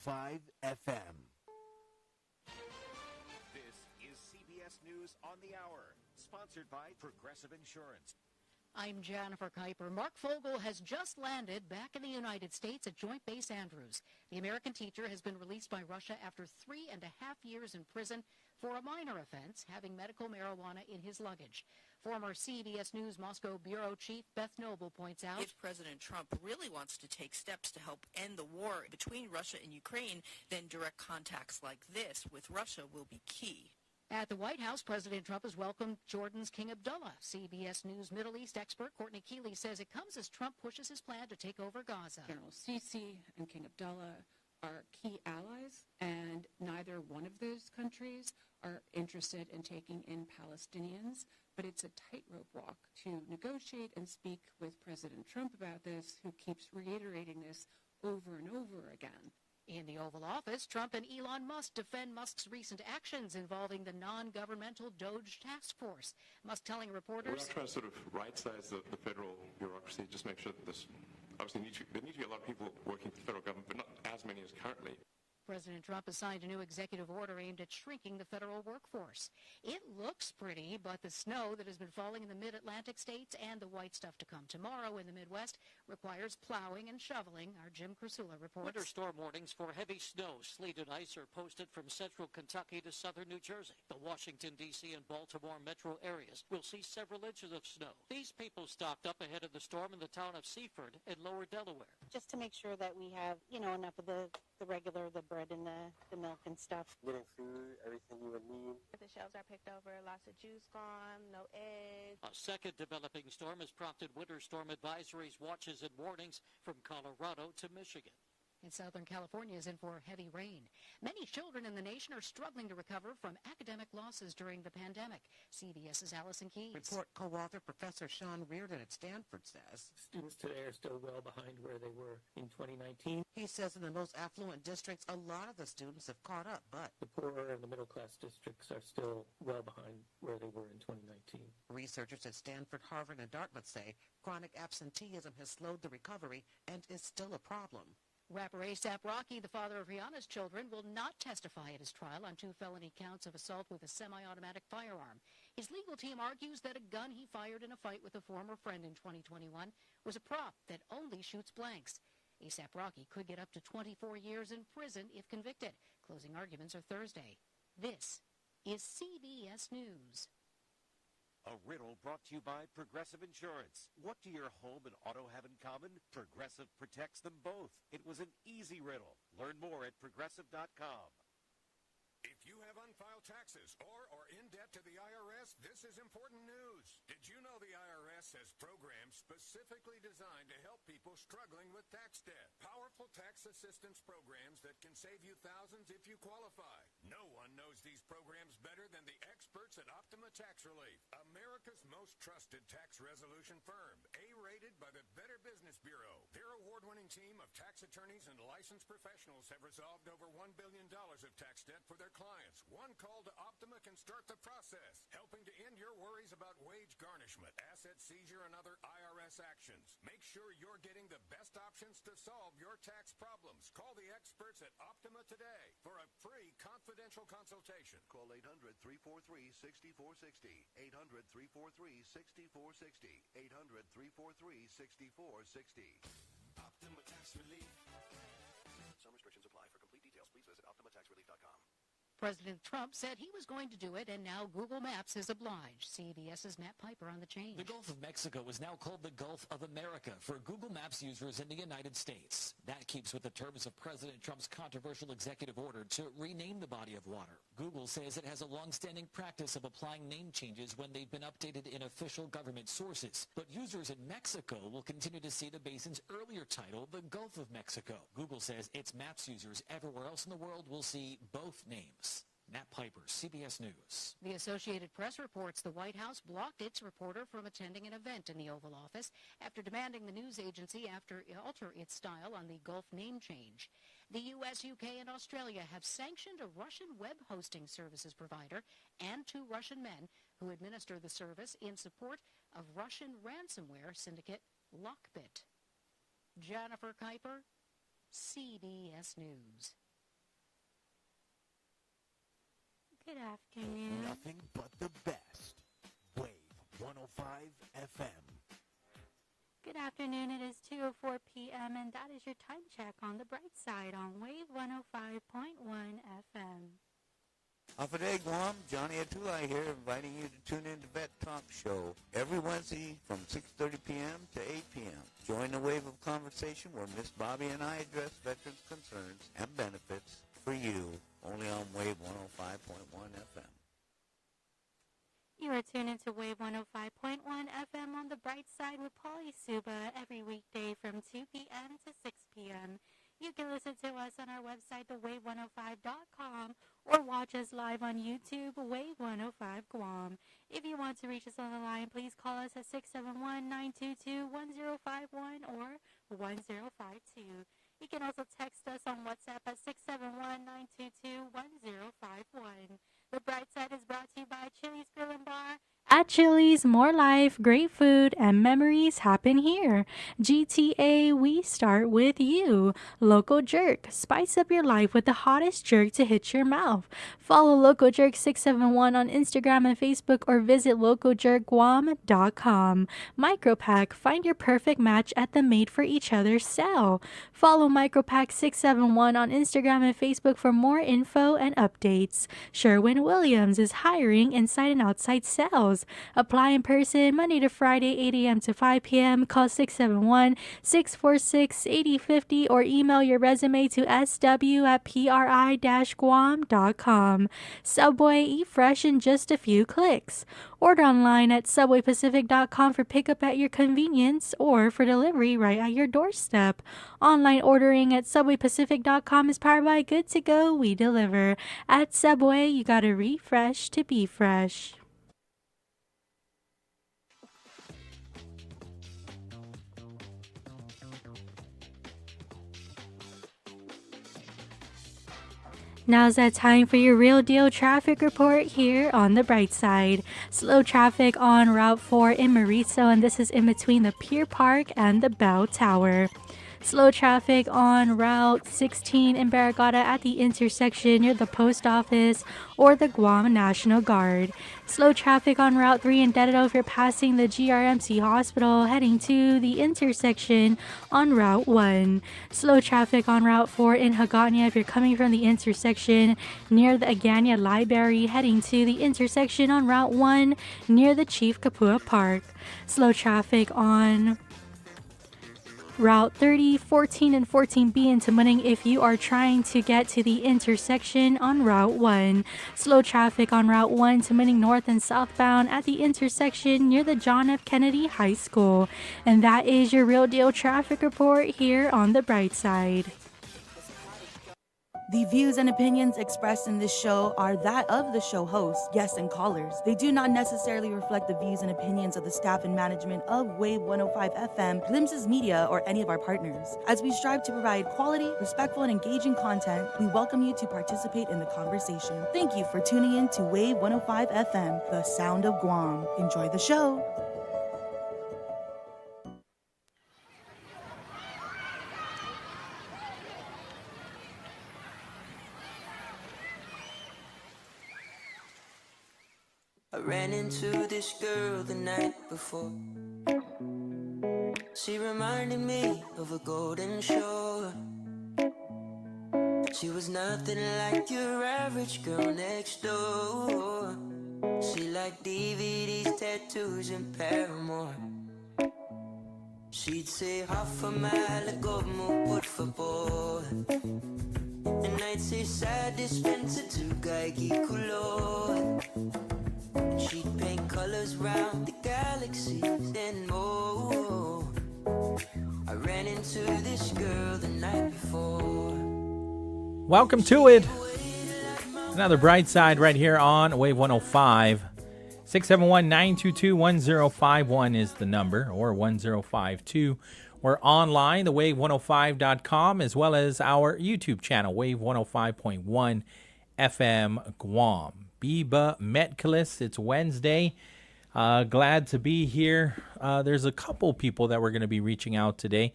5 FM. This is CBS News on the Hour, sponsored by Progressive Insurance. I'm Jennifer Kuiper. Mark Fogel has just landed back in the United States at Joint Base Andrews. The American teacher has been released by Russia after 3.5 years in prison for a minor offense, having medical marijuana in his luggage. Former CBS News Moscow bureau chief Beth Noble points out, if President Trump really wants to take steps to help end the war between Russia and Ukraine, then direct contacts like this with Russia will be key. At the White House, President Trump has welcomed Jordan's King Abdullah. CBS News Middle East expert Courtney Keeley says it comes as Trump pushes his plan to take over Gaza. General Sisi and King Abdullah are key allies, and neither one of those countries are interested in taking in Palestinians. But it's a tightrope walk to negotiate and speak with President Trump about this, who keeps reiterating this over and over again. In the Oval Office, Trump and Elon Musk defend Musk's recent actions involving the non-governmental DOGE task force. Musk telling reporters, we're not trying to sort of right-size the federal bureaucracy, just make sure that this, obviously there need to be a lot of people working for the federal government, but not as many as currently. President Trump has signed a new executive order aimed at shrinking the federal workforce. It looks pretty, but the snow that has been falling in the mid-Atlantic states and the white stuff to come tomorrow in the Midwest requires plowing and shoveling. Our Jim Krasula reports. Winter storm warnings for heavy snow, sleet, and ice are posted from central Kentucky to southern New Jersey. The Washington, D.C. and Baltimore metro areas will see several inches of snow. These people stocked up ahead of the storm in the town of Seaford in lower Delaware. Just to make sure that we have, enough of the regular, the bread and the milk and stuff. Getting food, everything you would need. The shelves are picked over, lots of juice gone, no eggs. A second developing storm has prompted winter storm advisories, watches, and warnings from Colorado to Michigan. In Southern California is in for heavy rain. Many children in the nation are struggling to recover from academic losses during the pandemic. CBS's Allison Keyes. Report co-author Professor Sean Reardon at Stanford says students today are still well behind where they were in 2019. He says in the most affluent districts, a lot of the students have caught up, but the poorer and the middle-class districts are still well behind where they were in 2019. Researchers at Stanford, Harvard, and Dartmouth say chronic absenteeism has slowed the recovery and is still a problem. Rapper A$AP Rocky, the father of Rihanna's children, will not testify at his trial on 2 felony counts of assault with a semi-automatic firearm. His legal team argues that a gun he fired in a fight with a former friend in 2021 was a prop that only shoots blanks. A$AP Rocky could get up to 24 years in prison if convicted. Closing arguments are Thursday. This is CBS News. A riddle brought to you by Progressive Insurance. What do your home and auto have in common? Progressive protects them both. It was an easy riddle. Learn more at Progressive.com. If you have unfiled taxes or are in debt to the IRS, this is important news. Did you know the IRS has programs specifically designed to help people struggling with tax debt? Powerful tax assistance programs that can save you thousands if you qualify. No one knows these programs better than the experts at Optima Tax Relief, America's most trusted tax resolution firm, A-rated by the Better Business Bureau. Their award-winning team of tax attorneys and licensed professionals have resolved over $1 billion of tax debt for their clients. One call to Optima can start the process, helping to end your worries about wage garnishment, asset seizure, and other IRS actions. Make sure you're getting the best options to solve your tax problems. Call the experts at Optima today for a free confidential consultation. Call 800-343-6460. 800-343-6460. 800-343-6460. Optima Tax Relief. Some restrictions apply. For complete details, please visit OptimaTaxRelief.com. President Trump said he was going to do it, and now Google Maps has obliged. CBS's Matt Piper on the change. The Gulf of Mexico is now called the Gulf of America for Google Maps users in the United States. That keeps with the terms of President Trump's controversial executive order to rename the body of water. Google says it has a long-standing practice of applying name changes when they've been updated in official government sources. But users in Mexico will continue to see the basin's earlier title, the Gulf of Mexico. Google says its Maps users everywhere else in the world will see both names. Matt Piper, CBS News. The Associated Press reports the White House blocked its reporter from attending an event in the Oval Office after demanding the news agency alter its style on the Gulf name change. The U.S., UK, and Australia have sanctioned a Russian web hosting services provider and 2 Russian men who administer the service in support of Russian ransomware syndicate Lockbit. Jennifer Kuiper, CBS News. Good afternoon. Nothing but the best. Wave 105 FM. Good afternoon. It is 2:04 p.m. and that is your time check on the bright side on Wave 105.1 FM. Hafa Adai, Guam, Johnny Atulai here, inviting you to tune in to Vet Talk Show every Wednesday from 6:30 p.m. to 8 p.m. Join the wave of conversation where Miss Bobby and I address veterans' concerns and benefits for you, only on Wave 105.1 FM. You are tuned into Wave 105.1 FM on the bright side with Pauly Suba every weekday from 2 p.m. to 6 p.m. You can listen to us on our website, thewave105.com, or watch us live on YouTube, Wave 105 Guam. If you want to reach us on the line, please call us at 671-922-1051 or 1052. You can also text us on WhatsApp at 671-922-1051. The Bright Side is brought to you by Chili's Grill and Bar. At Chili's, more life, great food, and memories happen here. GTA, we start with you. Local Jerk, spice up your life with the hottest jerk to hit your mouth. Follow Local Jerk 671 on Instagram and Facebook or visit localjurkguam.com. Micropack, find your perfect match at the Made for Each Other sale. Follow Micropack 671 on Instagram and Facebook for more info and updates. Sherwin-Williams is hiring inside and outside sales. Apply in person Monday to Friday, 8 a.m. to 5 p.m. Call 671-646-8050 or email your resume to sw@pri-guam.com. Subway, eat fresh in just a few clicks. Order online at subwaypacific.com for pickup at your convenience or for delivery right at your doorstep. Online ordering at subwaypacific.com is powered by Good to Go, we deliver. At Subway, you gotta refresh to be fresh. Now's that time for your real deal traffic report here on the bright side. Slow traffic on Route 4 in Mauricio, and this is in between the Pier Park and the Bell Tower. Slow traffic on Route 16 in Barragata at the intersection near the post office or the Guam National Guard. Slow traffic on Route 3 in Dededo if you're passing the GRMC Hospital heading to the intersection on Route 1. Slow traffic on Route 4 in Hagåtña if you're coming from the intersection near the Agana Library heading to the intersection on Route 1 near the Chief Kapua Park. Slow traffic on Route 30, 14, and 14B in Tamuning if you are trying to get to the intersection on Route 1. Slow traffic on Route 1 Tamuning north and southbound at the intersection near the John F. Kennedy High School. And that is your real deal traffic report here on the bright side. The views and opinions expressed in this show are that of the show hosts, guests, and callers. They do not necessarily reflect the views and opinions of the staff and management of Wave 105 FM, Glimpses Media, or any of our partners. As we strive to provide quality, respectful, and engaging content, we welcome you to participate in the conversation. Thank you for tuning in to Wave 105 FM, the sound of Guam. Enjoy the show. I ran into this girl the night before. She reminded me of a golden shore. She was nothing like your average girl next door. She liked DVDs, tattoos, and Paramore. She'd say half a mile ago, por favor. And I'd say side dispenser to Gaigi color. She'd paint colors round the galaxies and more. I ran into this girl the night before. Welcome to it. Another bright side right here on Wave 105. 671-922-1051 is the number, or 1052. We're online, thewave105.com, as well as our YouTube channel, Wave 105.1 FM Guam. Biba Metkalis, it's Wednesday. Glad to be here. There's a couple people that we're going to be reaching out today.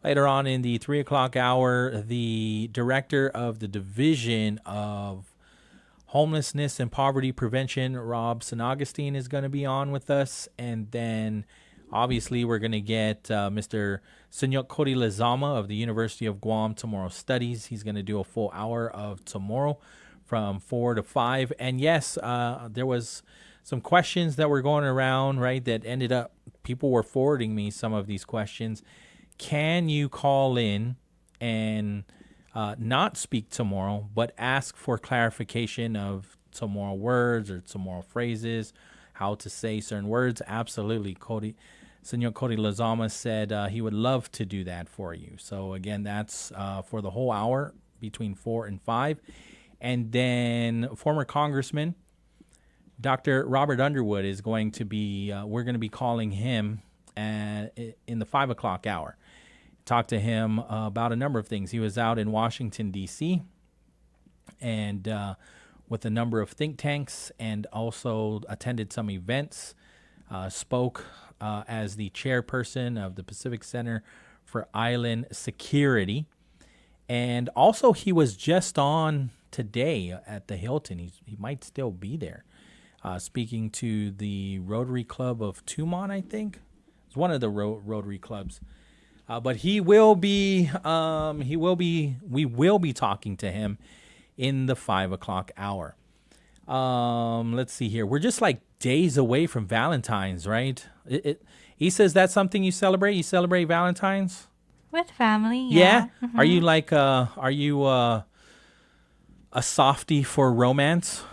Later on in the 3 o'clock hour, the director of the Division of homelessness and poverty prevention, Rob Sanagustin is going to be on with us. And then obviously we're going to get Mr. Senyok Kori Lezama of the University of Guam Tomorrow Studies. He's going to do a full hour of tomorrow from 4 to 5. And yes, there was some questions that were going around, right, that ended up, people were forwarding me some of these questions. Can you call in and not speak tomorrow, but ask for clarification of tomorrow words or tomorrow phrases, how to say certain words? Absolutely. Senor Cody Lezama said he would love to do that for you. So again, that's for the whole hour between 4 and 5. And then former Congressman Dr. Robert Underwood is going to be, we're going to be calling him in the 5 o'clock hour. Talk to him about a number of things. He was out in Washington, D.C., and with a number of think tanks, and also attended some events, spoke as the chairperson of the Pacific Center for Island Security. And also he was just on today at the Hilton. He might still be there. Speaking to the Rotary Club of Tumon, I think. It's one of the Rotary clubs. But we will be talking to him in the 5 o'clock hour. Let's see here. We're just like days away from Valentine's, right? He says that's something you celebrate? You celebrate Valentine's? With family, yeah. Mm-hmm. Are you a softie for romance?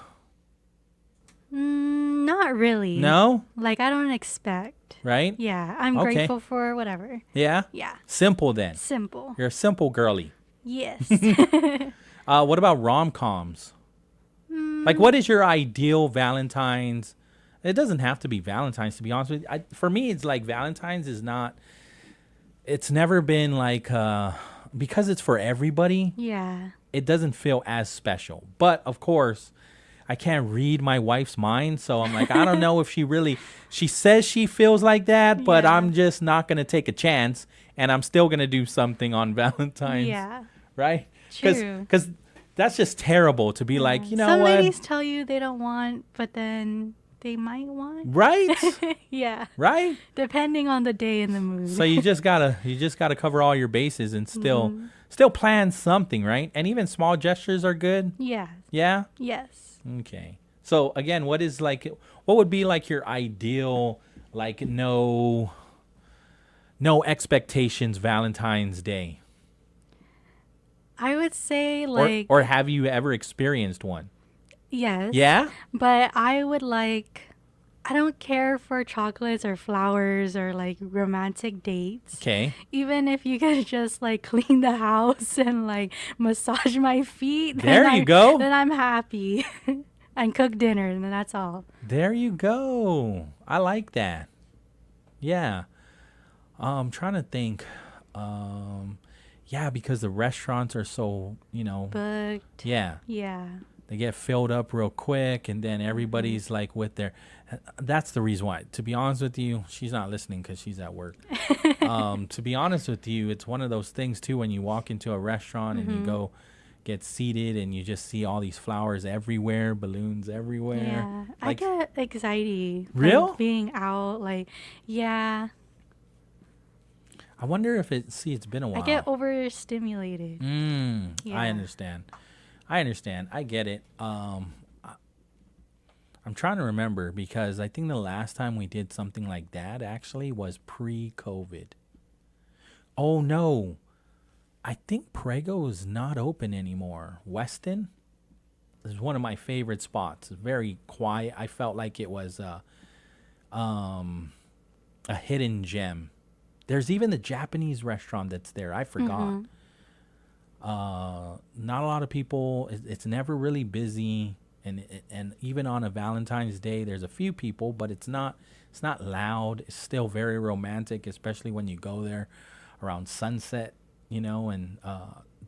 Not really. No? Like, I don't expect. Right? Yeah, I'm grateful for whatever. Yeah? Yeah. Simple then. Simple. You're a simple girly. Yes. What about rom-coms? Like, what is your ideal Valentine's? It doesn't have to be Valentine's, to be honest with you. For me, it's like Valentine's is not... It's never been like... because it's for everybody. Yeah. It doesn't feel as special. But, of course... I can't read my wife's mind, so I'm like, I don't know if she says she feels like that, but yeah. I'm just not going to take a chance, and I'm still going to do something on Valentine's. Yeah. Right? True. Because that's just terrible to be like, you know Some what? Some ladies tell you they don't want, but then they might want. Right? Yeah. Right? Depending on the day and the mood. So you just gotta cover all your bases and still plan something, right? And even small gestures are good. Yeah. Yeah? Yes. Okay. So again, what would be like your ideal, like no expectations Valentine's Day? I would say like... Or have you ever experienced one? Yes. Yeah? But I would like... I don't care for chocolates or flowers or like romantic dates. Okay. Even if you could just like clean the house and like massage my feet. There you go. Then I'm happy. And cook dinner, and then that's all. There you go. I like that. Yeah. I'm trying to think. Yeah, because the restaurants are so, booked. Yeah. Yeah. They get filled up real quick, and then everybody's like with their... That's the reason why. To be honest with you, she's not listening because she's at work. To be honest with you, it's one of those things, too, when you walk into a restaurant and you go get seated and you just see all these flowers everywhere, balloons everywhere. Yeah. Like, I get anxiety. Real? Like, being out, like, yeah. I wonder if it's been a while. I get overstimulated. Yeah. I understand. I get it. I'm trying to remember because I think the last time we did something like that actually was pre-COVID. Oh, no. I think Prego is not open anymore. Weston is one of my favorite spots. It's very quiet. I felt like it was a hidden gem. There's even the Japanese restaurant that's there. I forgot. Not a lot of people. It's never really busy, and even on a Valentine's Day, there's a few people, but it's not loud. It's still very romantic, especially when you go there around sunset, and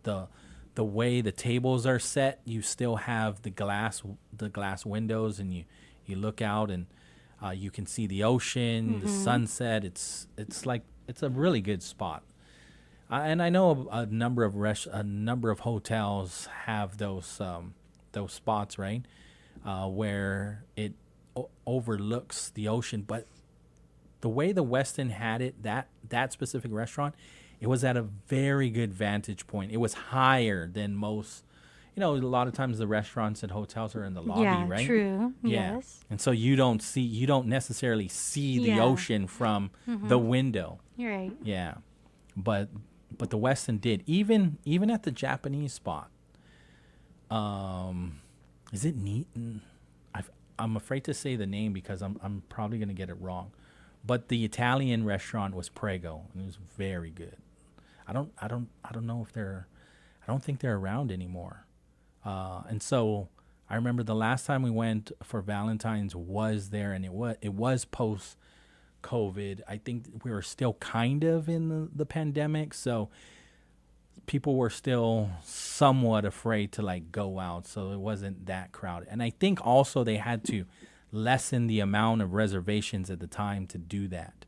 the way the tables are set, you still have the glass windows, and you look out and you can see the ocean, the sunset. It's a really good spot. And I know a number of hotels have those those spots, right, where it overlooks the ocean. But the way the Westin had it, that specific restaurant, it was at a very good vantage point. It was higher than most. A lot of times the restaurants and hotels are in the lobby, Yeah, right? true. Yeah. Yes. And so you don't necessarily see the ocean from the window. You're right. Yeah. But the Westin did. Even at the Japanese spot. Is it Neaton? I'm afraid to say the name because I'm probably going to get it wrong. But the Italian restaurant was Prego, and it was very good. I don't know if I don't think they're around anymore. And so I remember the last time we went for Valentine's was there, and it was post COVID. I think we were still kind of in the pandemic, so people were still somewhat afraid to like go out, so it wasn't that crowded. And I think also they had to lessen the amount of reservations at the time to do that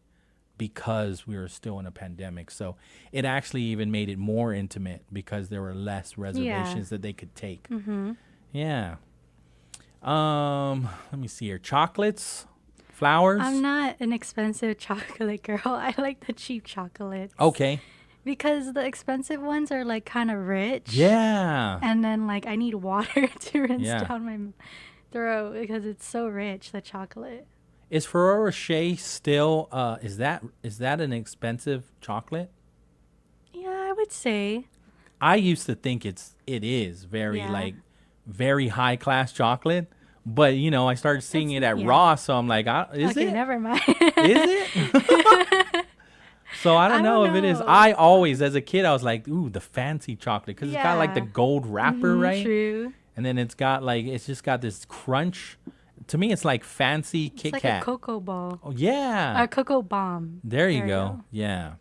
because we were still in a pandemic. So it actually even made it more intimate because there were less reservations that they could take. Mm-hmm. Yeah. Let me see here. Chocolates, flowers. I'm not an expensive chocolate girl. I like the cheap chocolates. Okay. Because the expensive ones are like kind of rich. Yeah. And then like I need water to rinse Yeah. down my throat because it's so rich, the chocolate. Is Ferrero Rocher still is that an expensive chocolate? Yeah, I would say. I used to think it is very very high class chocolate, but I started seeing it at Ross, so I'm like, is it? Never mind. Is it? So I don't know if it is. I always, as a kid, I was like, ooh, the fancy chocolate because it's got like the gold wrapper, right? True. And then it's just got this crunch. To me, it's like fancy Kit It's like Kat. a cocoa ball. Oh yeah. A cocoa bomb. There you go. Yeah.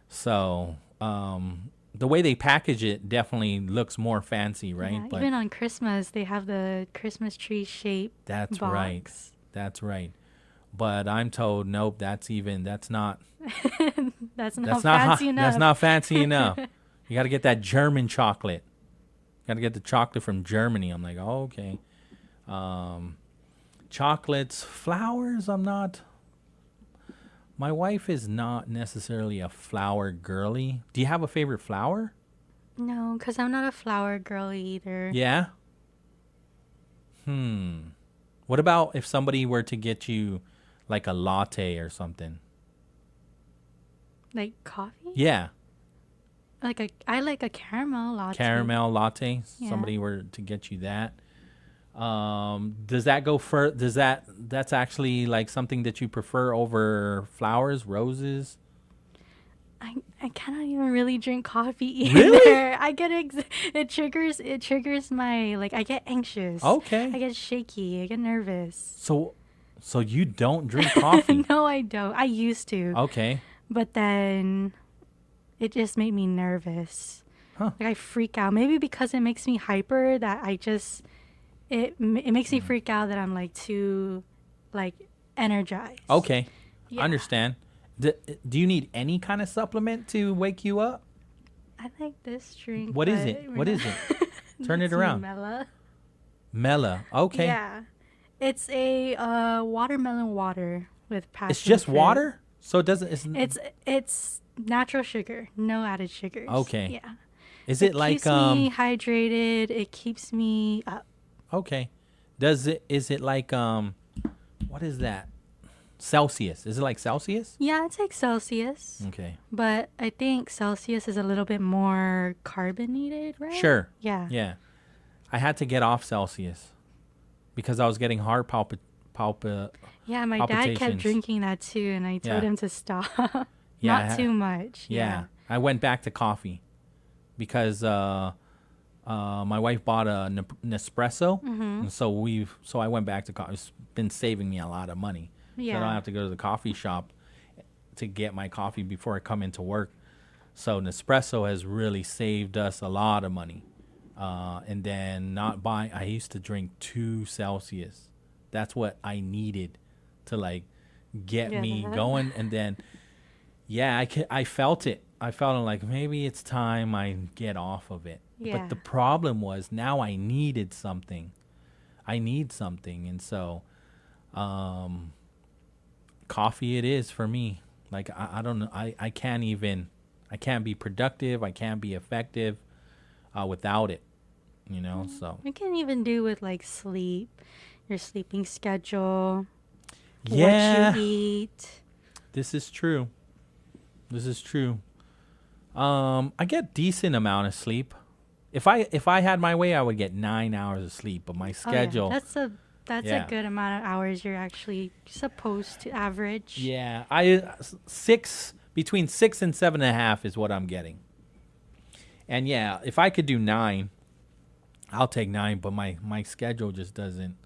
So the way they package it definitely looks more fancy, right? Yeah, even on Christmas, they have the Christmas tree shape. That's box. right. That's right. But I'm told, nope, that's not That's not fancy enough. That's not fancy enough. You got to get that German chocolate. Got to get the chocolate from Germany. I'm like, oh, okay. Chocolates, flowers, I'm not. My wife is not necessarily a flower girly. Do you have a favorite flower? No, because I'm not a flower girly either. Yeah? What about if somebody were to get you like a latte or something? Like coffee? Yeah. I like a caramel latte. Caramel latte. Yeah. Somebody were to get you that. Does that go for? That's actually like something that you prefer over flowers, roses? I cannot even really drink coffee either. Really? I get it triggers my I get anxious. Okay. I get shaky. I get nervous. So you don't drink coffee? No, I don't. I used to. Okay. But then it just made me nervous. Huh. I freak out. Maybe because it makes me hyper that it makes me freak out that I'm too energized. Okay. Yeah. Understand. Do you need any kind of supplement to wake you up? I like this drink. What is it? What is it? Turn it around. Mela. Okay. Yeah. It's a watermelon water with passion It's just fruit. water? So it doesn't It's natural sugar, no added sugars. Okay. Yeah. Is it like keeps me hydrated, it keeps me up. Okay. Is it like what is that? Celsius. Is it like Celsius? Yeah, it's like Celsius. Okay. But I think Celsius is a little bit more carbonated, right? Sure. Yeah. Yeah. I had to get off Celsius because I was getting heart Yeah, my dad kept drinking that too, and I told him to stop. Not too much. Yeah. I went back to coffee because my wife bought a Nespresso, and so I went back to coffee. It's been saving me a lot of money. Yeah. So I don't have to go to the coffee shop to get my coffee before I come into work. So Nespresso has really saved us a lot of money. And then I used to drink 2 Celsius. That's what I needed to get me going. And then, I felt it. I felt like maybe it's time I get off of it. Yeah. But the problem was now I needed something. I need something. And so coffee it is for me. Like, I don't know. I can't be productive. I can't be effective without it, you know, so. We can even do with like sleep, your sleeping schedule, Yeah. what you eat. This is true. I get decent amount of sleep. If I had my way, I would get 9 hours of sleep, but my schedule. That's Yeah. a good amount of hours you're actually supposed to average. Yeah, between 6 and 7.5 is what I'm getting. And yeah, if I could do 9, I'll take 9, but my schedule just doesn't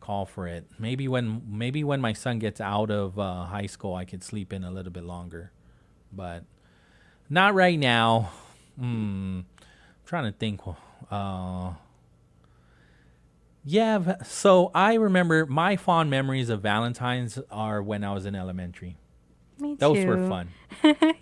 call for it. Maybe when my son gets out of high school, I could sleep in a little bit longer, but not right now. I'm trying to think. Yeah, so I remember my fond memories of Valentine's are when I was in elementary. Me too. Those were fun.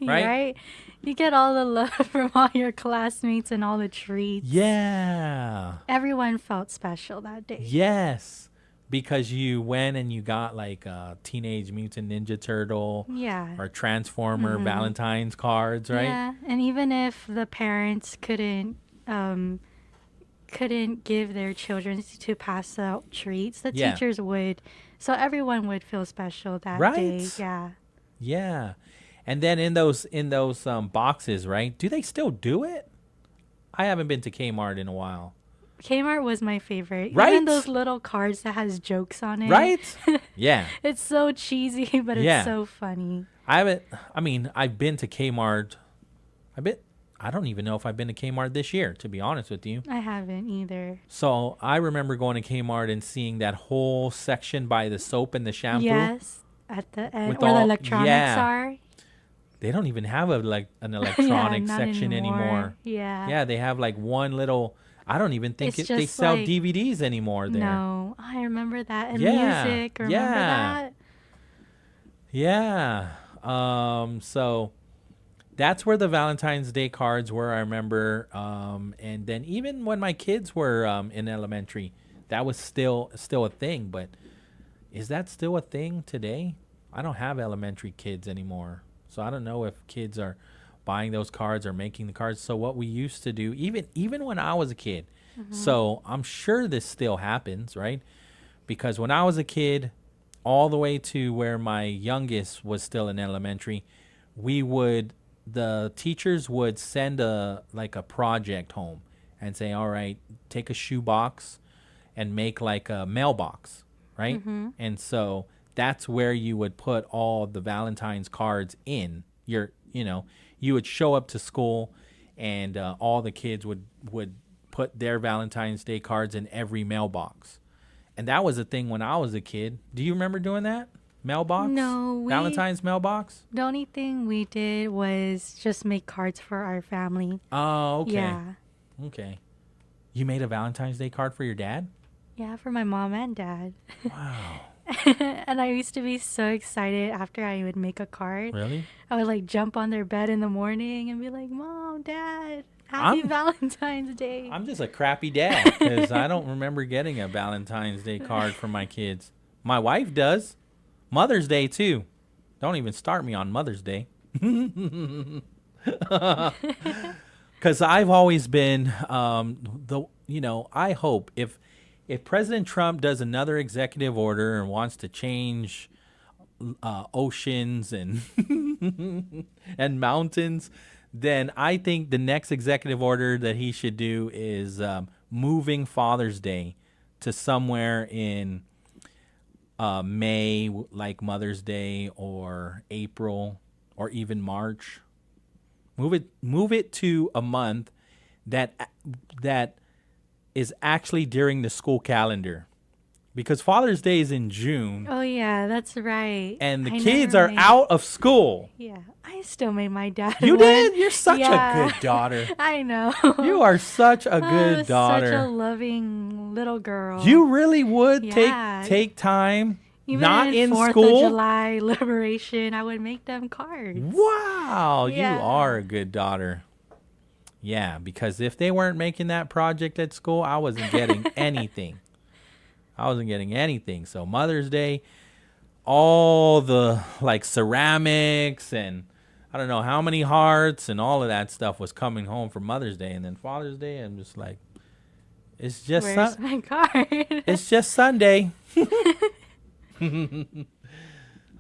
Right? You get all the love from all your classmates and all the treats. Yeah. Everyone felt special that day. Yes. Because you went and you got like a Teenage Mutant Ninja Turtle. Yeah. Or Transformer Valentine's cards, right? Yeah. And even if the parents couldn't give their children to pass out treats, the teachers would. So everyone would feel special that day. Yeah. Yeah. And then in those boxes, right? Do they still do it? I haven't been to Kmart in a while. Kmart was my favorite. Right? Even those little cards that has jokes on it. Right? Yeah. It's so cheesy, but it's so funny. I've been to Kmart. I don't even know if I've been to Kmart this year, to be honest with you. I haven't either. So I remember going to Kmart and seeing that whole section by the soap and the shampoo. Yes, at the end, where the electronics are. They don't even have an electronic section anymore. Yeah. Yeah, they have like one little. I don't even think they sell like, DVDs anymore there. No, I remember that. And music, remember that? Yeah. So that's where the Valentine's Day cards were, I remember. And then even when my kids were in elementary, that was still a thing. But is that still a thing today? I don't have elementary kids anymore. So I don't know if kids are buying those cards or making the cards. So what we used to do, even when I was a kid, so I'm sure this still happens, right? Because when I was a kid, all the way to where my youngest was still in elementary, the teachers would send a project home and say, all right, take a shoebox and make like a mailbox, right? And so that's where you would put all the Valentine's cards in. You would show up to school and all the kids would put their Valentine's Day cards in every mailbox. And that was a thing when I was a kid. Do you remember doing that? Mailbox? No. Valentine's mailbox? The only thing we did was just make cards for our family. Oh, okay. Yeah. Okay. You made a Valentine's Day card for your dad? Yeah, for my mom and dad. Wow. And I used to be so excited after I would make a card. Really? I would like jump on their bed in the morning and be like, Mom, Dad, happy Valentine's Day. I'm just a crappy dad because I don't remember getting a Valentine's Day card for my kids. My wife does. Mother's Day, too. Don't even start me on Mother's Day. Because I've always been, I hope if President Trump does another executive order and wants to change oceans and and mountains, then I think the next executive order that he should do is moving Father's Day to somewhere in May, like Mother's Day, or April, or even March. Move it to a month that is actually during the school calendar, because Father's Day is in June. Oh yeah, that's right. And the kids are out of school. Yeah, I still made my dad. You one. did? You're such a good daughter. I know. You are such a good daughter. Such a loving little girl. You really would take time. Even not in 4th school. of July, Liberation, I would make them cards. Wow, Yeah. you are a good daughter. Yeah, because if they weren't making that project at school, I wasn't getting anything. So Mother's Day, all the like ceramics and I don't know how many hearts and all of that stuff was coming home for Mother's Day. And then Father's Day, I'm just like, it's just Where's my card? It's just Sunday.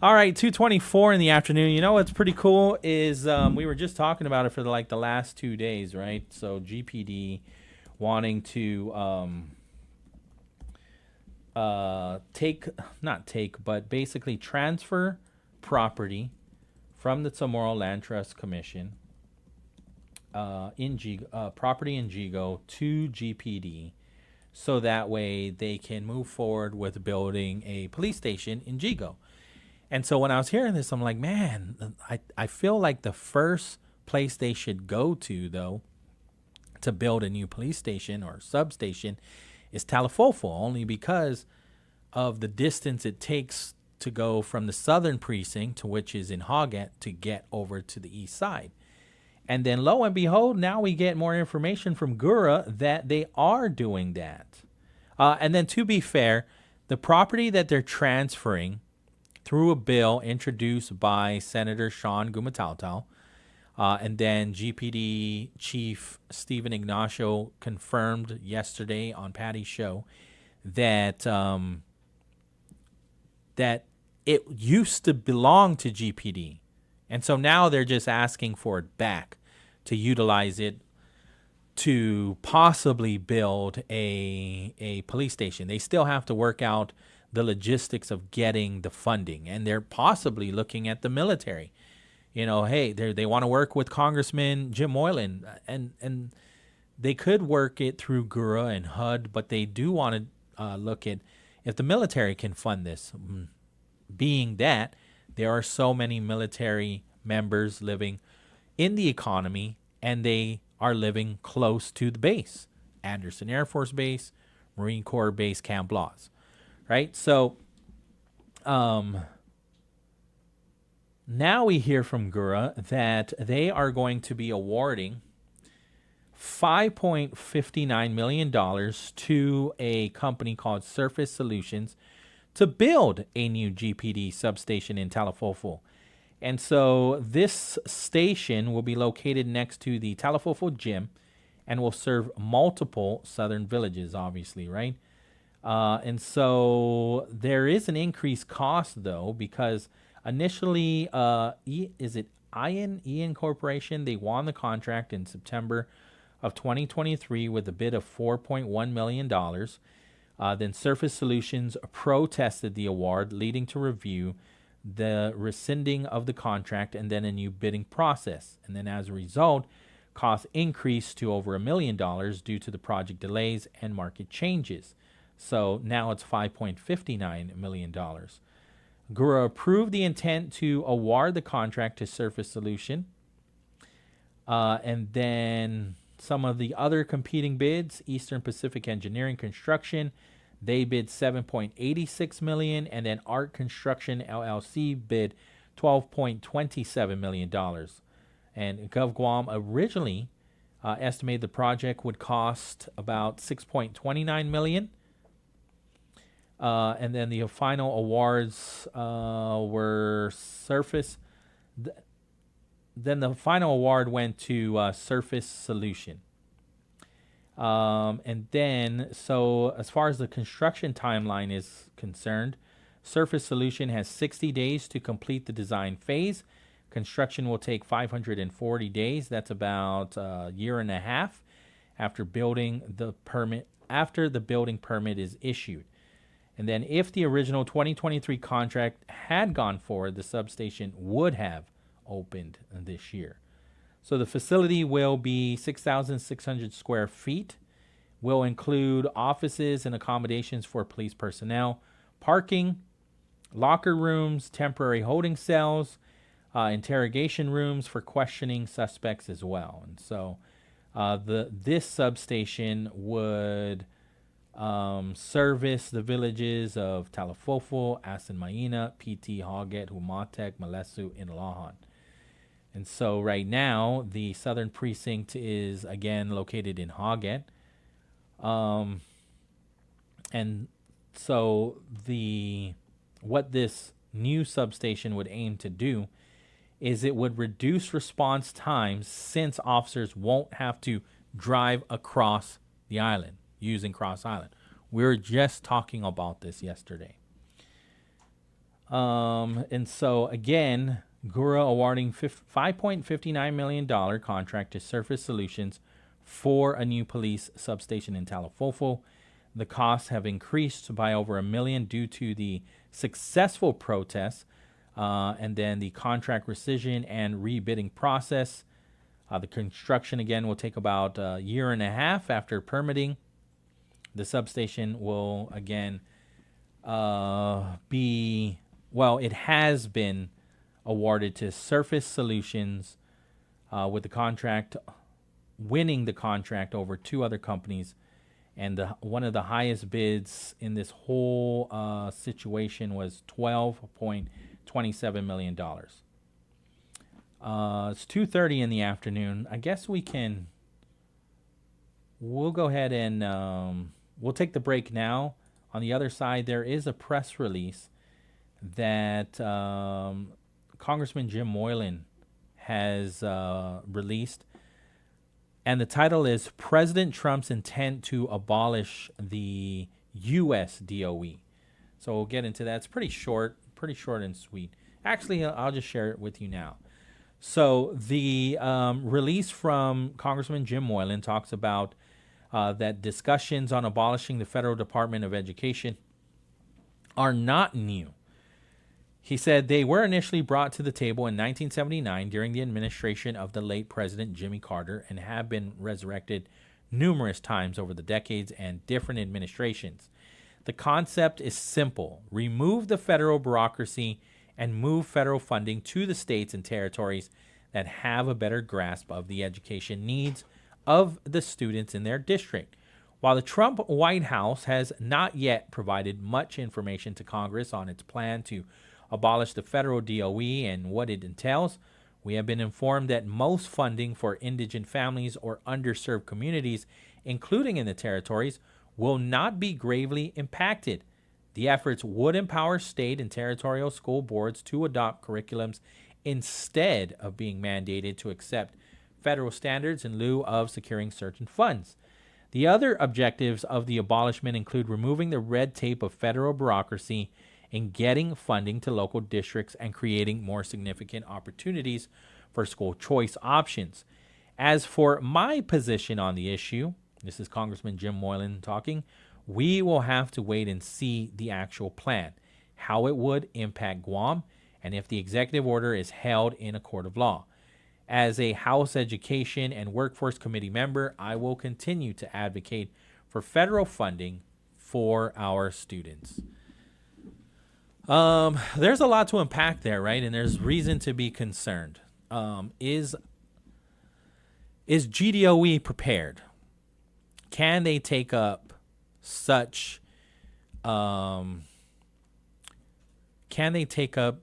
All right, 2:24 in the afternoon. You know what's pretty cool is we were just talking about it for the last 2 days, right? So GPD wanting to basically transfer property from the Chamorro Land Trust Commission property in Gigo to GPD, so that way they can move forward with building a police station in Gigo. And so when I was hearing this, I'm like, man, I feel like the first place they should go to, though, to build a new police station or substation is Talafofo, only because of the distance it takes to go from the southern precinct, which is in Hoggett, to get over to the east side. And then lo and behold, now we get more information from Gura that they are doing that. And then to be fair, the property that they're transferring through a bill introduced by Senator Sean Gumatautal, and then GPD Chief Stephen Ignacio confirmed yesterday on Patty's show that that it used to belong to GPD. And so now they're just asking for it back to utilize it to possibly build a police station. They still have to work out the logistics of getting the funding, and they're possibly looking at the military. You know, hey, they want to work with Congressman Jim Moylan, and they could work it through Gura and HUD, but they do want to look at if the military can fund this, being that there are so many military members living in the economy, and they are living close to the base, Anderson Air Force Base, Marine Corps Base, Camp Laws. Right, so now we hear from Gura that they are going to be awarding $5.59 million to a company called Surface Solutions to build a new GPD substation in Talafofo. And so this station will be located next to the Talafofo Gym and will serve multiple southern villages, obviously, right? And so there is an increased cost, though, because initially, Ian Corporation, they won the contract in September of 2023 with a bid of $4.1 million. Then Surface Solutions protested the award, leading to review, the rescinding of the contract, and then a new bidding process. And then as a result, costs increased to over $1 million due to the project delays and market changes. So now it's $5.59 million. Gura approved the intent to award the contract to Surface Solution. And then some of the other competing bids, Eastern Pacific Engineering Construction, they bid $7.86 million, and then Art Construction LLC bid $12.27 million. And Gov Guam originally estimated the project would cost about $6.29 million. And then the final awards were Surface. Then the final award went to Surface Solution. And then, so as far as the construction timeline is concerned, Surface Solution has 60 days to complete the design phase. Construction will take 540 days. That's about a year and a half after building the permit. After the building permit is issued. And then if the original 2023 contract had gone forward, the substation would have opened this year. So the facility will be 6,600 square feet, will include offices and accommodations for police personnel, parking, locker rooms, temporary holding cells, interrogation rooms for questioning suspects as well. And so this substation would service the villages of Talafofo, Asan Maina, PT, Hoggett, Humatec, Malesu, and Lahan. And so right now, the southern precinct is again located in Hoggett. And so what this new substation would aim to do is it would reduce response times since officers won't have to drive across the island using Cross Island. We were just talking about this yesterday. And so again, Gura awarding $5.59 million contract to Surface Solutions for a new police substation in Talafofo. The costs have increased by over $1 million due to the successful protests and then the contract rescission and rebidding process. The construction, again, will take about a year and a half after permitting. The substation will, again, it has been awarded to Surface Solutions with the contract, winning the contract over two other companies. And one of the highest bids in this whole situation was $12.27 million. It's 2:30 in the afternoon. I guess we'll go ahead and we'll take the break now. On the other side, there is a press release that Congressman Jim Moylan has released. And the title is President Trump's Intent to Abolish the U.S. DOE. So we'll get into that. It's pretty short and sweet. Actually, I'll just share it with you now. So the release from Congressman Jim Moylan talks about that discussions on abolishing the Federal Department of Education are not new. He said they were initially brought to the table in 1979 during the administration of the late President Jimmy Carter and have been resurrected numerous times over the decades and different administrations. The concept is simple. Remove the federal bureaucracy and move federal funding to the states and territories that have a better grasp of the education needs of the students in their district. While the Trump White House has not yet provided much information to Congress on its plan to abolish the federal DOE and what it entails, we have been informed that most funding for indigent families or underserved communities, including in the territories, will not be gravely impacted. The efforts would empower state and territorial school boards to adopt curriculums instead of being mandated to accept federal standards in lieu of securing certain funds. The other objectives of the abolishment include removing the red tape of federal bureaucracy in getting funding to local districts and creating more significant opportunities for school choice options. As for my position on the issue, this is Congressman Jim Moylan talking, we will have to wait and see the actual plan, how it would impact Guam, and if the executive order is held in a court of law. As a House Education and Workforce Committee member, I will continue to advocate for federal funding for our students. There's a lot to unpack there, right? And there's reason to be concerned. Is GDOE prepared? Can they take up such? Can they take up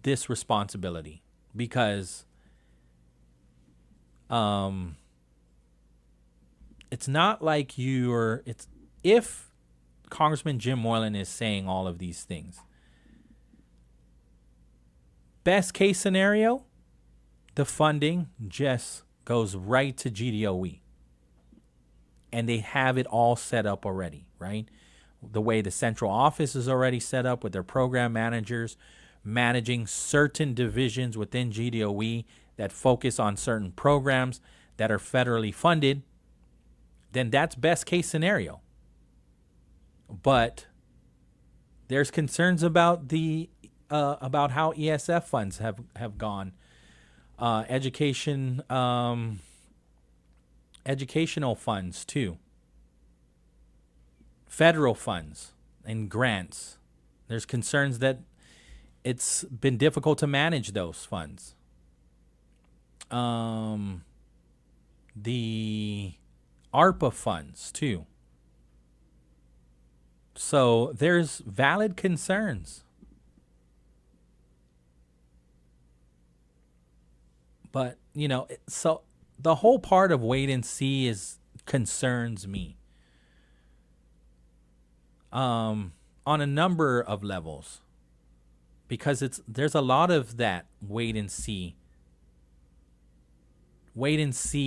this responsibility? Because it's not like if Congressman Jim Moylan is saying all of these things, best case scenario, the funding just goes right to GDOE. And they have it all set up already, right? The way the central office is already set up with their program managers managing certain divisions within GDOE that focus on certain programs that are federally funded, then that's best case scenario. But there's concerns about about how ESF funds have gone, educational funds too, federal funds and grants. There's concerns that it's been difficult to manage those funds. The ARPA funds too. So there's valid concerns. But, so the whole part of wait and see concerns me on a number of levels, because there's a lot of that wait and see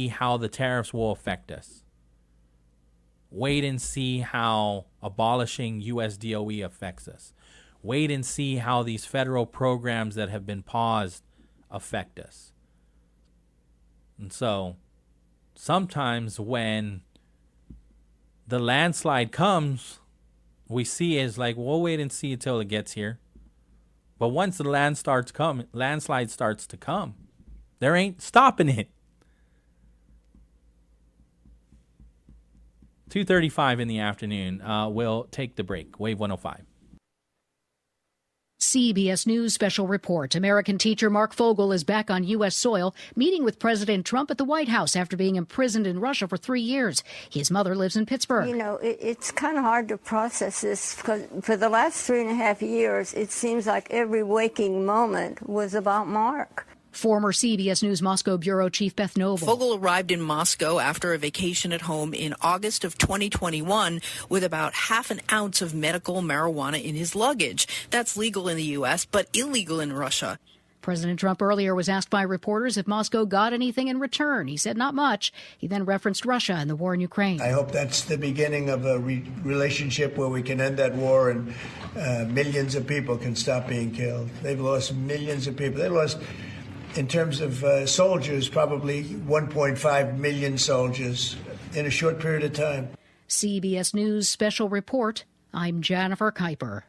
how the tariffs will affect us. Wait and see how abolishing U.S. DOE affects us. Wait and see how these federal programs that have been paused affect us. And so sometimes when the landslide comes, we see it's like, we'll wait and see until it gets here. But once the landslide starts to come, there ain't stopping it. 2:35 in the afternoon. We'll take the break. Wave 105. CBS News special report. American teacher Mark Fogel is back on U.S. soil, meeting with President Trump at the White House after being imprisoned in Russia for 3 years. His mother lives in Pittsburgh. It's kind of hard to process this because for the last 3.5 years, it seems like every waking moment was about Mark. Former CBS News Moscow Bureau Chief Beth Noble. Fogel arrived in Moscow after a vacation at home in August of 2021 with about half an ounce of medical marijuana in his luggage. That's legal in the U.S., but illegal in Russia. President Trump earlier was asked by reporters if Moscow got anything in return. He said not much. He then referenced Russia and the war in Ukraine. I hope that's the beginning of a relationship where we can end that war and millions of people can stop being killed. They've lost millions of people. They lost, in terms of soldiers, probably 1.5 million soldiers in a short period of time. CBS News special report. I'm Jennifer Kuiper.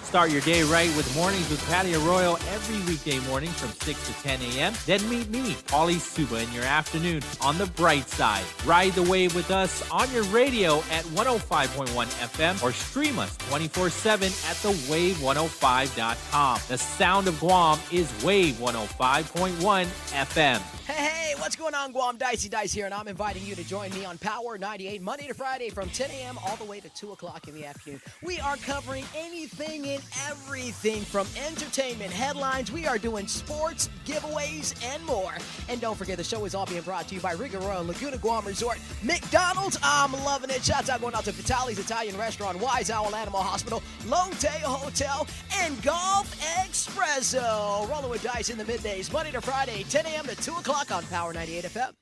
Start your day right with Mornings with Patty Arroyo every weekday morning from 6 to 10 a.m. Then meet me, Pauly Suba, in your afternoon on the bright side. Ride the wave with us on your radio at 105.1 FM or stream us 24/7 at thewave105.com. The sound of Guam is Wave 105.1 FM. Hey, what's going on, Guam? Dicey Dice here, and I'm inviting you to join me on Power 98 Monday to Friday from 10 a.m. all the way to 2 o'clock in the afternoon. We are covering anything and everything from entertainment, headlines. We are doing sports, giveaways, and more. And don't forget, the show is all being brought to you by Rigoroa Laguna Guam Resort, McDonald's. I'm loving it. Shouts out going out to Vitali's Italian Restaurant, Wise Owl Animal Hospital, Lotte Hotel, and Golf Espresso. Rolling with Dice in the middays, Monday to Friday, 10 a.m. to 2 o'clock on Power 98 FM.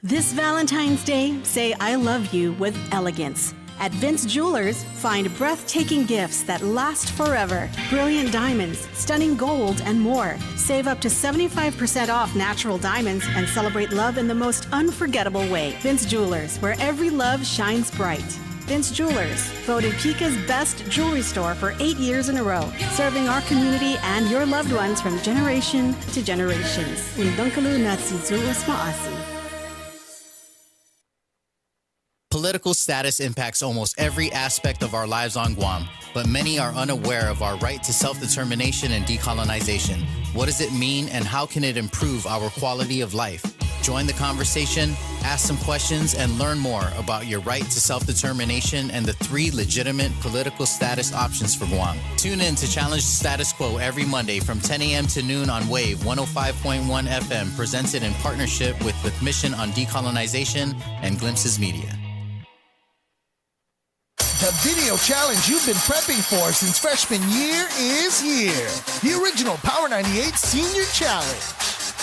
This Valentine's Day, say I love you with elegance. At Vince Jewelers, find breathtaking gifts that last forever. Brilliant diamonds, stunning gold, and more. Save up to 75% off natural diamonds and celebrate love in the most unforgettable way. Vince Jewelers, where every love shines bright. Vince Jewelers, voted Pika's best jewelry store for 8 years in a row, serving our community and your loved ones from generation to generations. Undunkalu Natsizulas Maasi. Political status impacts almost every aspect of our lives on Guam, but many are unaware of our right to self-determination and decolonization. What does it mean, and how can it improve our quality of life? Join the conversation, ask some questions, and learn more about your right to self-determination and the 3 legitimate political status options for Guam. Tune in to Challenge the Status Quo every Monday from 10 a.m. to noon on Wave 105.1 FM, presented in partnership with the Commission on Decolonization and Glimpses Media. The video challenge you've been prepping for since freshman year is here. The original Power 98 Senior Challenge.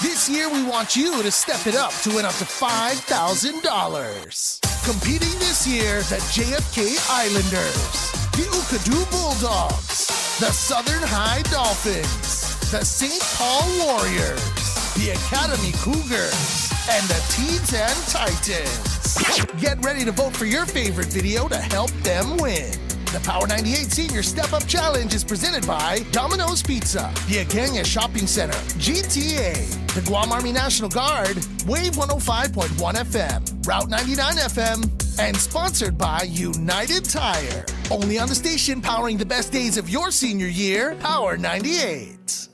This year, we want you to step it up to win up to $5,000. Competing this year, the JFK Islanders, the Ukadu Bulldogs, the Southern High Dolphins, the St. Paul Warriors, the Academy Cougars, and the Teton Titans. Get ready to vote for your favorite video to help them win. The Power 98 Senior Step Up Challenge is presented by Domino's Pizza, the Aganga Shopping Center, GTA, the Guam Army National Guard, Wave 105.1 FM, Route 99 FM, and sponsored by United Tire. Only on the station powering the best days of your senior year, Power 98.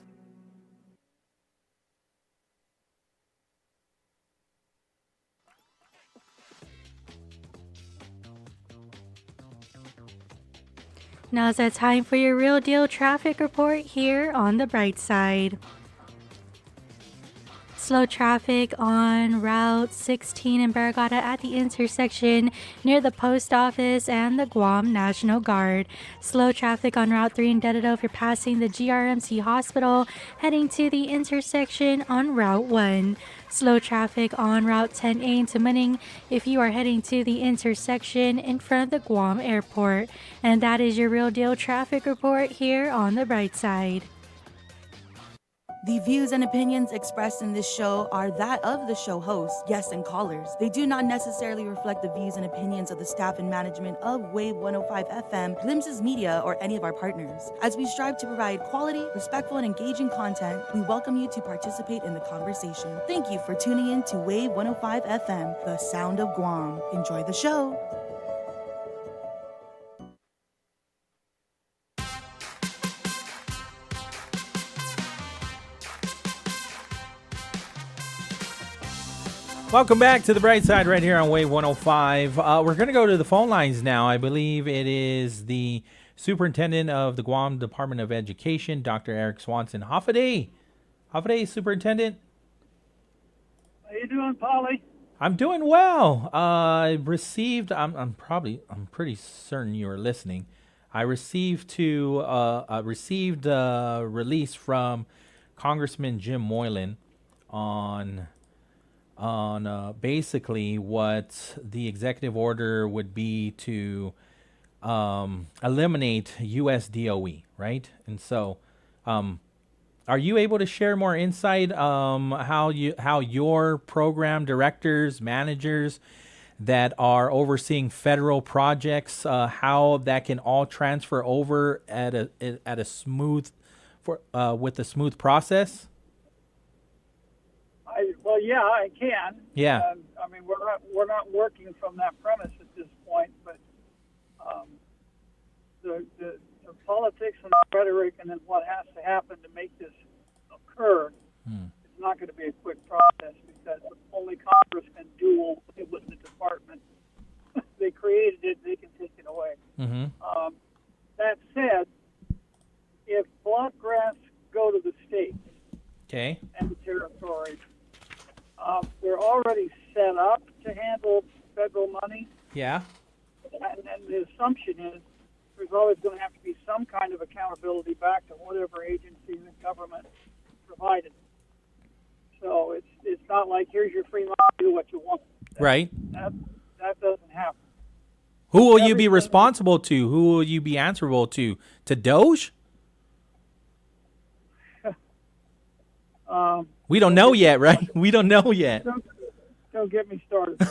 Now's that time for your real deal traffic report here on the bright side. Slow traffic on Route 16 in Barragata at the intersection near the post office and the Guam National Guard. Slow traffic on Route 3 in Dededo if you're passing the GRMC Hospital heading to the intersection on Route 1. Slow traffic on Route 10A into Manning if you are heading to the intersection in front of the Guam Airport. And that is your Real Deal traffic report here on the Bright Side. The views and opinions expressed in this show are that of the show host, guests, and callers. They do not necessarily reflect the views and opinions of the staff and management of Wave 105 FM, Glimpses Media, or any of our partners. As we strive to provide quality, respectful, and engaging content, we welcome you to participate in the conversation. Thank you for tuning in to Wave 105 FM, the sound of Guam. Enjoy the show. Welcome back to the Bright Side right here on Wave 105. We're going to go to the phone lines now. I believe it is the Superintendent of the Guam Department of Education, Dr. Eric Swanson. Hafa Adai. Hafa Adai, Superintendent. How you doing, Pauly? I'm doing well. I received, I'm pretty certain you are listening. I received a release from Congressman Jim Moylan on basically what the executive order would be to eliminate U.S. DOE, right? And so, are you able to share more insight how your program directors, managers that are overseeing federal projects, how that can all transfer over at a smooth with a smooth process? Yeah, I can. Yeah. I mean, we're not working from that premise at this point, but the politics and the rhetoric and then what has to happen to make this occur is not going to be a quick process because only Congress can do it with the department. They created it; they can take it away. Mm-hmm. That said, if block grants go to the states and the territories. They're already set up to handle federal money. Yeah. And the assumption is there's always going to have to be some kind of accountability back to whatever agency the government provided. So it's not like here's your free money, do what you want. Right. That doesn't happen. Who will you be responsible to? Who will you be answerable to? To Doge? We don't know yet, right? We don't know yet. Don't get me started.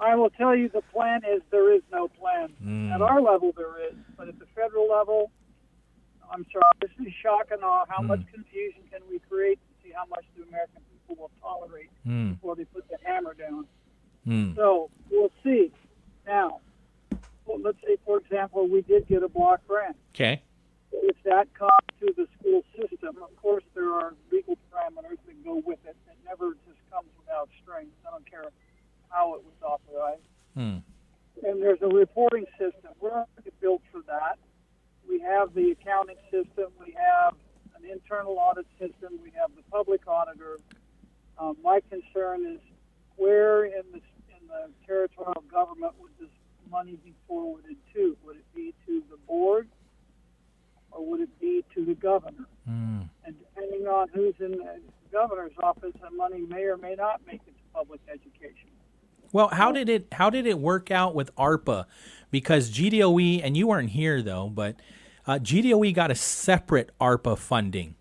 I will tell you the plan is there is no plan. At our level there is, but at the federal level, I'm sorry, this is shock and awe. How much confusion can we create to see how much the American people will tolerate before they put the hammer down? So we'll see. Now, let's say, for example, we did get a block grant. Okay. If that comes to the school system, of course there are legal parameters that go with it. It never just comes without strings. I don't care how it was authorized. And there's a reporting system. We're already built for that. We have the accounting system. We have an internal audit system. We have the public auditor. My concern is where in the territorial government would this money be forwarded to? Would it be to the board? Or would it be to the governor? And depending on who's in the governor's office, the money may or may not make it to public education. Well, how did it work out with ARPA? Because GDOE, and you weren't here though, but GDOE got a separate ARPA funding.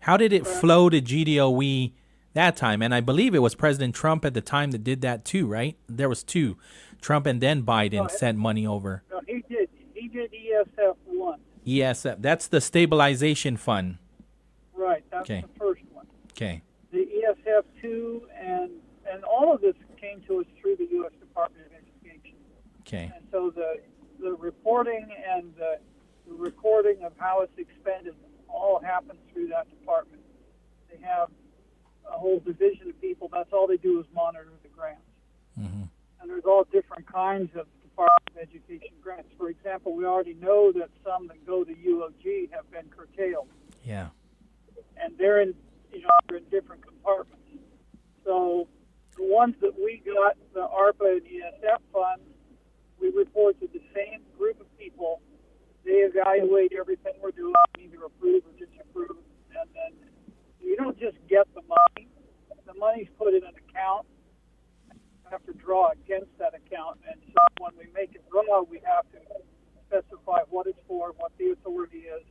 How did it flow to GDOE that time? And I believe it was President Trump at the time that did that too, right? There was two, Trump and then Biden sent money over. No, he did ESF 1. ESF, that's the stabilization fund. Right, that's the first one. Okay. The ESF 2 and all of this came to us through the U.S. Department of Education. Okay. And so the reporting and the recording of how it's expended all happens through that department. They have a whole division of people. That's all they do is monitor the grants. And there's all different kinds of Department of Education grants. For example, we already know that some that go to UOG have been curtailed. Yeah. And they're in different compartments. departments. So the ones that we got, the ARPA and ESF funds, we report to the same group of people. They evaluate everything we're doing, either approve or disapprove, and then you don't just get the money. The money's put in an account. We have to draw against that account, and so when we make a draw, we have to specify what it's for, what the authority is,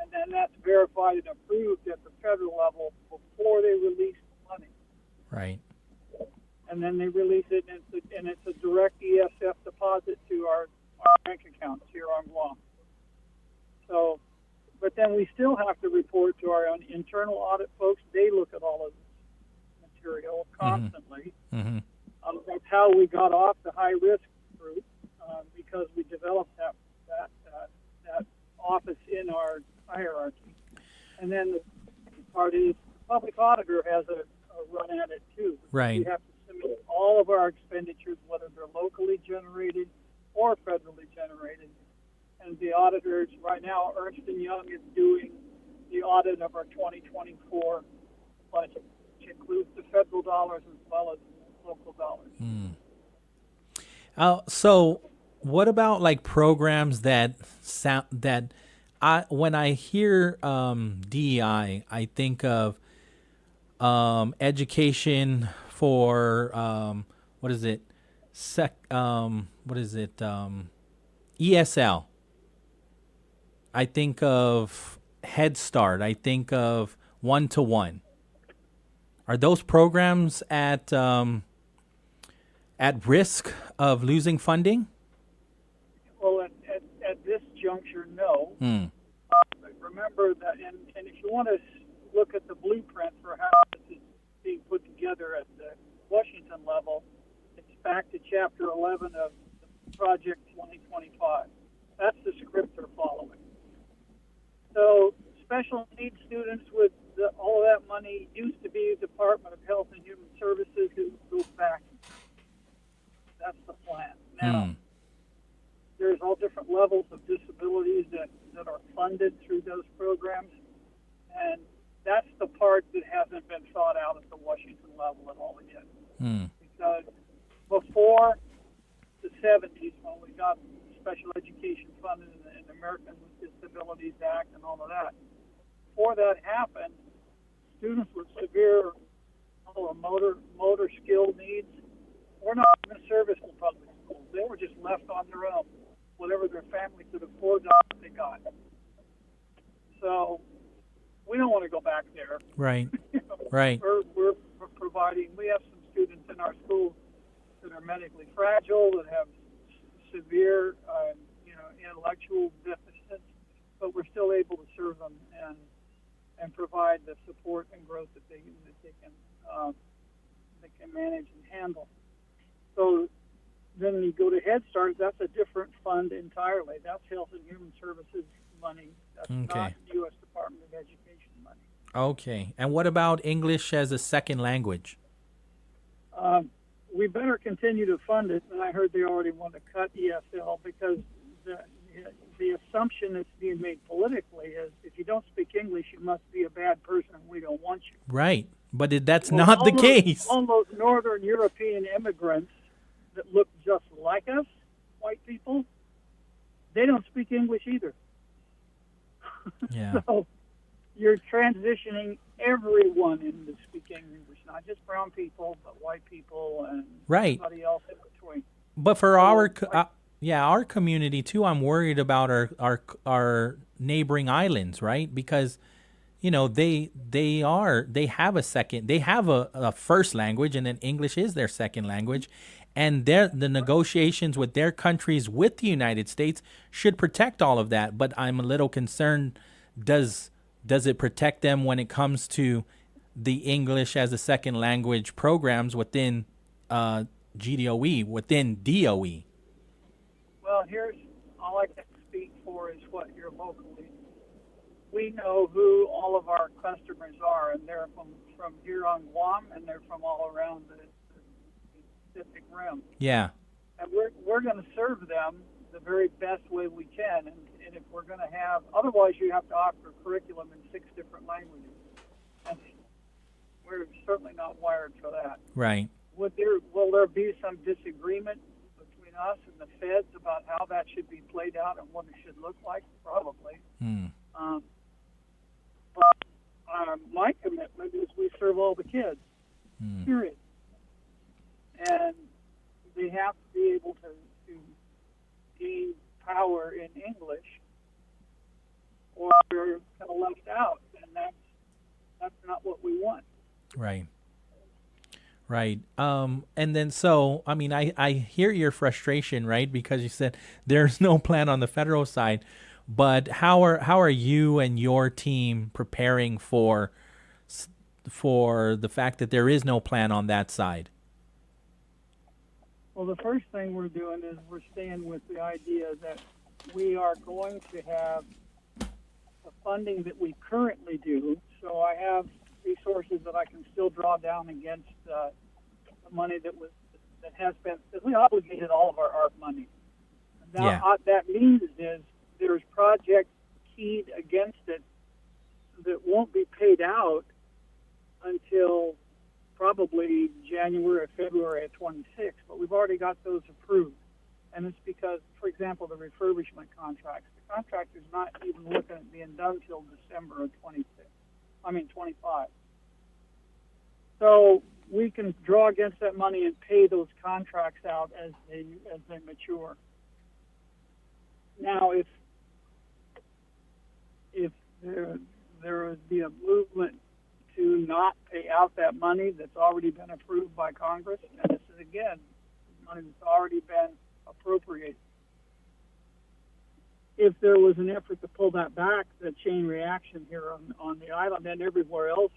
and then that's verified and approved at the federal level before they release the money. Right. And then they release it, and it's a direct ESF deposit to our bank accounts here on Guam. So, but then we still have to report to our own internal audit folks. They look at all of this material constantly. Mm-hmm. That's how we got off the high-risk group, because we developed that office in our hierarchy. And then the part is the public auditor has a run at it too. Right. We have to submit all of our expenditures, whether they're locally generated or federally generated. And the auditors right now, Ernst & Young is doing the audit of our 2024 budget, which includes the federal dollars as well as local dollars. So what about like programs that when I hear DEI, I think of education for ESL. I think of Head Start. I think of one-to-one. Are those programs at risk of losing funding? Well, at this juncture, no. But remember that, and if you want to look at the blueprint for how this is being put together at the Washington level, it's back to Chapter 11 of the Project 2025. That's the script they're following. So special needs students with all of that money used to be Department of Health and Human Services. It goes back. That's the plan. Now, there's all different levels of disabilities that are funded through those programs, and that's the part that hasn't been thought out at the Washington level at all yet. Because before the 70s, when we got special education funded in the Americans with Disabilities Act and all of that, before that happened, students with severe motor skill needs were not in service in public schools. They were just left on their own. Whatever their family could afford, they got. So we don't want to go back there. Right. Right. We're providing. We have some students in our schools that are medically fragile, that have severe, intellectual deficits, but we're still able to serve them and provide the support and growth that they can manage and handle. So then when you go to Head Start, that's a different fund entirely. That's Health and Human Services money. That's not U.S. Department of Education money. Okay. And what about English as a second language? We better continue to fund it. And I heard they already want to cut ESL because the assumption that's being made politically is if you don't speak English, you must be a bad person and we don't want you. Right. But that's not the case. All those Northern European immigrants that look just like us, white people, they don't speak English either. Yeah. So you're transitioning everyone into speaking English, not just brown people, but white people and everybody else in between. But for our community too, I'm worried about our neighboring islands, right? Because they have a first language, and then English is their second language, and the negotiations with their countries with the United States should protect all of that. But I'm a little concerned, does it protect them when it comes to the English as a second language programs within GDOE, within DOE? Well, here's all I can speak for is what you're locally. We know who all of our customers are, and they're from here on Guam, and they're from all around the Pacific Rim. Yeah. And we're going to serve them the very best way we can. And if we're going to otherwise you have to offer curriculum in 6 different languages. And we're certainly not wired for that. Right. Will there be some disagreement between us and the feds about how that should be played out and what it should look like? Probably. But my commitment is we serve all the kids, period. And they have to be able to gain power in English, or they're kind of left out, and that's not what we want. Right. Right. And then so, I mean, I hear your frustration, right? Because you said there's no plan on the federal side, but how are you and your team preparing for the fact that there is no plan on that side? Well, the first thing we're doing is we're staying with the idea that we are going to have the funding that we currently do. So I have resources that I can still draw down against the money that has been, because we obligated all of our ARP money. Now, what that means is there's projects keyed against it that won't be paid out until probably January or February of 26, but we've already got those approved. And it's because, for example, the refurbishment contracts, the contractor's not even looking at being done till December of 25. So we can draw against that money and pay those contracts out as they mature. Now, if there would be a movement to not pay out that money that's already been approved by Congress, and this is, again, money that's already been appropriated. If there was an effort to pull that back, the chain reaction here on the island and everywhere else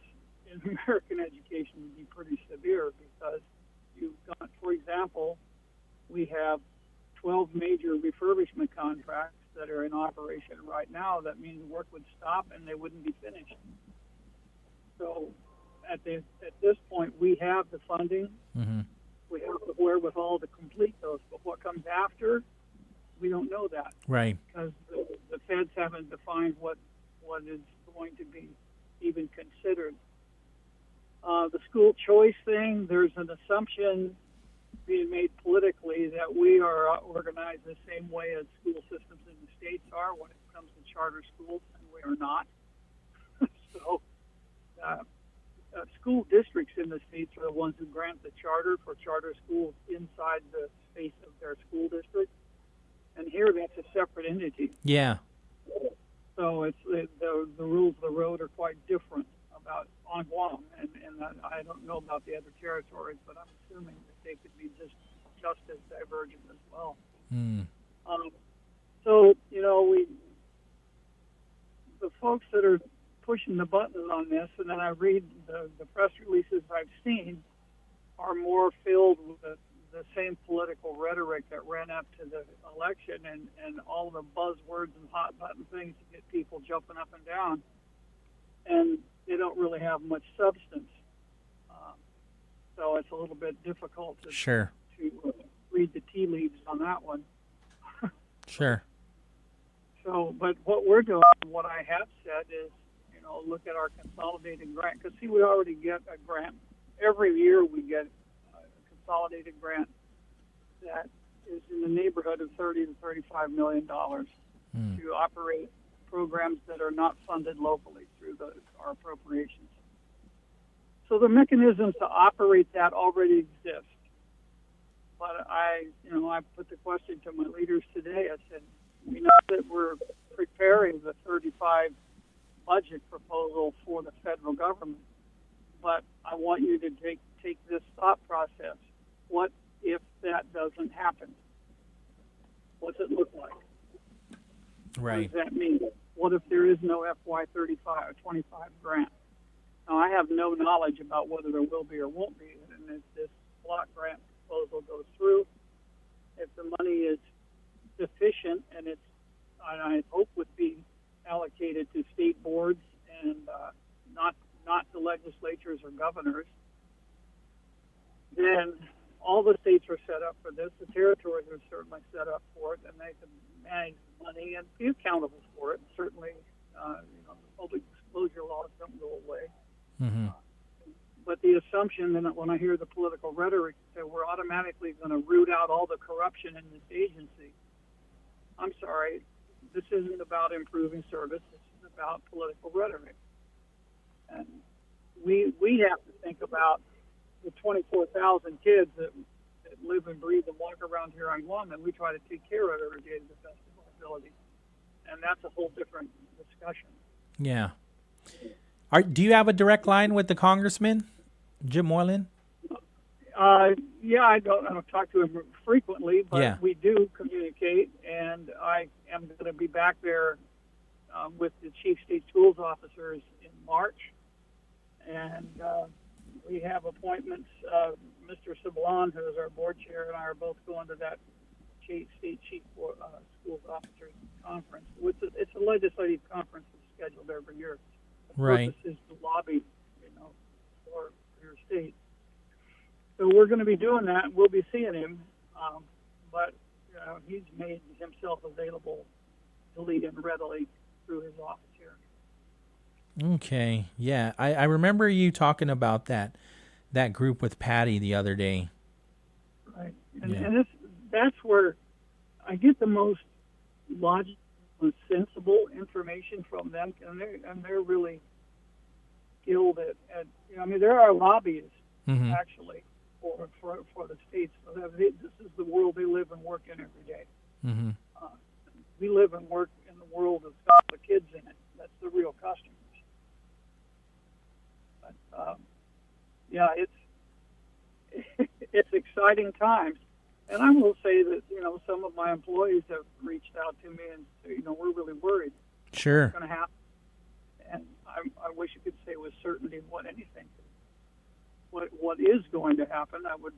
in American education would be pretty severe, because you've got, for example, we have 12 major refurbishment contracts that are in operation right now. That means work would stop and they wouldn't be finished. So at this point, we have the funding. Mm-hmm. We have the wherewithal to complete those. But what comes after, we don't know that. Right. Because the feds haven't defined what is going to be even considered. The school choice thing, there's an assumption being made politically that we are organized the same way as school systems in the states are when it comes to charter schools, and we are not. So school districts in the states are the ones who grant the charter for charter schools inside the space of their school district. And here that's a separate entity. Yeah. So it's the rules of the road are quite different on Guam, and I don't know about the other territories, but I'm assuming that they could be just as divergent as well. So, the folks that are pushing the buttons on this, and then I read the press releases I've seen, are more filled with the same political rhetoric that ran up to the election and all the buzzwords and hot button things to get people jumping up and down. And they don't really have much substance. So it's a little bit difficult to read the tea leaves on that one. Sure. So, but what we're doing, what I have said is, look at our consolidated grant. Because, see, we already get a grant. Every year we get a consolidated grant that is in the neighborhood of $30 to $35 million to operate programs that are not funded locally through our appropriations. So the mechanisms to operate that already exist. But I put the question to my leaders today. I said, we know that we're preparing the 35 budget proposal for the federal government, but I want you to take this thought process. What if that doesn't happen? What's it look like? Right. What does that mean? What if there is no FY35 or 25 grant? Now, I have no knowledge about whether there will be or won't be, and if this block grant proposal goes through, if the money is sufficient, and I hope would be allocated to state boards and not to legislatures or governors, then all the states are set up for this. The territories are certainly set up for it, and they can manage the money and be accountable for it. Certainly, the public disclosure laws don't go away. Mm-hmm. But the assumption that when I hear the political rhetoric that we're automatically going to root out all the corruption in this agency, I'm sorry, this isn't about improving service. This is about political rhetoric. And we have to think about the 24,000 kids that live and breathe and walk around here on Guam, and we try to take care of every day to the best of our ability. And that's a whole different discussion. Yeah. Do you have a direct line with the congressman, Jim Moylan? Yeah, I don't talk to him frequently, but we do communicate, and I am going to be back there with the chief state schools officers in March, and we have appointments. Mr. Sablon, who is our board chair, and I are both going to that state chief schools officers conference. It's a legislative conference that's scheduled every year. The purpose is to lobby, for your state. So we're going to be doing that. We'll be seeing him, but he's made himself available to lead in readily through his office here. Okay, yeah. I remember you talking about that group with Patty the other day. Right, and that's where I get the most logical and sensible information from them, and they're really skilled at there are lobbyists actually for the states. So this is the world they live and work in every day. Mm-hmm. We live and work in the world of the kids in it. That's the real customers. But it's exciting times. And I will say that, some of my employees have reached out to me and said, we're really worried. Sure. What's going to happen? And I wish you could say with certainty what is going to happen. I would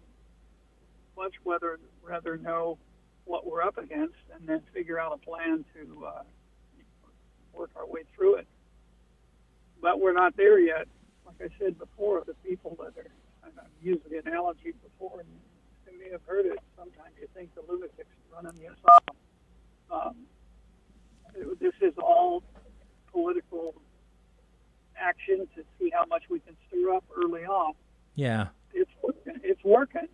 much rather know what we're up against and then figure out a plan to work our way through it. But we're not there yet. Like I said before, the people that are, and I've used the analogy before, and you may have heard it, sometimes you think the lunatics running the asylum. This is all political action to see how much we can stir up early on. Yeah. It's working.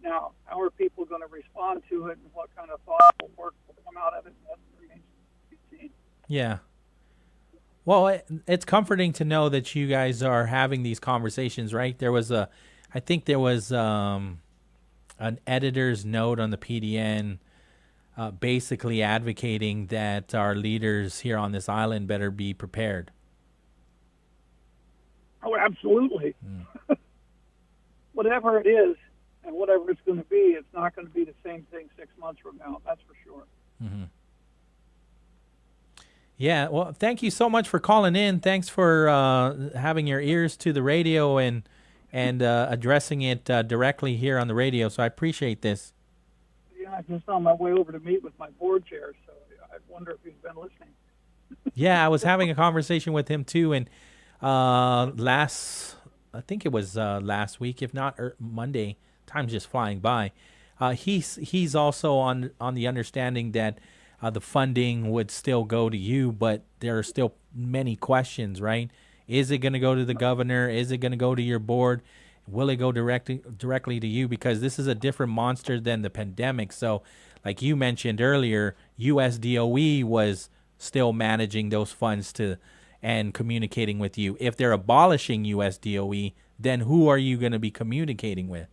Now, how are people going to respond to it and what kind of thoughtful work will come out of it? That remains to be seen. Yeah. Well, it's comforting to know that you guys are having these conversations, right? I think there was an editor's note on the PDN basically advocating that our leaders here on this island better be prepared. Oh, absolutely. Whatever it is and whatever it's going to be, it's not going to be the same thing 6 months from now. That's for sure. Mm-hmm. Yeah, well, thank you so much for calling in. Thanks for having your ears to the radio and addressing it directly here on the radio. So I appreciate this. Yeah, I'm just on my way over to meet with my board chair, so I wonder if he's been listening. Yeah, I was having a conversation with him too, and I think it was last week, if not Monday. Time's just flying by. He's also on the understanding that the funding would still go to you, but there are still many questions, right? Is it going to go to the governor? Is it going to go to your board? Will it go directly to you? Because this is a different monster than the pandemic. So, like you mentioned earlier, USDOE was still managing those funds and communicating with you. If they're abolishing USDOE, then who are you going to be communicating with?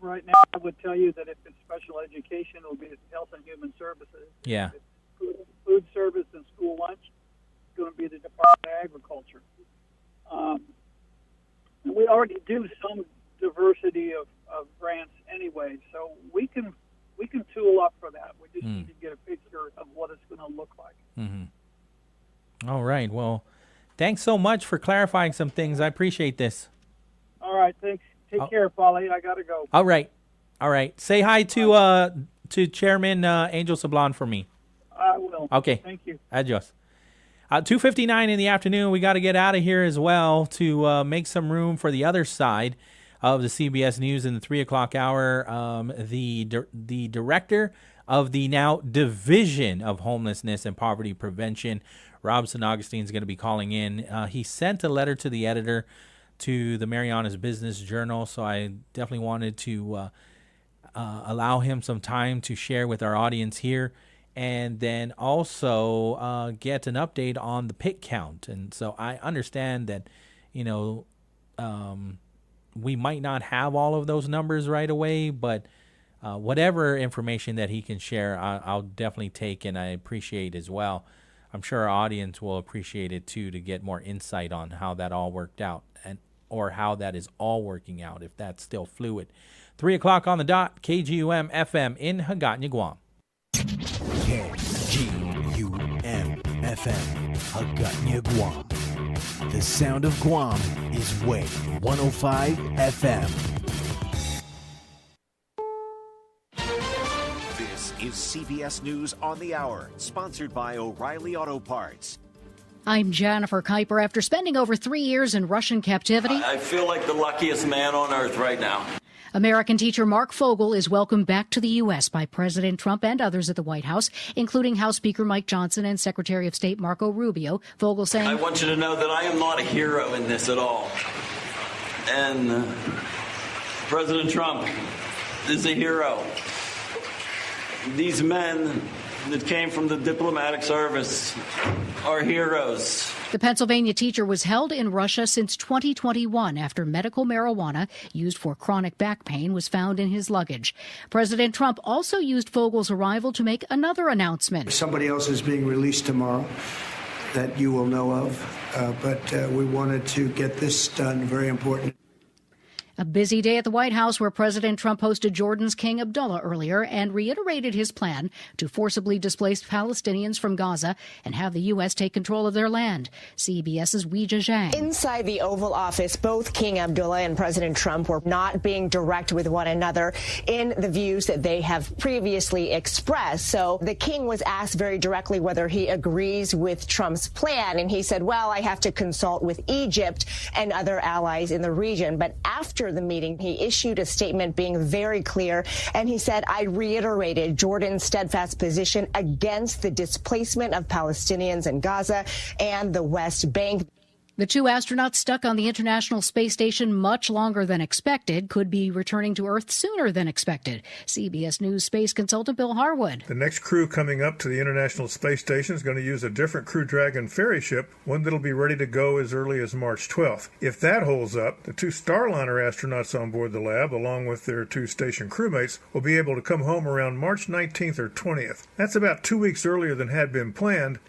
Right now, I would tell you that if it's special education, it will be Health and Human Services. Yeah. If it's food service and school lunch, it's going to be the Department of Agriculture. And we already do some diversity of grants anyway, so we can tool up for that. We just need to get a picture of what it's going to look like. Mm-hmm. All right. Well, thanks so much for clarifying some things. I appreciate this. All right. Thanks. Take care, Pauly. I got to go. All right. Say hi to Chairman Angel Sablon for me. I will. Okay. Thank you. Adios. 2:59 in the afternoon. We got to get out of here as well to make some room for the other side of the CBS News in the 3 o'clock hour. The director of the now Division of Homelessness and Poverty Prevention, Robson Augustine, is going to be calling in. He sent a letter to the editor to the Marianas Business Journal, so I definitely wanted to allow him some time to share with our audience here, and then also get an update on the pit count. And so I understand that, we might not have all of those numbers right away, but whatever information that he can share, I'll definitely take, and I appreciate as well. I'm sure our audience will appreciate it too, to get more insight on how that all worked out, or how that is all working out, if that's still fluid. 3 o'clock on the dot, KGUM FM in Hagåtña, Guam. KGUM FM, Hagåtña, Guam. The sound of Guam is Wave 105 FM. This is CBS News on the Hour, sponsored by O'Reilly Auto Parts. I'm Jennifer Kuiper. After spending over 3 years in Russian captivity, I feel like the luckiest man on earth right now. American teacher Mark Fogel is welcomed back to the U.S. by President Trump and others at the White House, including House Speaker Mike Johnson and Secretary of State Marco Rubio. Fogel saying, I want you to know that I am not a hero in this at all. And President Trump is a hero. These men that came from the diplomatic service are heroes. The Pennsylvania teacher was held in Russia since 2021 after medical marijuana used for chronic back pain was found in his luggage. President Trump also used Fogel's arrival to make another announcement. Somebody else is being released tomorrow that you will know of, but we wanted to get this done. Very important. A busy day at the White House, where President Trump hosted Jordan's King Abdullah earlier and reiterated his plan to forcibly displace Palestinians from Gaza and have the U.S. take control of their land. CBS's Weijia Zhang. Inside the Oval Office, both King Abdullah and President Trump were not being direct with one another in the views that they have previously expressed. So the king was asked very directly whether he agrees with Trump's plan, and he said, well, I have to consult with Egypt and other allies in the region. But after the meeting, he issued a statement being very clear, and he said, I reiterated Jordan's steadfast position against the displacement of Palestinians in Gaza and the West Bank. The two astronauts stuck on the International Space Station much longer than expected could be returning to Earth sooner than expected. CBS News space consultant Bill Harwood. The next crew coming up to the International Space Station is going to use a different Crew Dragon ferry ship, one that'll be ready to go as early as March 12th. If that holds up, the two Starliner astronauts on board the lab, along with their two station crewmates, will be able to come home around March 19th or 20th. That's about 2 weeks earlier than had been planned.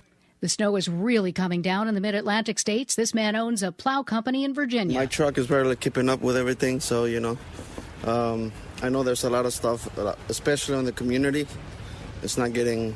The snow is really coming down in the mid-Atlantic states. This man owns a plow company in Virginia. My truck is barely keeping up with everything, so, I know there's a lot of stuff, especially in the community. It's not getting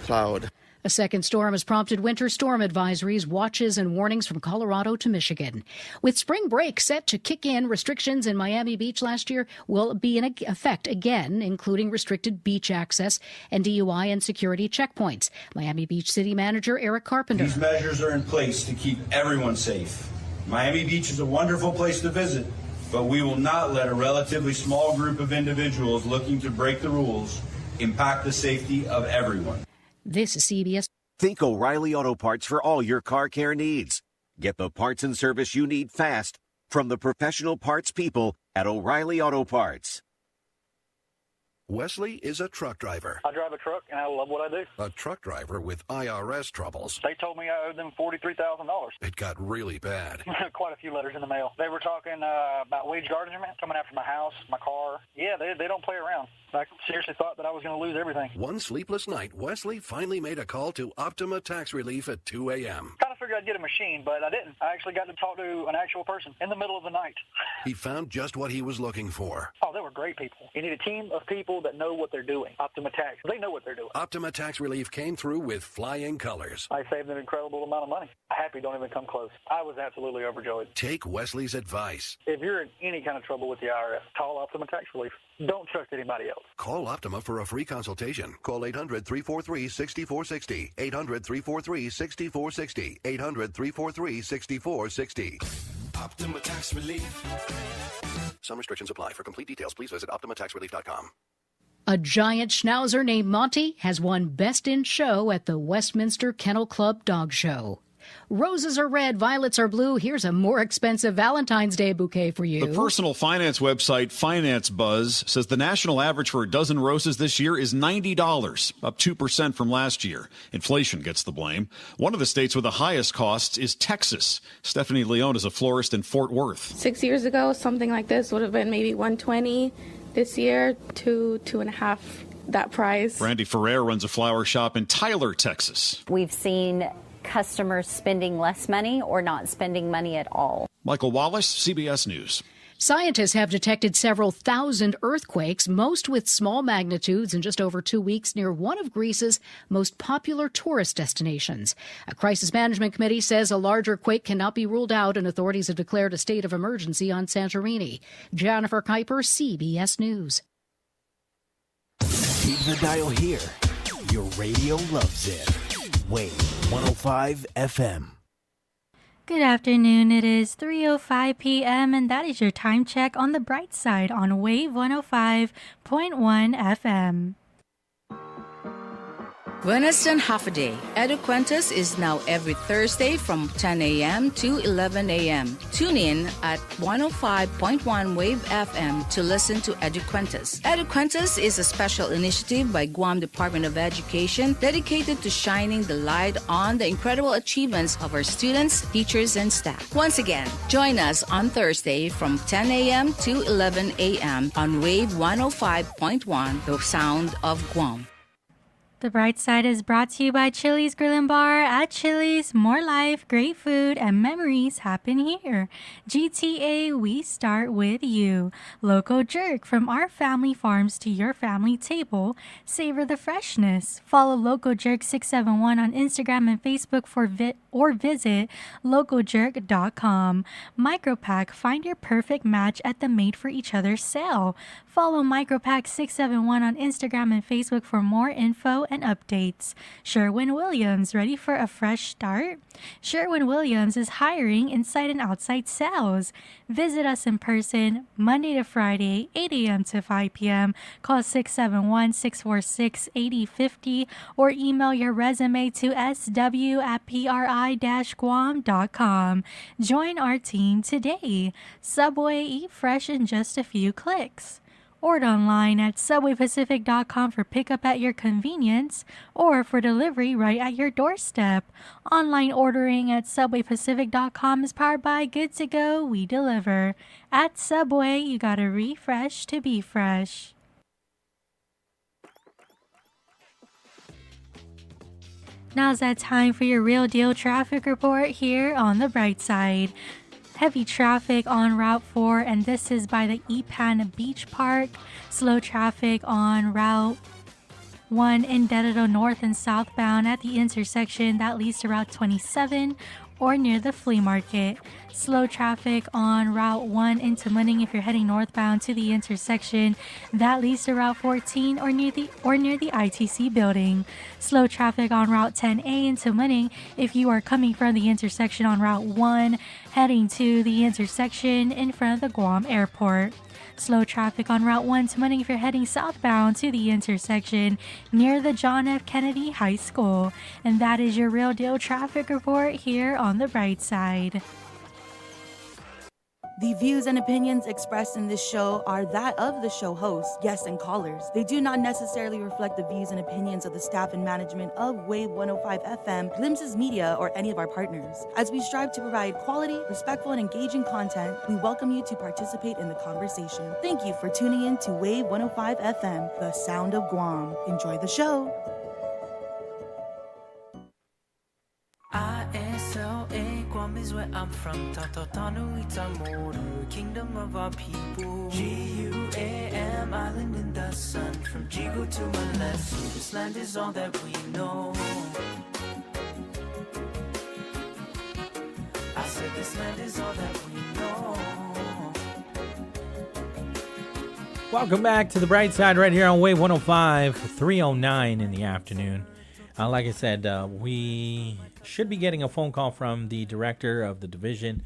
plowed. A second storm has prompted winter storm advisories, watches, and warnings from Colorado to Michigan. With spring break set to kick in, restrictions in Miami Beach last year will be in effect again, including restricted beach access and DUI and security checkpoints. Miami Beach City Manager Eric Carpenter. These measures are in place to keep everyone safe. Miami Beach is a wonderful place to visit, but we will not let a relatively small group of individuals looking to break the rules impact the safety of everyone. This is CBS. Think O'Reilly Auto Parts for all your car care needs. Get the parts and service you need fast from the professional parts people at O'Reilly Auto Parts. Wesley is a truck driver. I drive a truck, and I love what I do. A truck driver with IRS troubles. They told me I owed them $43,000. It got really bad. Quite a few letters in the mail. They were talking about wage garnishment, coming after my house, my car. Yeah, they don't play around. I seriously thought that I was going to lose everything. One sleepless night, Wesley finally made a call to Optima Tax Relief at 2 a.m. Kind of figured I'd get a machine, but I didn't. I actually got to talk to an actual person in the middle of the night. He found just what he was looking for. Oh, they were great people. You need a team of people that know what they're doing. Optima Tax, they know what they're doing. Optima Tax Relief came through with flying colors. I saved an incredible amount of money. Happy don't even come close. I was absolutely overjoyed. Take Wesley's advice. If you're in any kind of trouble with the IRS, call Optima Tax Relief. Don't trust anybody else. Call Optima for a free consultation. Call 800-343-6460. 800-343-6460. 800-343-6460. Optima Tax Relief. Some restrictions apply. For complete details, please visit OptimaTaxRelief.com. A giant schnauzer named Monty has won Best in Show at the Westminster Kennel Club Dog Show. Roses are red, violets are blue. Here's a more expensive Valentine's Day bouquet for you. The personal finance website Finance Buzz says the national average for a dozen roses this year is $90, up 2% from last year. Inflation gets the blame. One of the states with the highest costs is Texas. Stephanie Leone is a florist in Fort Worth. 6 years ago, something like this would have been maybe $120. This year, two and a half that price. Brandy Ferrer runs a flower shop in Tyler, Texas. We've seen customers spending less money or not spending money at all. Michael Wallace, CBS News. Scientists have detected several thousand earthquakes, most with small magnitudes, in just over 2 weeks near one of Greece's most popular tourist destinations. A crisis management committee says a larger quake cannot be ruled out, and authorities have declared a state of emergency on Santorini. Jennifer Kuiper, CBS News. Keep the dial here. Your radio loves it. Wave 105 FM. Good afternoon. It is 3:05 p.m. and that is your time check on the bright side on Wave 105.1 FM. Buenas and Hafa Adai. EduQuentus is now every Thursday from 10 a.m. to 11 a.m. Tune in at 105.1 Wave FM to listen to EduQuentus. EduQuentus is a special initiative by Guam Department of Education dedicated to shining the light on the incredible achievements of our students, teachers, and staff. Once again, join us on Thursday from 10 a.m. to 11 a.m. on Wave 105.1, the sound of Guam. The Bright Side is brought to you by Chili's Grill and Bar. At Chili's, more life, great food, and memories happen here. GTA, we start with you. Loco Jerk, from our family farms to your family table. Savor the freshness. Follow Loco Jerk 671 on Instagram and Facebook or visit locojerk.com. Micropack, find your perfect match at the Made for Each Other sale. Follow Micropack 671 on Instagram and Facebook for more info and updates. Sherwin-Williams, ready for a fresh start? Sherwin-Williams is hiring inside and outside sales. Visit us in person Monday to Friday, 8 a.m. to 5 p.m. Call 671-646-8050 or email your resume to sw@pri-guam.com. Join our team today. Subway, eat fresh in just a few clicks. Order online at subwaypacific.com for pickup at your convenience or for delivery right at your doorstep. Online ordering at subwaypacific.com is powered by Good to Go, we deliver. At Subway, you gotta refresh to be fresh. Now's that time for your real deal traffic report here on the Bright Side. Heavy traffic on Route 4, and this is by the Ipan Beach Park. Slow traffic on Route 1 in Dededo north and southbound at the intersection that leads to Route 27 or near the flea market. Slow traffic on Route 1 into Munning if you're heading northbound to the intersection that leads to Route 14 or near the ITC building. Slow traffic on Route 10A into Munning if you are coming from the intersection on Route 1 heading to the intersection in front of the Guam airport. Slow traffic on Route 1 to Munning if you're heading southbound to the intersection near the John F. Kennedy High School. And that is your real deal traffic report here on the Bright Side. The views and opinions expressed in this show are that of the show host, guests, and callers. They do not necessarily reflect the views and opinions of the staff and management of Wave 105 FM, Glimpses Media, or any of our partners. As we strive to provide quality, respectful, and engaging content, we welcome you to participate in the conversation. Thank you for tuning in to Wave 105 FM, the sound of Guam. Enjoy the show. ISLA, Guam is where I'm from. Tautanu Itamoru, kingdom of our people. GUAM, island in the sun. From Jigo to Malessu, this land is all that we know. I said this land is all that we know. Welcome back to the Bright Side right here on Wave 105, 3:09 in the afternoon. Like I said, we should be getting a phone call from the director of the Division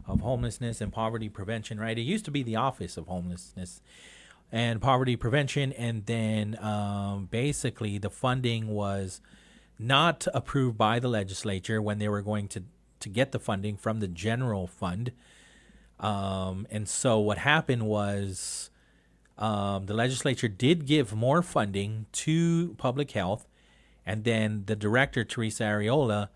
of Homelessness and Poverty Prevention, right? It used to be the Office of Homelessness and Poverty Prevention, and then basically the funding was not approved by the legislature when they were going to to get the funding from the general fund. And so what happened was the legislature did give more funding to public health, and then the director, Teresa Arreola,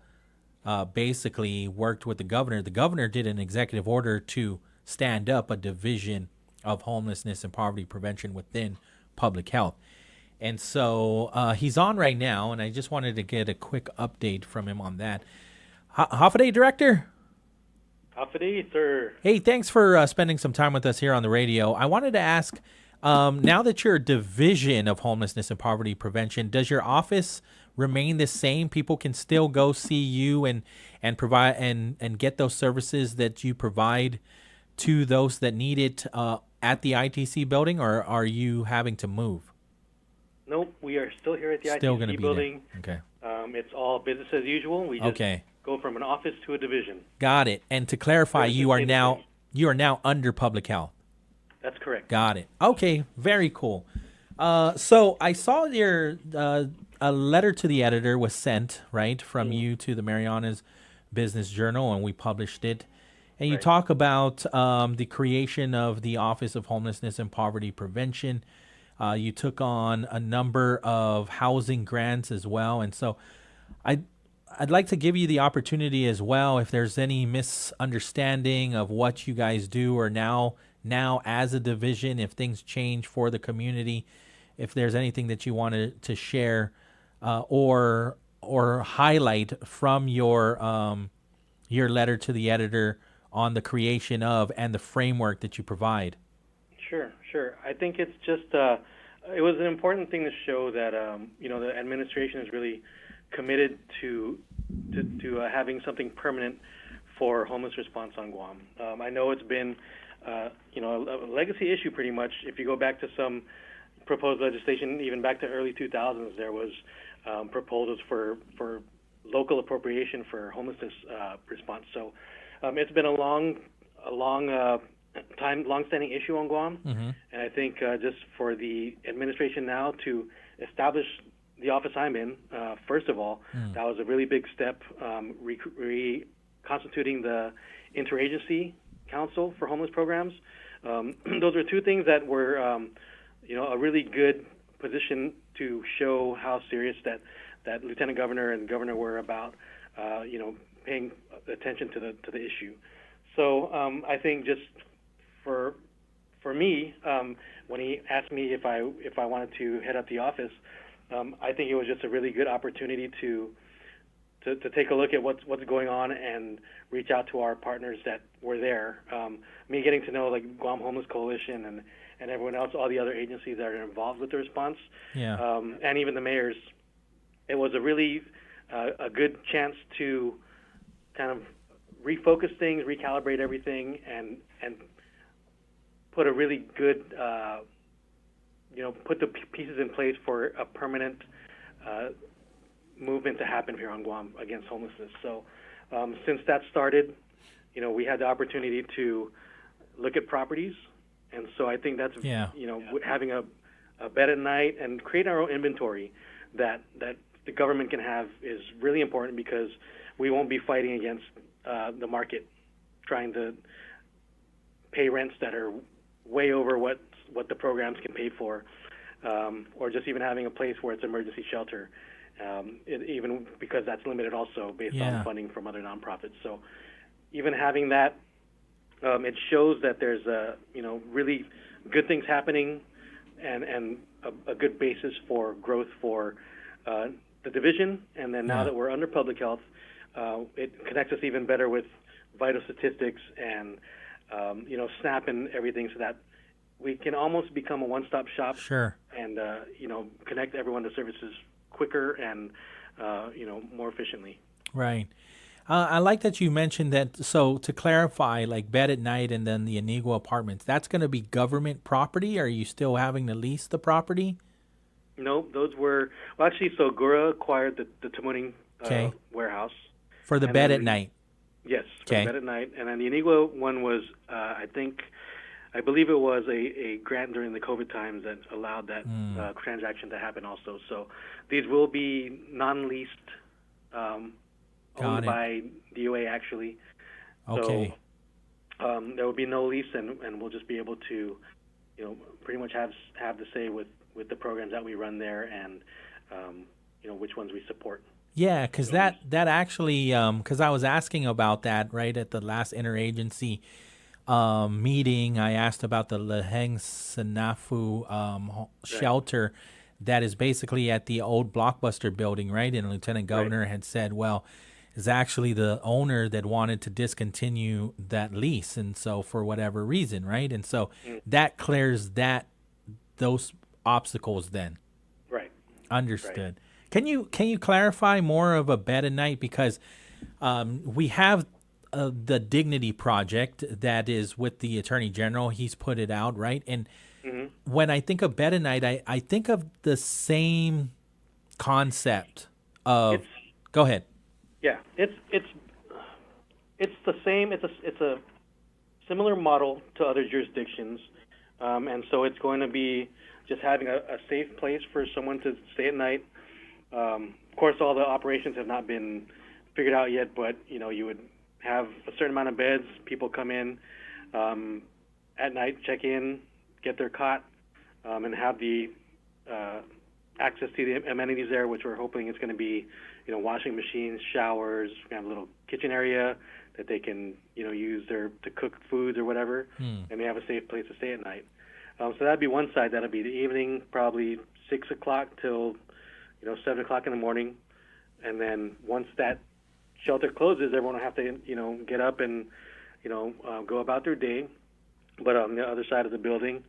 basically worked with the governor. The governor did an executive order to stand up a division of homelessness and poverty prevention within public health. And so he's on right now, and I just wanted to get a quick update from him on that. Hafa Adai, Director? Hafa Adai, sir. Hey, thanks for spending some time with us here on the radio. I wanted to ask, now that you're a division of homelessness and poverty prevention, does your office remain the same? People can still go see you and provide and get those services that you provide to those that need it at the ITC building, or are you having to move? Nope, we are still here at the Still ITC gonna be building. there. Okay. It's all business as usual. We just go from an office to a division. Got it. And to clarify, There's you the are same now under public health. That's correct. Got it. Okay, very cool. So I saw your a letter to the editor was sent, right, from you to the Marianas Business Journal, and we published it. And you talk about the creation of the Office of Homelessness and Poverty Prevention. You took on a number of housing grants as well. And so I'd like to give you the opportunity as well, if there's any misunderstanding of what you guys do, or now as a division, if things change for the community, if there's anything that you wanted to share or highlight from your letter to the editor on the creation of and the framework that you provide. Sure. I think it's just it was an important thing to show that the administration is really committed to having something permanent for homeless response on Guam. I know it's been a legacy issue pretty much. If you go back to some proposed legislation, even back to early 2000s, there was proposals for local appropriation for homelessness response. So it's been a long-standing issue on Guam, and I think just for the administration now to establish the office I'm in, first of all, that was a really big step, reconstituting the Interagency Council for Homeless Programs. Those are two things that were, a really good position to show how serious that Lieutenant Governor and Governor were about, paying attention to the issue. So I think just for me, when he asked me if I wanted to head up the office, I think it was just a really good opportunity to take a look at what's going on and reach out to our partners that were there. Me getting to know like Guam Homeless Coalition and everyone else, all the other agencies that are involved with the response, and even the mayors. It was a really a good chance to kind of refocus things, recalibrate everything, and put a really good, put the pieces in place for a permanent movement to happen here on Guam against homelessness. So since that started, we had the opportunity to look at properties, and so I think that's having a bed at night and create our own inventory that the government can have is really important, because we won't be fighting against the market, trying to pay rents that are way over what the programs can pay for, or just even having a place where it's emergency shelter, even because that's limited also based on funding from other nonprofits. So even having that, it shows that there's really good things happening and a good basis for growth for the division. And then now that we're under public health, it connects us even better with vital statistics and SNAP and everything, so that we can almost become a one-stop shop. Sure. And connect everyone to services quicker and more efficiently. Right. I like that you mentioned that. So to clarify, like Bed at Night and then the Anigua Apartments, that's going to be government property? Are you still having to lease the property? No, those were actually. So Gura acquired the Tamuning warehouse for the Bed at Night. Yes, for the Bed at Night, and then the Anigua one was I believe it was a grant during the COVID times that allowed that transaction to happen also. So these will be non-leased owned by DOA actually. Okay. So there will be no lease, and we'll just be able to, pretty much have the say with the programs that we run there, and which ones we support. Yeah, because that actually, because I was asking about that right at the last interagency meeting. I asked about the Leheng Sanafu shelter that is basically at the old Blockbuster building, right? And Lieutenant Governor had said, well, it's actually the owner that wanted to discontinue that lease, and so for whatever reason, right? And so that clears those obstacles then. Right. Understood. Right. Can you clarify more of a bed at night, because we have the Dignity Project that is with the Attorney General. He's put it out, right? And when I think of bed at night, I think of the same concept of. Go ahead. Yeah, it's the same. It's a similar model to other jurisdictions, and so it's going to be just having a safe place for someone to stay at night. Of course, all the operations have not been figured out yet, but you would have a certain amount of beds. People come in at night, check in, get their cot, and have the access to the amenities there, which we're hoping is going to be, washing machines, showers. We have a little kitchen area that they can, use to cook foods or whatever, and they have a safe place to stay at night. So that'd be one side. That'll be the evening, probably 6 o'clock till 7 o'clock in the morning, and then once that shelter closes, everyone will have to get up and go about their day. But on the other side of the building,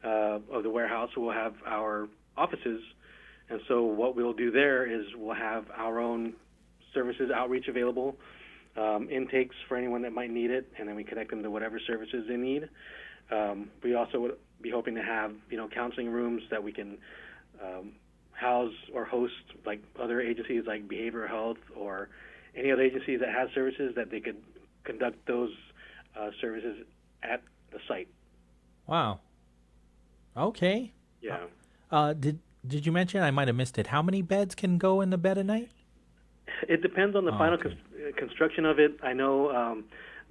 of the warehouse, we'll have our offices. And so what we'll do there is we'll have our own services outreach available, intakes for anyone that might need it, and then we connect them to whatever services they need. We also would be hoping to have counseling rooms that we can house or host, like other agencies like behavioral health or any other agencies that have services, that they could conduct those services at the site. Wow. Okay. Yeah. Did you mention, I might have missed it, how many beds can go in the bed at night? It depends on the final construction of it. I know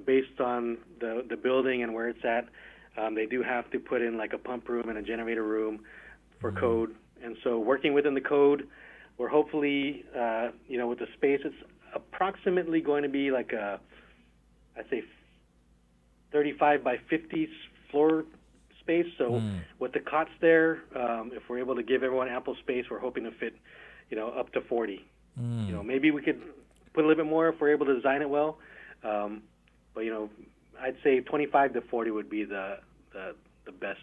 based on the building and where it's at, they do have to put in like a pump room and a generator room for code. And so working within the code, we're hopefully, with the space, it's approximately going to be like I'd say 35 by 50 floor space. So with the cots there, if we're able to give everyone ample space, we're hoping to fit, up to 40. Maybe we could put a little bit more if we're able to design it well. But I'd say 25 to 40 would be the best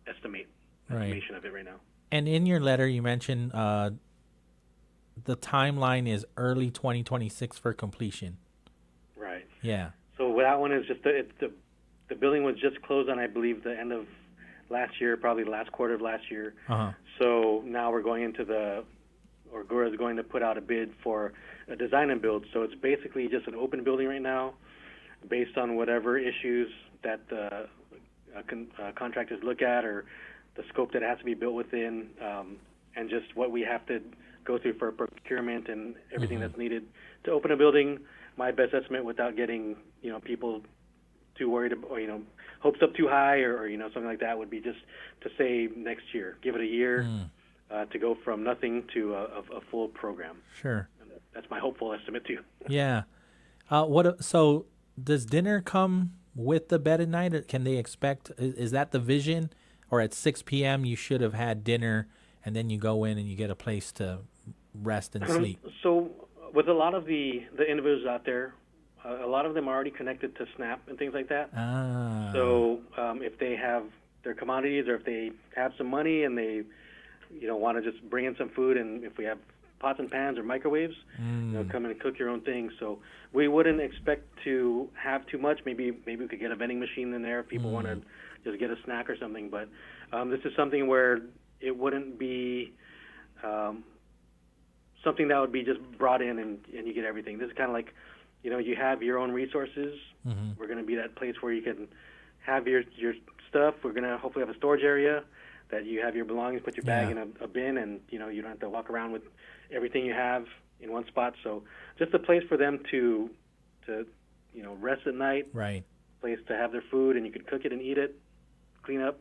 estimation of it right now. And in your letter, you mentioned the timeline is early 2026 for completion. Right. Yeah. So that one is just the building was just closed on, I believe, the end of last year, probably the last quarter of last year. So now we're going into GORA is going to put out a bid for a design and build. So it's basically just an open building right now, based on whatever issues that the contractors look at, or the scope that has to be built within, and just what we have to go through for procurement and everything that's needed to open a building. My best estimate, without getting people too worried or hopes up too high or something like that, would be just to say next year. Give it a year to go from nothing to a full program. Sure. And that's my hopeful estimate too. Yeah. So does dinner come with the bed at night? Or can they expect? Is that the vision? Or at 6 p.m. you should have had dinner, and then you go in and you get a place to rest and sleep? So with a lot of the individuals out there, a lot of them are already connected to SNAP and things like that. So if they have their commodities, or if they have some money and they want to just bring in some food, and if we have pots and pans or microwaves, come in and cook your own thing. So we wouldn't expect to have too much. Maybe we could get a vending machine in there if people want to just get a snack or something. But this is something where it wouldn't be something that would be just brought in and you get everything. This is kind of like, you have your own resources. We're going to be that place where you can have your stuff. We're going to hopefully have a storage area that you have your belongings, put your bag in a bin, and you don't have to walk around with everything you have in one spot. So just a place for them to rest at night. Right. Place to have their food, and you can cook it and eat it, clean up.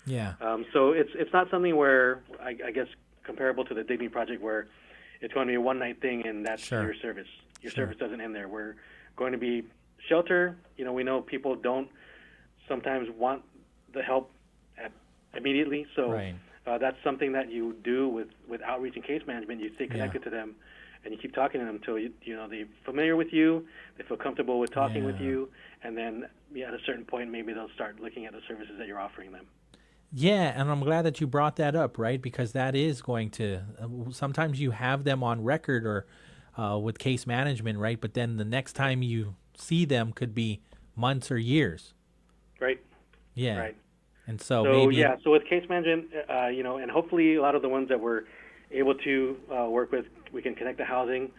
Yeah. So it's not something where I guess comparable to the Dignity Project where it's going to be a one-night thing and that's your service. Your service doesn't end there. We're going to be shelter. We know people don't sometimes want the help immediately. So that's something that you do with outreach and case management. You stay connected to them, and you keep talking to them until they're familiar with you, they feel comfortable with talking with you, and then at a certain point maybe they'll start looking at the services that you're offering them. Yeah, and I'm glad that you brought that up, right? Because that is going to sometimes you have them on record or with case management, right? But then the next time you see them could be months or years. Right. Yeah. Right. And so with case management, and hopefully a lot of the ones that we're able to work with, we can connect to housing.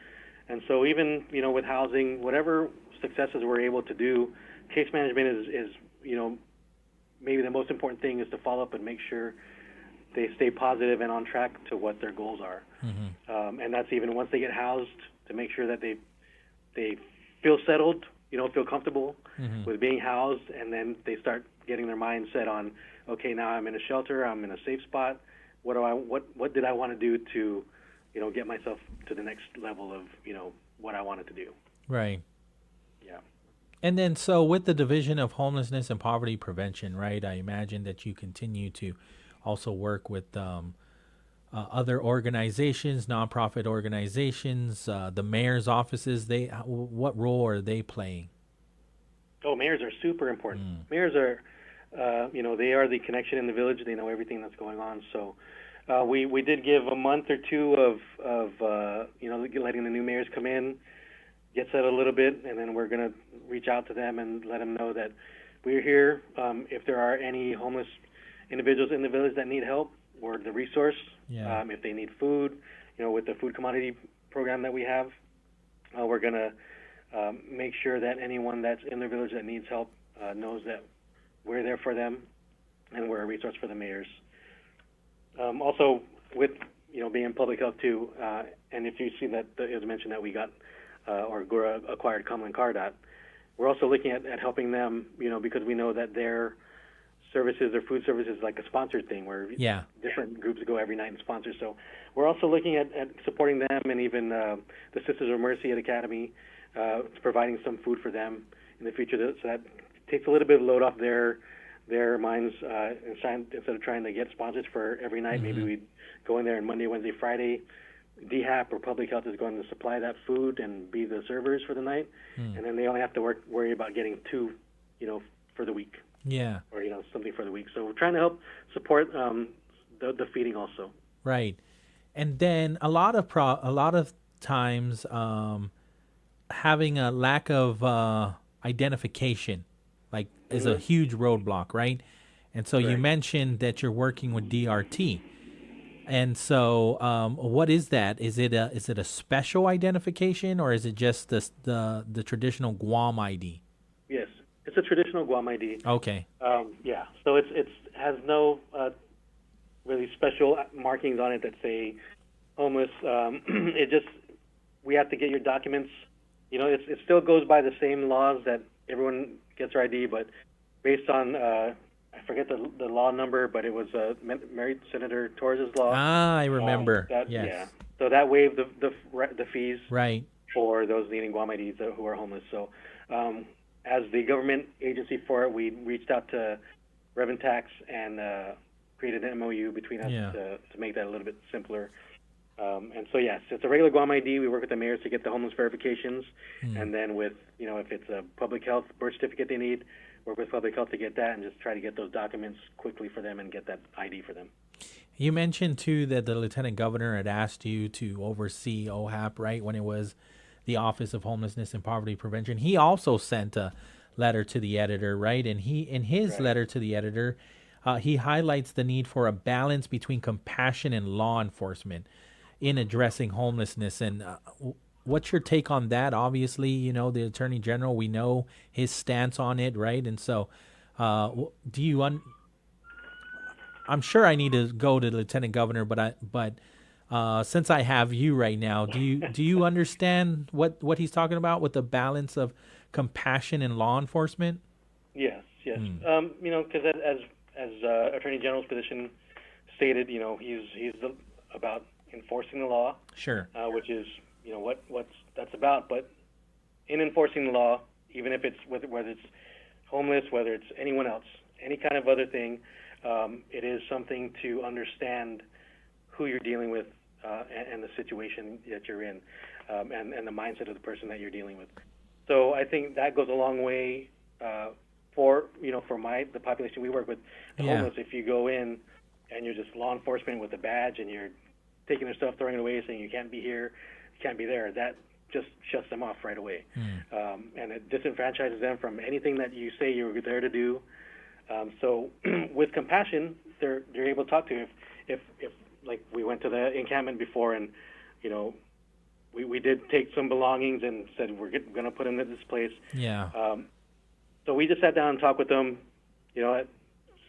And so even, with housing, whatever successes we're able to do, case management is maybe the most important thing is to follow up and make sure they stay positive and on track to what their goals are. Mm-hmm. And that's even once they get housed, to make sure that they feel settled, feel comfortable with being housed, and then they start getting their mind set on, okay, now I'm in a shelter, I'm in a safe spot. What did I want to do to, get myself to the next level of, what I wanted to do. Right. Yeah. And then so with the Division of Homelessness and Poverty Prevention, right, I imagine that you continue to also work with other organizations, nonprofit organizations, the mayor's offices. What role are they playing? Oh, mayors are super important. Mayors are, they are the connection in the village. They know everything that's going on. So we did give a month or two of letting the new mayors come in, get settled a little bit, and then we're going to reach out to them and let them know that we're here. If there are any homeless individuals in the village that need help, we're the resource. Yeah. If they need food, with the food commodity program that we have, we're going to make sure that anyone that's in their village that needs help knows that we're there for them and we're a resource for the mayors. Also, with being in public health too, and if you see that it was mentioned that we got or Gura acquired Kamlan Kardat, we're also looking at helping them, because we know that their services, their food services, is like a sponsored thing where different groups go every night and sponsor. So we're also looking at supporting them, and even the Sisters of Mercy at Academy, providing some food for them in the future. So that takes a little bit of load off their minds. Instead of trying to get sponsors for every night, maybe we'd go in there on Monday, Wednesday, Friday. DHAP or Public Health is going to supply that food and be the servers for the night, and then they only have to worry about getting two, for the week. Yeah. Or something for the week. So we're trying to help support the feeding also. Right, and then a lot of times having a lack of identification, is a huge roadblock, right? And so you mentioned that you're working with DRT. And so, what is that? Is it a special identification, or is it just the traditional Guam ID? Yes, it's a traditional Guam ID. Okay. Yeah. So it has no really special markings on it that say homeless. We have to get your documents. It still goes by the same laws that everyone gets their ID, but based on I forget the law number, but it was married Senator Torres' law. I remember. Yes. Yeah. So that waived the fees right for those needing Guam IDs who are homeless. So as the government agency for it, we reached out to Revenue Tax and created an MOU between us to make that a little bit simpler. And so, yes, it's a regular Guam ID. We work with the mayors to get the homeless verifications. And then with, if it's a public health birth certificate they need, work with public health to get that and just try to get those documents quickly for them and get that ID for them. You mentioned, too, that the lieutenant governor had asked you to oversee OHAP, right, when it was the Office of Homelessness and Poverty Prevention. He also sent a letter to the editor, right? And in his letter to the editor, he highlights the need for a balance between compassion and law enforcement in addressing homelessness. And what's your take on that? Obviously, the Attorney General, we know his stance on it, right? And so do you I'm sure I need to go to the lieutenant governor, but since I have you right now, do you understand what he's talking about with the balance of compassion and law enforcement? Yes. Because as Attorney General's position stated, he's about enforcing the law. Sure. Which is what's that's about. But in enforcing the law, even if it's whether it's homeless, whether it's anyone else, any kind of other thing, it is something to understand who you're dealing with and the situation that you're in, and the mindset of the person that you're dealing with. So I think that goes a long way for the population we work with, the homeless. If you go in and you're just law enforcement with a badge and you're taking their stuff, throwing it away, saying you can't be here, you can't be there, that just shuts them off right away. And it disenfranchises them from anything that you say you were there to do. So with compassion, they're able to talk to you. If like we went to the encampment before, and we did take some belongings and said we're going to put them in this place. Yeah. So we just sat down and talked with them. At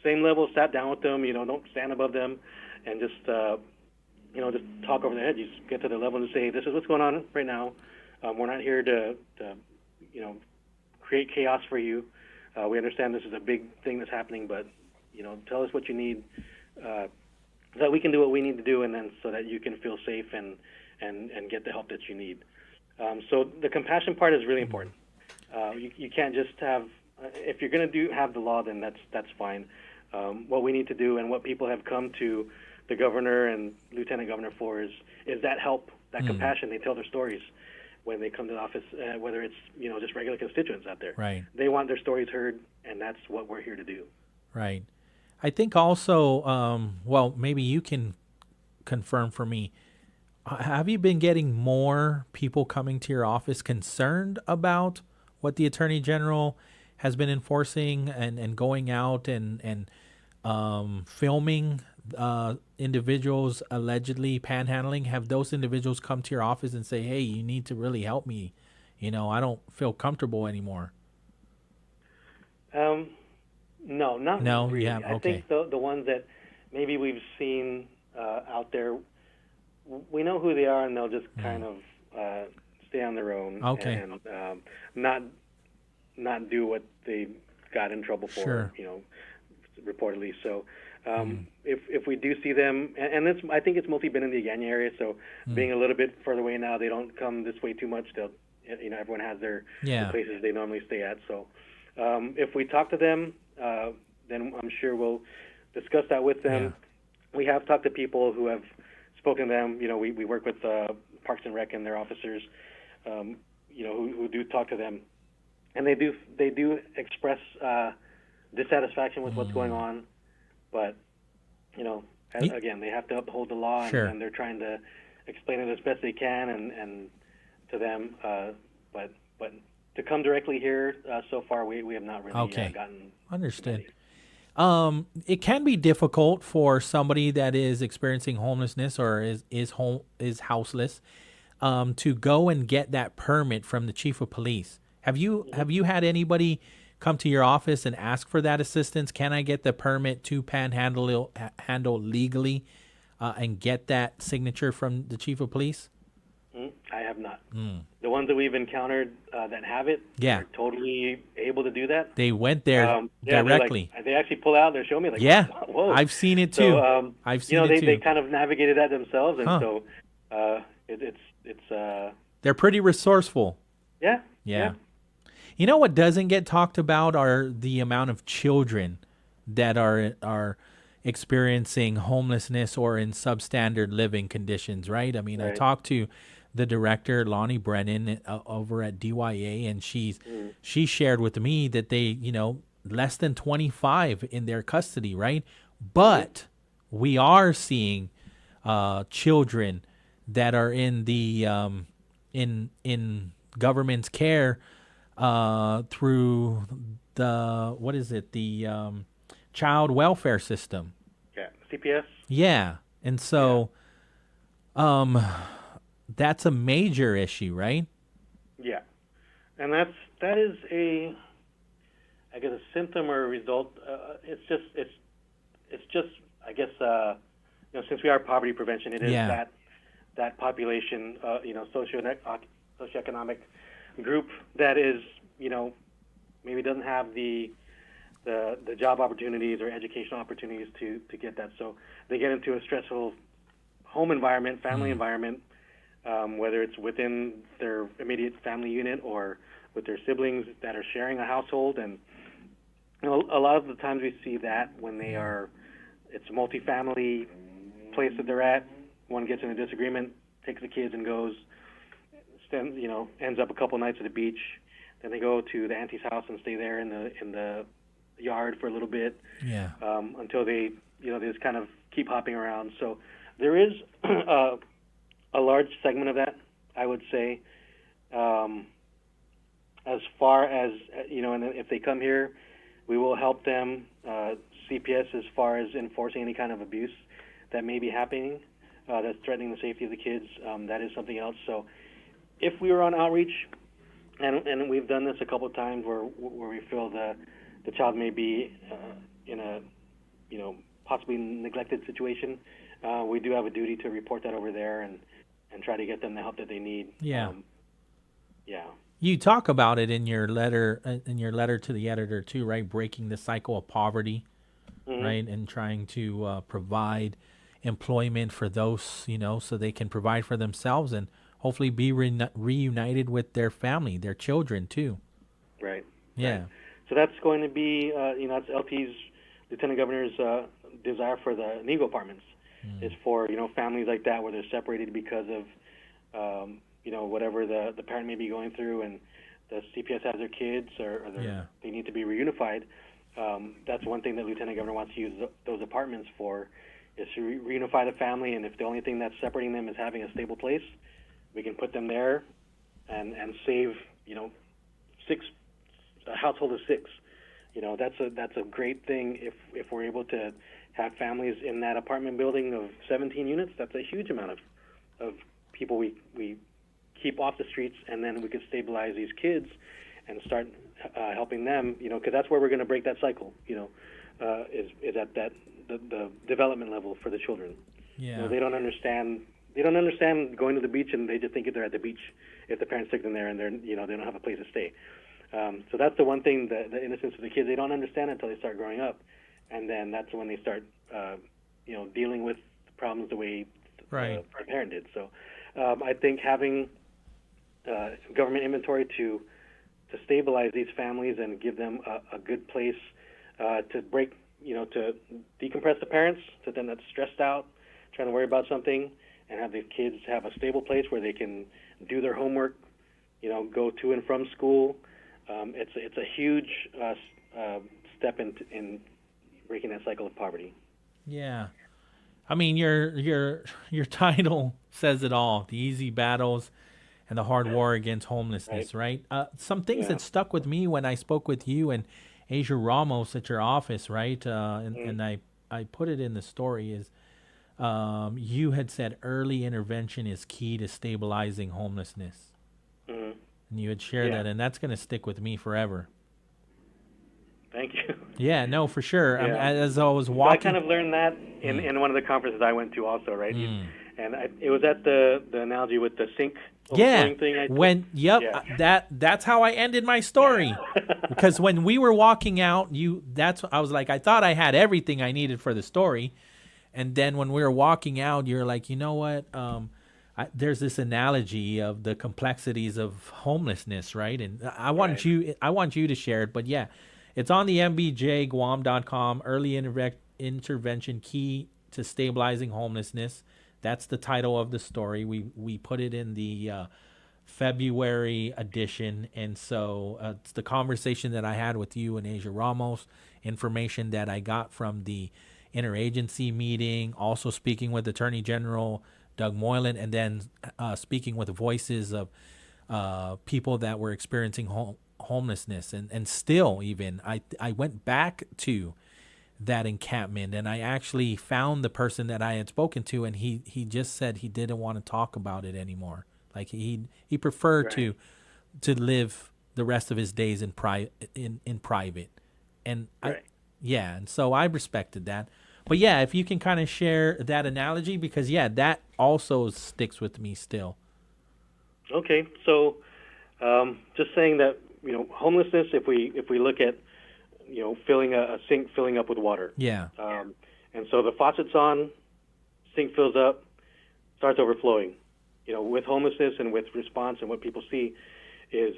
same level, sat down with them. Don't stand above them, and just just talk over their head. You just get to the level and say, this is what's going on right now. We're not here to create chaos for you. We understand this is a big thing that's happening, but tell us what you need, so that we can do what we need to do, and then so that you can feel safe and get the help that you need. So the compassion part is really important. You can't just have, if you're going to have the law, then that's fine. What we need to do, and what people have come to the governor and lieutenant governor for, is that help, that compassion. They tell their stories when they come to the office, whether it's just regular constituents out there. Right. They want their stories heard, and that's what we're here to do. Right. I think also, well, maybe you can confirm for me, have you been getting more people coming to your office concerned about what the Attorney General has been enforcing and going out and filming individuals allegedly panhandling? Have those individuals come to your office and say, hey, you need to really help me? I don't feel comfortable anymore. No, not really. Yeah, okay. I think the ones that maybe we've seen out there, we know who they are, and they'll just kind of stay on their own. Okay. And not do what they got in trouble for. Sure. Reportedly. So if we do see them, and it's, I think it's mostly been in the Agana area, so being a little bit further away now, they don't come this way too much. They'll, everyone has their the places they normally stay at. So if we talk to them, then I'm sure we'll discuss that with them. Yeah. We have talked to people who have spoken to them. We work with Parks and Rec and their officers, who do talk to them, and they do express dissatisfaction with what's going on, but again, they have to uphold the law, and they're trying to explain it as best they can and to them. But to come directly here, so far we have not really gotten. Understood. It can be difficult for somebody that is experiencing homelessness or is houseless to go and get that permit from the chief of police. Have you had anybody come to your office and ask for that assistance? Can I get the permit to panhandle legally and get that signature from the chief of police? I have not. The ones that we've encountered that have it are totally able to do that. They went there directly. They actually pull out. They show me whoa. I've seen it too. So, I've seen it too. They kind of navigated that themselves, and so it's. They're pretty resourceful. Yeah. You know what doesn't get talked about are the amount of children that are experiencing homelessness or in substandard living conditions, right? I mean, I talked to the director, Lonnie Brennan, over at DYA, and she shared with me that they, less than 25 in their custody, right? But we are seeing children that are in the in government's care through the child welfare system. Yeah, CPS. Yeah, and so that's a major issue, right? Yeah, and that is a symptom or a result. It's just I guess since we are poverty prevention, it is that population, socioeconomic group that is, maybe doesn't have the job opportunities or educational opportunities to get that. So they get into a stressful home environment, family environment, whether it's within their immediate family unit or with their siblings that are sharing a household. And a lot of the times we see that when it's a multifamily place that they're at, one gets in a disagreement, takes the kids and goes, ends up a couple nights at the beach. Then they go to the auntie's house and stay there in the yard for a little bit, until they just kind of keep hopping around. So there is a large segment of that, I would say. As far as and if they come here, we will help them CPS as far as enforcing any kind of abuse that may be happening that's threatening the safety of the kids. That is something else. So if we were on outreach, and we've done this a couple of times where we feel the child may be in a possibly neglected situation, we do have a duty to report that over there and try to get them the help that they need. You talk about it in your letter to the editor too, right? Breaking the cycle of poverty, right, and trying to provide employment for those, so they can provide for themselves and hopefully be reunited with their family, their children too. Right. Yeah. Right. So that's going to be, that's LT's Lieutenant Governor's desire for the Nego apartments. Is for families like that where they're separated because of whatever the parent may be going through, and the CPS has their kids or they need to be reunified. That's one thing that Lieutenant Governor wants to use those apartments for, is to reunify the family. And if the only thing that's separating them is having a stable place, we can put them there and save a household of 6. That's a great thing if we're able to have families in that apartment building of 17 units. That's a huge amount of people we keep off the streets, and then we could stabilize these kids and start helping them, because that's where we're going to break that cycle, is at the development level for the children. They don't understand going to the beach, and they just think if they're at the beach if the parents take them there and they don't have a place to stay. So that's the one thing, the innocence of the kids, they don't understand until they start growing up. And then that's when they start, dealing with problems the way the parent did. So I think having government inventory to stabilize these families and give them a good place to break, to decompress the parents, so then that's stressed out, trying to worry about something, and have the kids have a stable place where they can do their homework, go to and from school. It's a huge step in breaking that cycle of poverty. Yeah. I mean, your title says it all: the easy battles and the hard war against homelessness, right? Some things that stuck with me when I spoke with you and Asia Ramos at your office, right? And I put it in the story is you had said early intervention is key to stabilizing homelessness. And you had shared that, and that's going to stick with me forever. Thank you. Yeah, no, for sure. Yeah. As I was walking, so I kind of learned that in one of the conferences I went to also, right? And it was at the analogy with the sink thing. That's how I ended my story. Because when we were walking out, I was like, I thought I had everything I needed for the story. And then when we were walking out, you're like, you know what? There's this analogy of the complexities of homelessness, right? And I want you to share it. But yeah, it's on the mbjguam.com. Early intervention key to stabilizing homelessness. That's the title of the story. We put it in the February edition, and so it's the conversation that I had with you and Asia Ramos, information that I got from the interagency meeting, also speaking with Attorney General Doug Moylan, and then speaking with voices of people that were experiencing homelessness. And still, even, I went back to that encampment, and I actually found the person that I had spoken to, and he just said he didn't want to talk about it anymore. Like he preferred to live the rest of his days in private. And and so I respected that. But yeah, if you can kind of share that analogy, because that also sticks with me still. Okay, so just saying that homelessness. If we look at filling a sink filling up with water. Yeah. And so the faucet's on, sink fills up, starts overflowing. With homelessness and with response and what people see is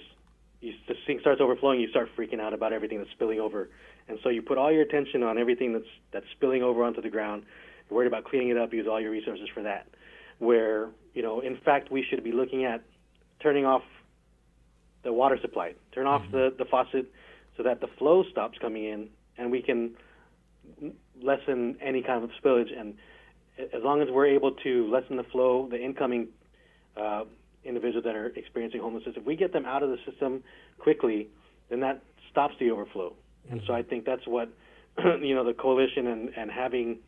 the sink starts overflowing, you start freaking out about everything that's spilling over. And so you put all your attention on everything that's spilling over onto the ground. You're worried about cleaning it up, use all your resources for that. Where, in fact, we should be looking at turning off the water supply, turn off the faucet so that the flow stops coming in and we can lessen any kind of spillage. And as long as we're able to lessen the flow, the incoming individuals that are experiencing homelessness, if we get them out of the system quickly, then that stops the overflow. And so I think that's what the coalition and having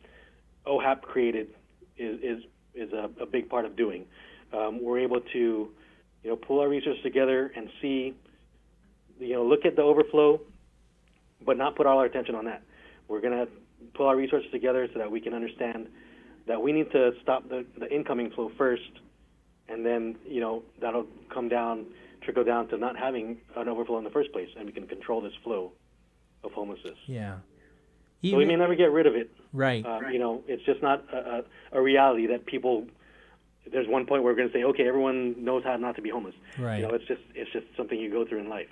OHAP created is a big part of doing. We're able to pull our resources together and see, look at the overflow, but not put all our attention on that. We're going to pull our resources together so that we can understand that we need to stop the incoming flow first, and then that'll trickle down to not having an overflow in the first place, and we can control this flow of homelessness. Yeah. So we may never get rid of it. Right. It's just not a reality that people. There's one point where we're going to say, okay, everyone knows how not to be homeless. Right. It's just something you go through in life.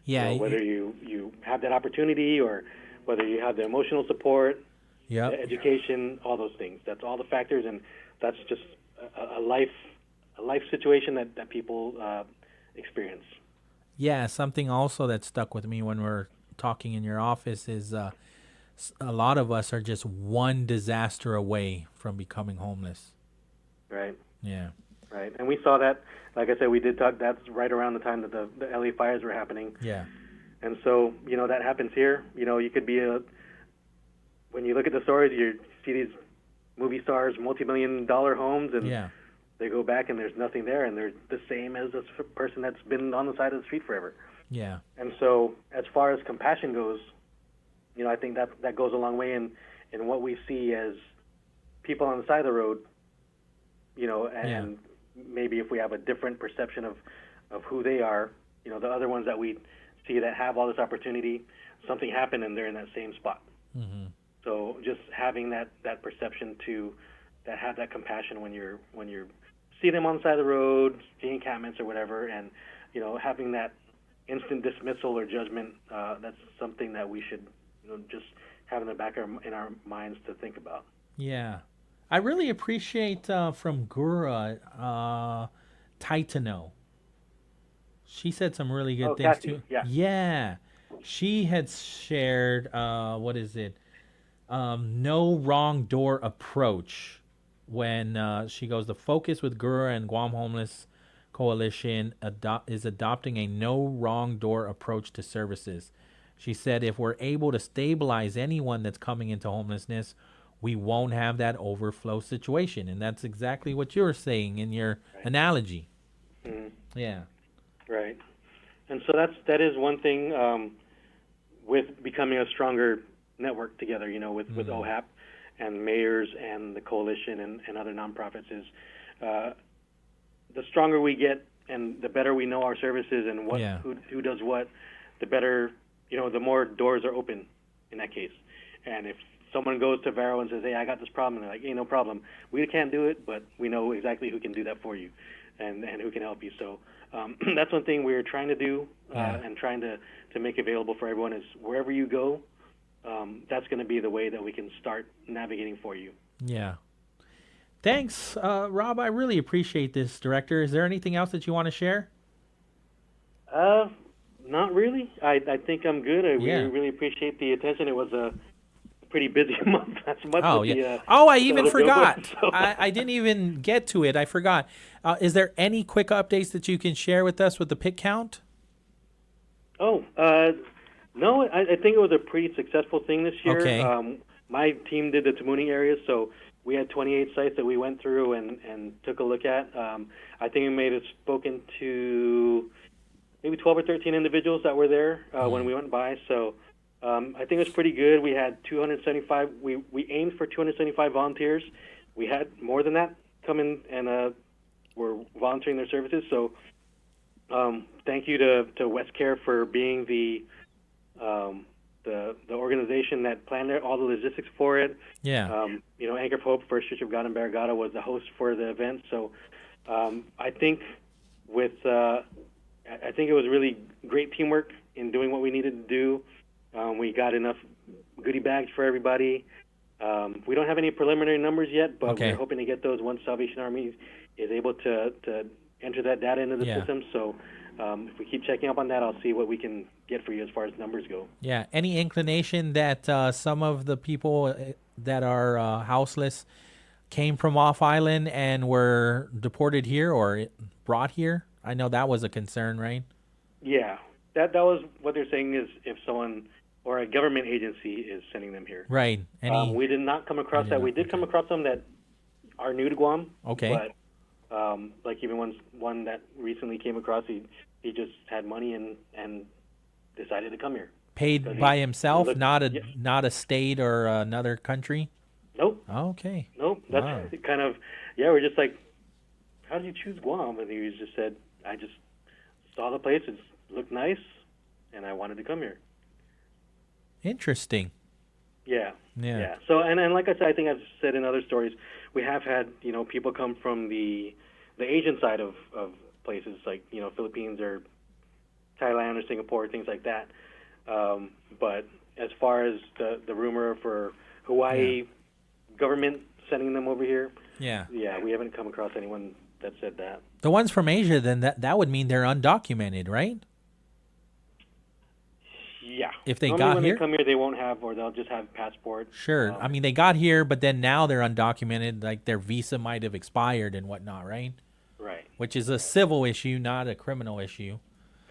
Yeah. Whether you have that opportunity or whether you have the emotional support, the education, all those things. That's all the factors, and that's just a life situation that people experience. Yeah, something also that stuck with me when we're talking in your office is a lot of us are just one disaster away from becoming homeless. Right. Yeah. Right. And we saw that, like I said, we did talk, that's right around the time that the LA fires were happening. Yeah. And so, that happens here. You could be when you look at the stories, you see these movie stars, multi-million-dollar homes, and they go back and there's nothing there, and they're the same as a person that's been on the side of the street forever. Yeah. And so, as far as compassion goes, I think that goes a long way in what we see as people on the side of the road, and maybe if we have a different perception of who they are, the other ones that we see that have all this opportunity, something happened and they're in that same spot. Mm-hmm. So just having that perception that have that compassion when you're see them on the side of the road, seeing encampments or whatever, and having that instant dismissal or judgment, that's something that we should just have in the back in our minds to think about. Yeah. I really appreciate from Gura Titano. She said some really good things Kathy, too. Yeah. Yeah. She had shared no wrong door approach when she goes, the focus with Gura and Guam Homeless Coalition is adopting a no wrong door approach to services. She said if we're able to stabilize anyone that's coming into homelessness, we won't have that overflow situation. And that's exactly what you're saying in your analogy. Mm-hmm. Yeah. Right. And so that is one thing with becoming a stronger network together, with OHAP and mayors and the coalition and other nonprofits is the stronger we get and the better we know our services and who does what, the better, the more doors are open in that case. And if someone goes to Vero and says, hey, I got this problem, and they're like, hey, no problem. We can't do it, but we know exactly who can do that for you and who can help you. So that's one thing we're trying to do and trying to make available for everyone is wherever you go, that's going to be the way that we can start navigating for you. Yeah. Thanks, Rob. I really appreciate this, Director. Is there anything else that you want to share? Not really. I think I'm good. We really appreciate the attention. It was a pretty busy month last month. I even forgot. I didn't even get to it. I forgot. Is there any quick updates that you can share with us with the pick count? No, I think it was a pretty successful thing this year. Okay. My team did the Tamuning area, so we had 28 sites that we went through and took a look at. I think we may have spoken to maybe 12 or 13 individuals that were there when we went by. So I think it was pretty good. We had 275. We aimed for 275 volunteers. We had more than that come in and were volunteering their services. So thank you to West Care for being the organization that planned all the logistics for it. Yeah. Anchor of Hope, First Church of God in Barragata was the host for the event. So I think I think it was really great teamwork in doing what we needed to do. We got enough goodie bags for everybody. We don't have any preliminary numbers yet, but we're hoping to get those once Salvation Army is able to enter that data into the system. So if we keep checking up on that, I'll see what we can get for you as far as numbers go. Yeah. Any inclination that some of the people that are houseless came from off island and were deported here or brought here? I know that was a concern, right? Yeah. That was what they're saying is if someone or a government agency is sending them here. Right. We did not come across that. We did come across some that are new to Guam. Okay. But like even one that recently came across, he just had money and decided to come here. Paid by himself, not a state or another country? Nope. Okay. Nope. That's kind of, we're just like, how did you choose Guam? And he just said, I just saw the place, it looked nice, and I wanted to come here. Interesting. Yeah. So, and like I said, I think I've said in other stories, we have had, people come from the Asian side of places like, Philippines or Thailand or Singapore, things like that. But as far as the rumor for Hawaii government sending them over here, we haven't come across anyone that said that. The ones from Asia, then that would mean they're undocumented, right? Yeah. If they Normally got when here, they come here, they won't have, or they'll just have passports. Sure. I mean, they got here, but then now they're undocumented. Like their visa might have expired and whatnot, right? Right. Which is a civil issue, not a criminal issue.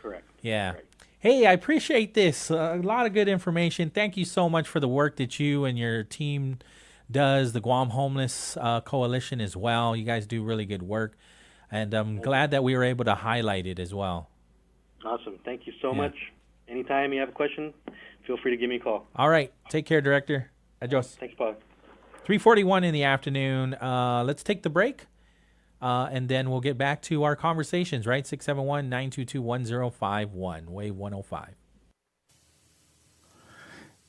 Correct. Yeah. Correct. Hey, I appreciate this. A lot of good information. Thank you so much for the work that you and your team does, the Guam Homeless Coalition as well. You guys do really good work. And I'm glad that we were able to highlight it as well. Awesome. Thank you so much. Anytime you have a question, feel free to give me a call. All right. Take care, Director. Adios. Thanks, Paul. 3:41 in the afternoon. Let's take the break, and then we'll get back to our conversations, right? 671-922-1051, Wave 105.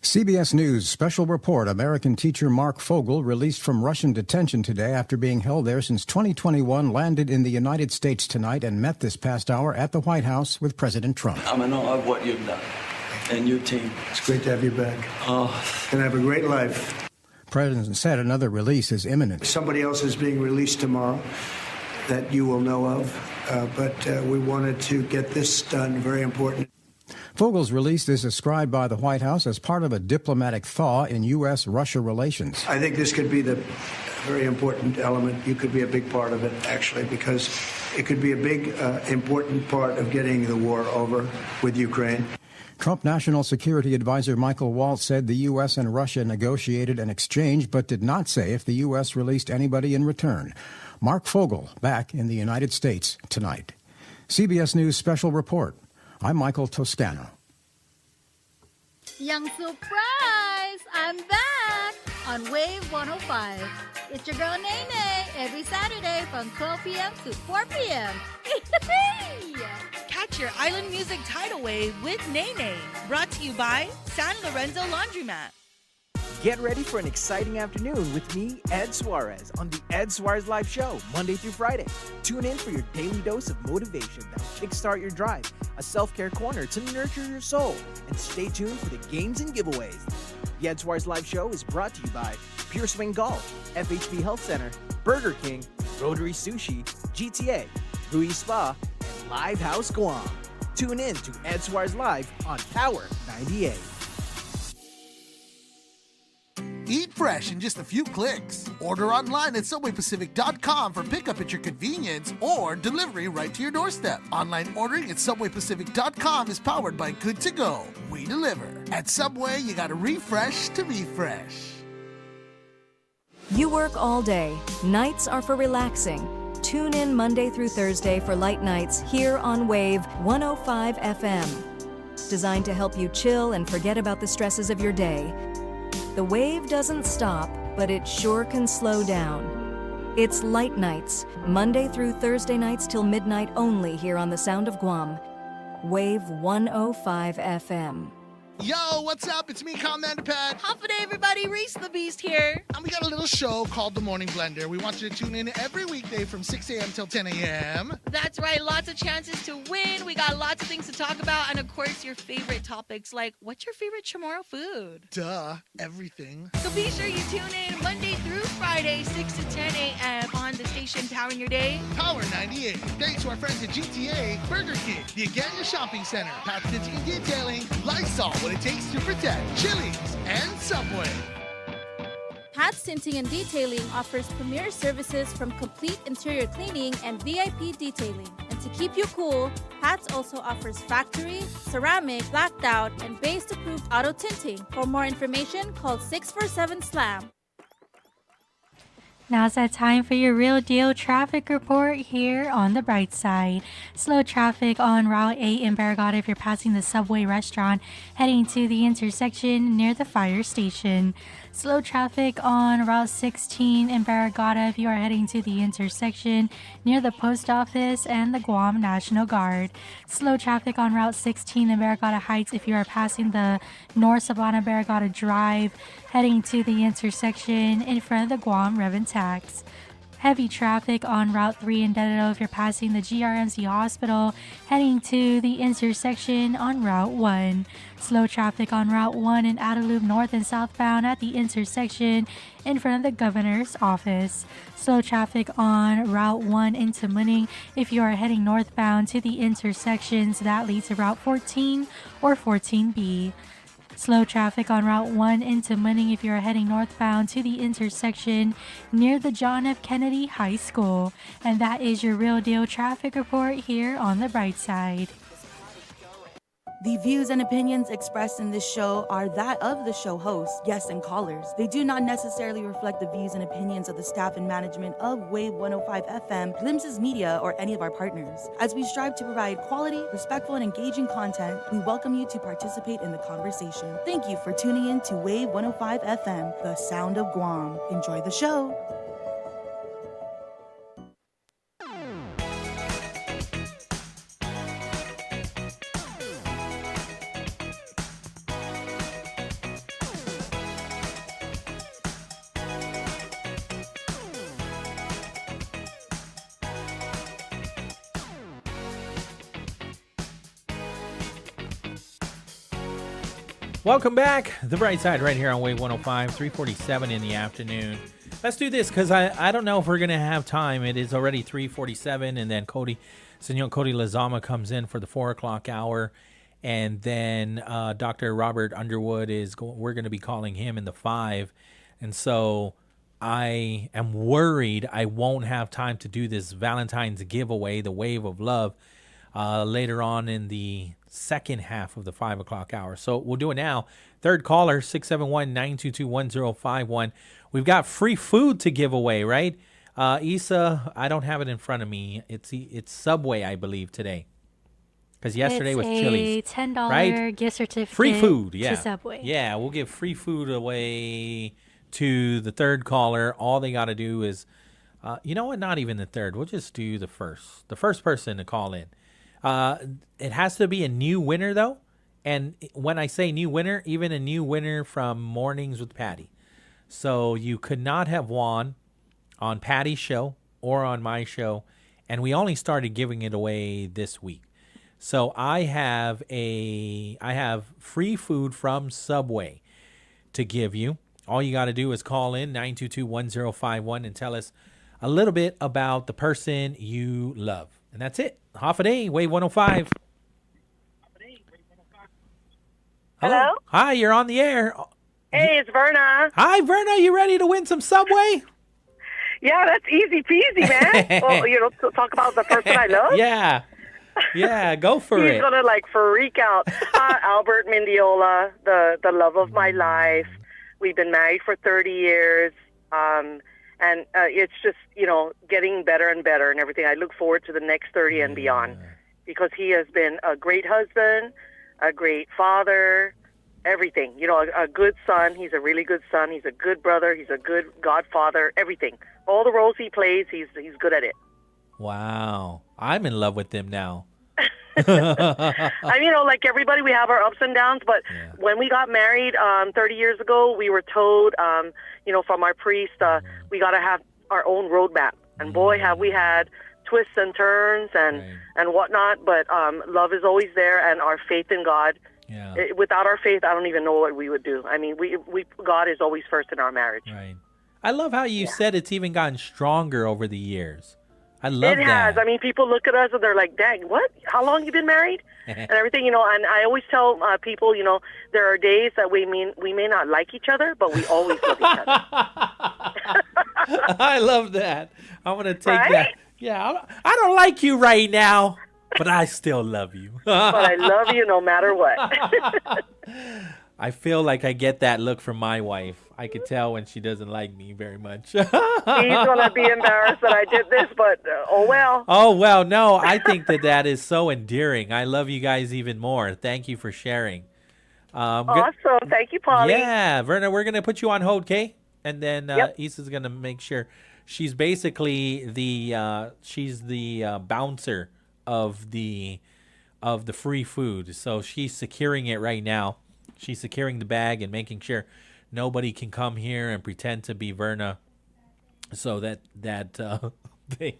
CBS News special report. American teacher Mark Fogel, released from Russian detention today after being held there since 2021, landed in the United States tonight and met this past hour at the White House with President Trump. I'm in awe of what you've done and your team. It's great to have you back. And have a great life. President said another release is imminent. Somebody else is being released tomorrow that you will know of, but we wanted to get this done. Very important. Fogel's release is described by the White House as part of a diplomatic thaw in U.S.-Russia relations. I think this could be the very important element. You could be a big part of it, actually, because it could be a big, important part of getting the war over with Ukraine. Trump National Security Advisor Michael Waltz said the U.S. and Russia negotiated an exchange, but did not say if the U.S. released anybody in return. Mark Fogel back in the United States tonight. CBS News special report. I'm Michael Toscano. Young surprise! I'm back on Wave 105. It's your girl Nene every Saturday from 12 p.m. to 4 p.m. Catch your island music tidal wave with Nene. Brought to you by San Lorenzo Laundromat. Get ready for an exciting afternoon with me, Ed Suarez, on the Ed Suarez Live Show, Monday through Friday. Tune in for your daily dose of motivation that will kickstart your drive, a self-care corner to nurture your soul, and stay tuned for the games and giveaways. The Ed Suarez Live Show is brought to you by Pure Swing Golf, FHB Health Center, Burger King, Rotary Sushi, GTA, Rui Spa, and Live House Guam. Tune in to Ed Suarez Live on Power 98. Eat fresh in just a few clicks. Order online at SubwayPacific.com for pickup at your convenience or delivery right to your doorstep. Online ordering at SubwayPacific.com is powered by Good to Go. We deliver. At Subway, you gotta refresh to refresh. You work all day. Nights are for relaxing. Tune in Monday through Thursday for Light Nights here on Wave 105 FM. designed to help you chill and forget about the stresses of your day. The wave doesn't stop, but it sure can slow down. It's Light Nights, Monday through Thursday nights till midnight only here on the Sound of Guam. Wave 105 FM. Yo, what's up? It's me, Commander Pat. Hafa Adai, everybody. Reese the Beast here. And we got a little show called The Morning Blender. We want you to tune in every weekday from 6 a.m. till 10 a.m. That's right. Lots of chances to win. We got lots of things to talk about. And, of course, your favorite topics like what's your favorite Chamorro food? Duh, everything. So be sure you tune in Monday through Friday, 6 to 10 a.m. on the station Powering Your Day. Power 98. Thanks to our friends at GTA, Burger King, the Agania Shopping Center, Pat Tinting and Detailing, Lysol, what it takes to protect, Chili's, and Subway. Pat's Tinting and Detailing offers premier services from complete interior cleaning and VIP detailing. And to keep you cool, Pat's also offers factory, ceramic, blacked out, and based-approved auto tinting. For more information, call 647-SLAM. Now's that time for your real deal traffic report here on the bright side. Slow traffic on Route 8 in Barragata if you're passing the Subway restaurant heading to the intersection near the fire station. Slow traffic on Route 16 in Barragata if you are heading to the intersection near the post office and the Guam National Guard. Slow traffic on Route 16 in Barragata Heights if you are passing the North Sabana Barragata Drive heading to the intersection in front of the Guam Rev and Tax. Heavy traffic on Route 3 in Dedado if you're passing the GRMC Hospital heading to the intersection on Route 1. Slow traffic on Route 1 in Adelup north and southbound at the intersection in front of the governor's office. Slow traffic on Route 1 into Muning if you are heading northbound to the intersections that lead to Route 14 or 14B. Slow traffic on Route 1 into Muning if you're heading northbound to the intersection near the John F. Kennedy High School. And that is your real deal traffic report here on the bright side. The views and opinions expressed in this show are that of the show host, guests, and callers. They do not necessarily reflect the views and opinions of the staff and management of Wave 105 FM, Glimpses Media, or any of our partners. As we strive to provide quality, respectful, and engaging content, we welcome you to participate in the conversation. Thank you for tuning in to Wave 105 FM, the sound of Guam. Enjoy the show. Welcome back. The Bright Side right here on Wave 105, 3:47 in the afternoon. Let's do this because I don't know if we're going to have time. It is already 3:47, and then Senor Cody Lazama comes in for the 4 o'clock hour. And then Dr. Robert Underwood we're going to be calling him in the 5. And so I am worried I won't have time to do this Valentine's giveaway, the Wave of Love, later on in the second half of the 5 o'clock hour. So we'll do it now. Third caller, 671-922-1051. We've got free food to give away, right? Issa, I don't have it in front of me. It's Subway, I believe, today. Because yesterday was Chili's. It's a $10 right? gift certificate free food, yeah. to Subway. Yeah, we'll give free food away to the third caller. All they got to do is, you know what? Not even the third. We'll just do the first person to call in. It has to be a new winner, though. And when I say new winner, even a new winner from Mornings with Patty. So you could not have won on Patty's show or on my show. And we only started giving it away this week. So I have free food from Subway to give you. All you got to do is call in 922-1051 and tell us a little bit about the person you love. And that's it. Hafa Adai, Wave 105. Hello? Hi, you're on the air. Hey, it's Verna. Hi, Verna. You ready to win some Subway? Yeah, that's easy peasy, man. Well, to talk about the person I love? Yeah. Yeah, go for it. He's going to, freak out. Albert Mendiola, the love of my life. We've been married for 30 years. And it's just, getting better and better and everything. I look forward to the next 30 and beyond because he has been a great husband, a great father, everything. You know, a good son. He's a really good son. He's a good brother. He's a good godfather. Everything. All the roles he plays, he's good at it. Wow. I'm in love with him now. I mean, like everybody, we have our ups and downs, but when we got married 30 years ago, we were told, from our priest, we got to have our own roadmap. And boy, have we had twists and turns and whatnot, but love is always there, and our faith in God. Yeah. Without our faith, I don't even know what we would do. I mean, God is always first in our marriage. Right. I love how you said it's even gotten stronger over the years. I love that. It has. I mean, people look at us and they're like, dang, what? How long you been married? And everything, and I always tell people, there are days that we may not like each other, but we always love each other. I love that. I'm going to take that. Yeah, I don't like you right now, but I still love you. But I love you no matter what. I feel like I get that look from my wife. I could tell when she doesn't like me very much. He's going to be embarrassed that I did this, but oh well. Oh, well, no, I think that is so endearing. I love you guys even more. Thank you for sharing. Awesome. Thank you, Pauly. Yeah, Verna, we're going to put you on hold, okay? And then Issa's going to make sure. She's basically the bouncer of the free food. So she's securing it right now. She's securing the bag and making sure nobody can come here and pretend to be Verna, so that they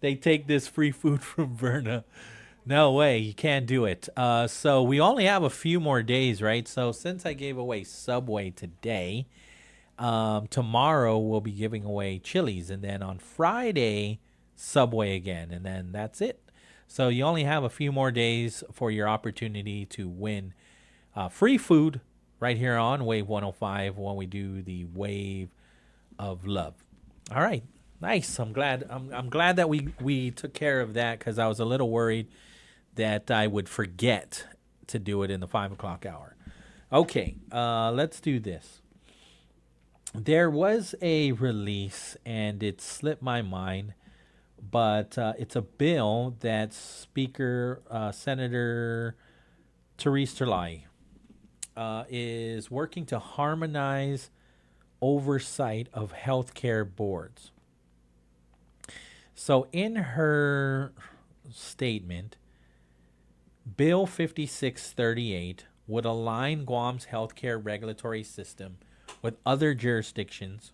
take this free food from Verna. No way, you can't do it. So we only have a few more days, right? So since I gave away Subway today, tomorrow we'll be giving away Chili's, and then on Friday Subway again, and then that's it. So you only have a few more days for your opportunity to win free food right here on Wave 105 when we do the Wave of Love. All right, nice. I'm glad that we took care of that, because I was a little worried that I would forget to do it in the 5 o'clock hour. Okay, let's do this. There was a release, and it slipped my mind, but it's a bill that Senator Therese Terlai is working to harmonize oversight of healthcare boards. So in her statement, Bill 5638 would align Guam's healthcare regulatory system with other jurisdictions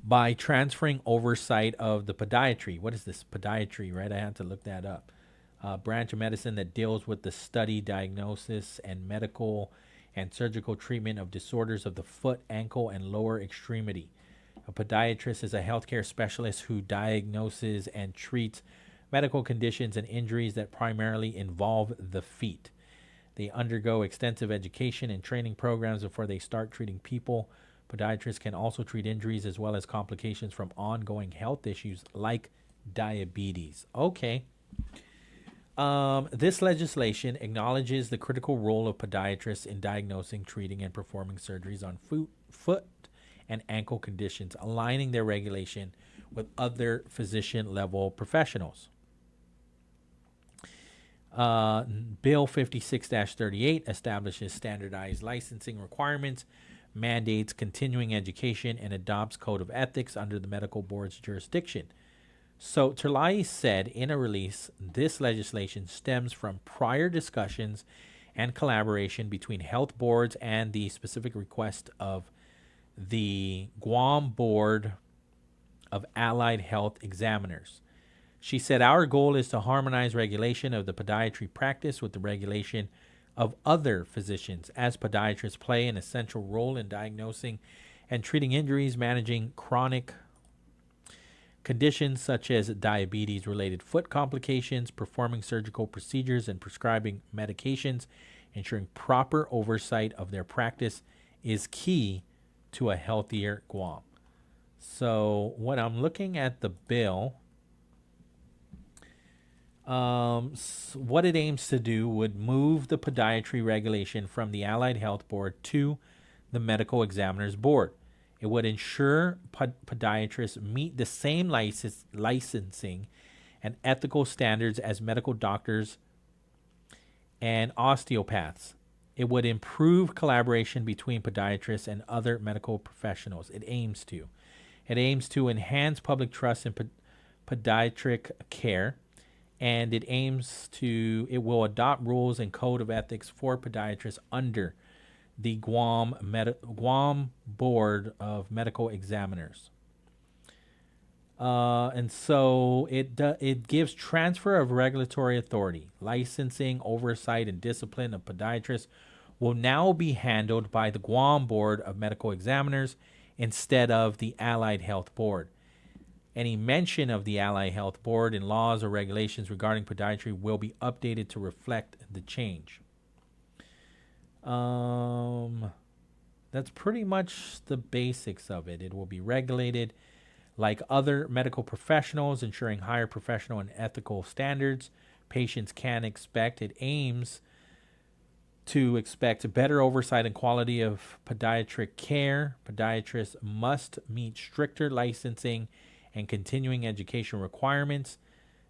by transferring oversight of the podiatry. What is this podiatry, right? I had to look that up. Branch of medicine that deals with the study, diagnosis, and medical and surgical treatment of disorders of the foot, ankle, and lower extremity. A podiatrist is a healthcare specialist who diagnoses and treats medical conditions and injuries that primarily involve the feet. They undergo extensive education and training programs before they start treating people. Podiatrists can also treat injuries as well as complications from ongoing health issues like diabetes. Okay. This legislation acknowledges the critical role of podiatrists in diagnosing, treating, and performing surgeries on foot and ankle conditions, aligning their regulation with other physician-level professionals. Bill 56-38 establishes standardized licensing requirements, mandates continuing education, and adopts code of ethics under the medical board's jurisdiction. So Terlai said in a release, this legislation stems from prior discussions and collaboration between health boards and the specific request of the Guam Board of Allied Health Examiners. She said, our goal is to harmonize regulation of the podiatry practice with the regulation of other physicians, as podiatrists play an essential role in diagnosing and treating injuries, managing chronic conditions such as diabetes-related foot complications, performing surgical procedures, and prescribing medications. Ensuring proper oversight of their practice is key to a healthier Guam. So when I'm looking at the bill, what it aims to do would move the podiatry regulation from the Allied Health Board to the Medical Examiners Board. It would ensure podiatrists meet the same licensing and ethical standards as medical doctors and osteopaths. It would improve collaboration between podiatrists and other medical professionals. It aims to. It aims to enhance public trust in podiatric care, and it will adopt rules and code of ethics for podiatrists under the Guam Board of Medical Examiners. And so it gives transfer of regulatory authority. Licensing, oversight, and discipline of podiatrists will now be handled by the Guam Board of Medical Examiners instead of the Allied Health Board. Any mention of the Allied Health Board in laws or regulations regarding podiatry will be updated to reflect the change. That's pretty much the basics of it. It will be regulated like other medical professionals, ensuring higher professional and ethical standards patients can expect. It aims to expect better oversight and quality of podiatric care. Podiatrists must meet stricter licensing and continuing education requirements.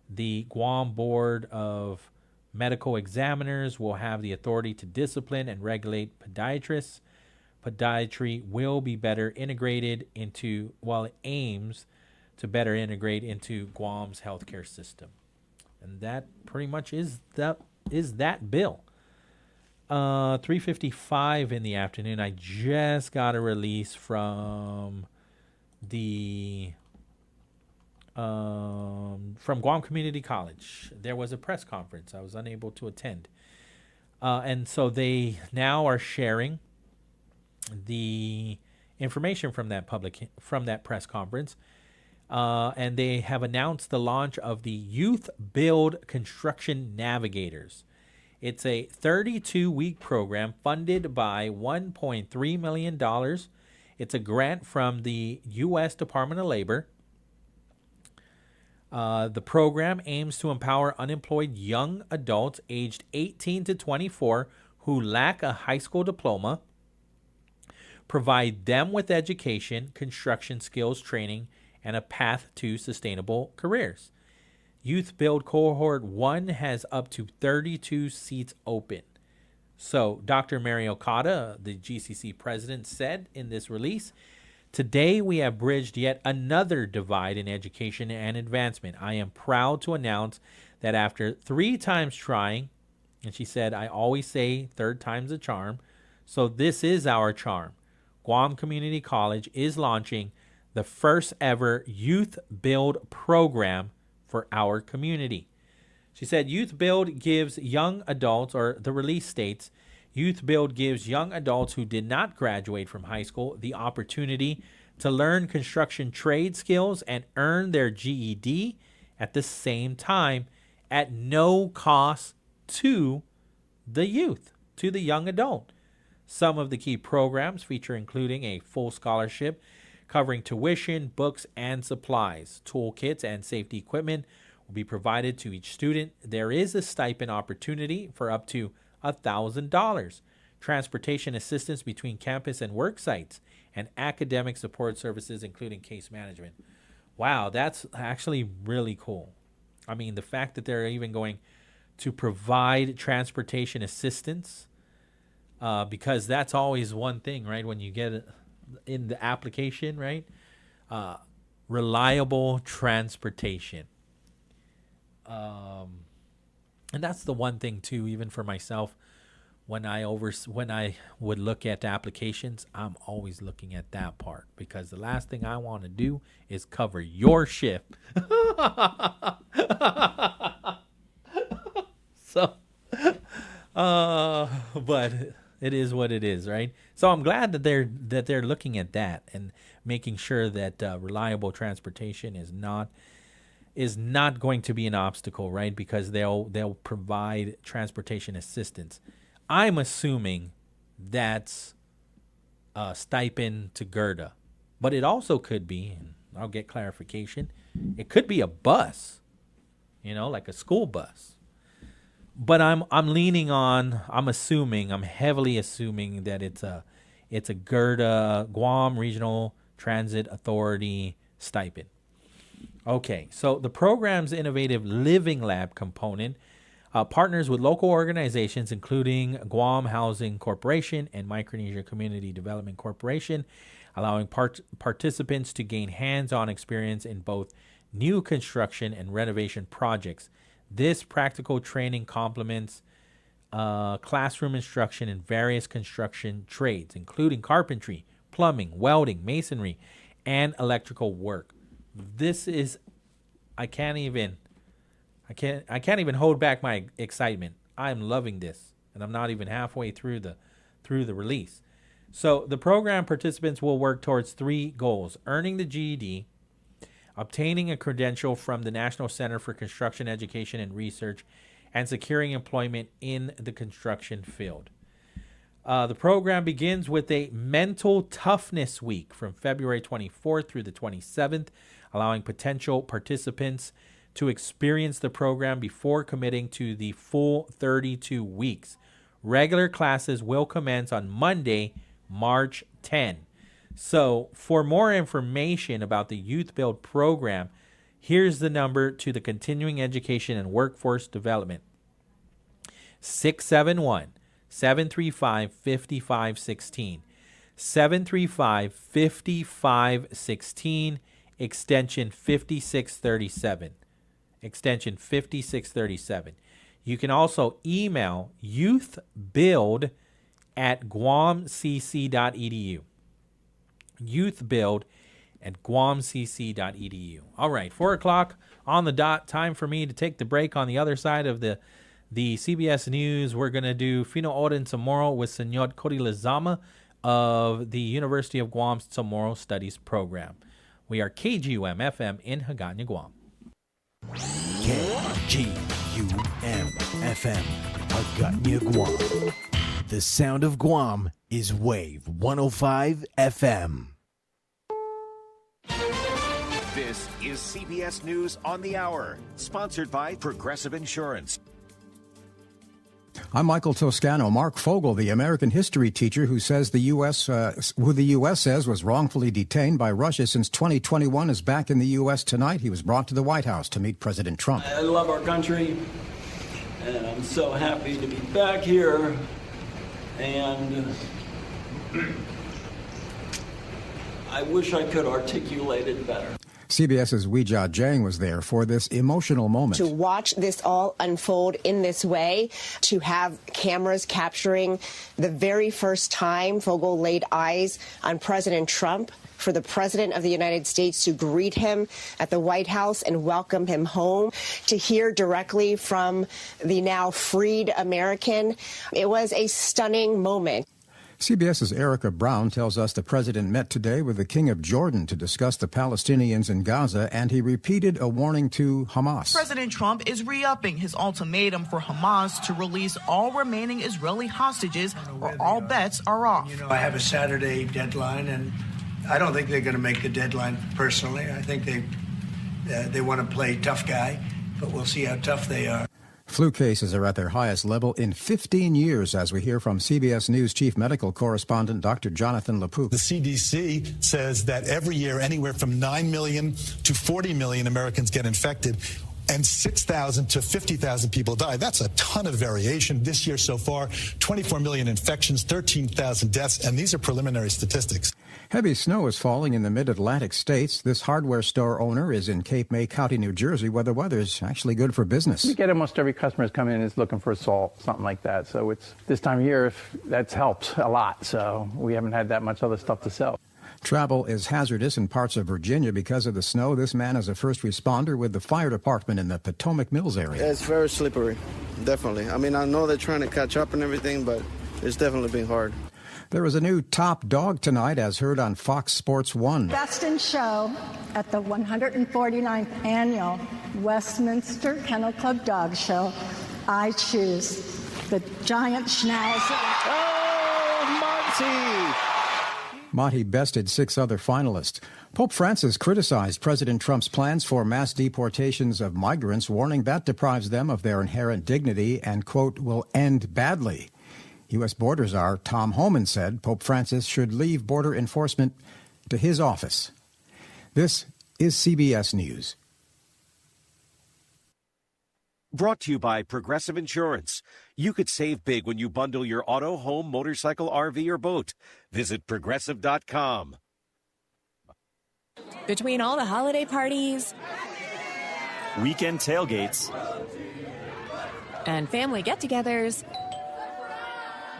The Guam Board of Medical Examiners will have the authority to discipline and regulate podiatrists. Podiatry will be better integrated into, it aims to better integrate into Guam's healthcare system. And that pretty much is that bill. 3:55 in the afternoon. I just got a release from from Guam Community College. There was a press conference. I was unable to attend. And so they now are sharing the information from that press conference. And they have announced the launch of the Youth Build Construction Navigators. It's a 32-week program funded by $1.3 million. It's a grant from the U.S. Department of Labor. The program aims to empower unemployed young adults aged 18 to 24 who lack a high school diploma, provide them with education, construction skills training, and a path to sustainable careers. Youth Build Cohort 1 has up to 32 seats open. So Dr. Mary Okada, the GCC president, said in this release, "Today we have bridged yet another divide in education and advancement. I am proud to announce that after 3 times trying," and she said, "I always say third time's a charm, so this is our charm. Guam Community College is launching the first ever Youth Build program for our community." She said, "Youth Build gives young adults," or the release states, "Youth Build gives young adults who did not graduate from high school the opportunity to learn construction trade skills and earn their GED at the same time at no cost to the youth, to the young adult. Some of the key programs feature including a full scholarship covering tuition, books, and supplies. Toolkits and safety equipment will be provided to each student. There is a stipend opportunity for up to $1,000. Transportation assistance between campus and work sites, and academic support services, including case management." Wow, that's actually really cool. I mean, the fact that they're even going to provide transportation assistance, because that's always one thing, right? When you get it in the application, right? Reliable transportation. And that's the one thing too, even for myself, when I would look at applications, I'm always looking at that part, because the last thing I want to do is cover your shift. So, but it is what it is, right? So I'm glad that they're looking at that and making sure that reliable transportation is not going to be an obstacle, right? Because they'll provide transportation assistance. I'm assuming that's a stipend to Gerda, but it also could be, and I'll get clarification, it could be a bus, like a school bus. But I'm heavily assuming that it's a Gerda, Guam Regional Transit Authority stipend. Okay, so the program's innovative Living Lab component partners with local organizations, including Guam Housing Corporation and Micronesia Community Development Corporation, allowing participants to gain hands-on experience in both new construction and renovation projects. This practical training complements classroom instruction in various construction trades, including carpentry, plumbing, welding, masonry, and electrical work. This is, I can't even hold back my excitement. I'm loving this, and I'm not even halfway through the release. So the program participants will work towards 3 goals: earning the GED, obtaining a credential from the National Center for Construction Education and Research, and securing employment in the construction field. The program begins with a mental toughness week from February 24th through the 27th, allowing potential participants to experience the program before committing to the full 32 weeks. Regular classes will commence on Monday, March 10. So for more information about the Youth Build program, here's the number to the Continuing Education and Workforce Development. 671-735-5516. 735-5516, extension 5637. Extension 5637. You can also email youthbuild@guamcc.edu. youthbuild@guamcc.edu. All right, 4 o'clock on the dot. Time for me to take the break. On the other side of the CBS News, we're going to do Fino Oden Chamorro with Senor Cody Lezama of the University of Guam's Chamorro Studies Program. We are KGUM FM in Hagåtña, Guam. KGUM FM, Hagåtña, Guam. The sound of Guam is Wave 105 FM. This is CBS News on the Hour, sponsored by Progressive Insurance. I'm Michael Toscano. Mark Fogel, the American history teacher who the U.S. says was wrongfully detained by Russia since 2021, is back in the U.S. tonight. He was brought to the White House to meet President Trump. I love our country, and I'm so happy to be back here. And I wish I could articulate it better. CBS's Weijia Jiang was there for this emotional moment. To watch this all unfold in this way, to have cameras capturing the very first time Fogel laid eyes on President Trump, for the President of the United States to greet him at the White House and welcome him home, to hear directly from the now freed American. It was a stunning moment. CBS's Erica Brown tells us the president met today with the King of Jordan to discuss the Palestinians in Gaza, and he repeated a warning to Hamas. President Trump is re-upping his ultimatum for Hamas to release all remaining Israeli hostages or all bets are off. I have a Saturday deadline, and I don't think they're going to make the deadline personally. I think they want to play tough guy, but we'll see how tough they are. Flu cases are at their highest level in 15 years, as we hear from CBS News Chief Medical Correspondent Dr. Jonathan LaPook. The CDC says that every year, anywhere from 9 million to 40 million Americans get infected, and 6,000 to 50,000 people die. That's a ton of variation. This year so far, 24 million infections, 13,000 deaths, and these are preliminary statistics. Heavy snow is falling in the mid-Atlantic states. This hardware store owner is in Cape May County, New Jersey, where the weather's actually good for business. We get almost every customer come in is looking for salt, something like that. So it's this time of year, that's helped a lot. So we haven't had that much other stuff to sell. Travel is hazardous in parts of Virginia because of the snow. This man is a first responder with the fire department in the Potomac Mills area. It's very slippery, definitely. I mean, I know they're trying to catch up and everything, but it's definitely been hard. There is a new top dog tonight, as heard on Fox Sports 1. Best in show at the 149th Annual Westminster Kennel Club Dog Show. I choose the giant schnauzer. Oh, Monty! Monty bested 6 other finalists. Pope Francis criticized President Trump's plans for mass deportations of migrants, warning that deprives them of their inherent dignity and, quote, will end badly. U.S. Border Czar Tom Homan said Pope Francis should leave border enforcement to his office. This is CBS News. Brought to you by Progressive Insurance. You could save big when you bundle your auto, home, motorcycle, RV, or boat. Visit Progressive.com. Between all the holiday parties, weekend tailgates, and family get-togethers,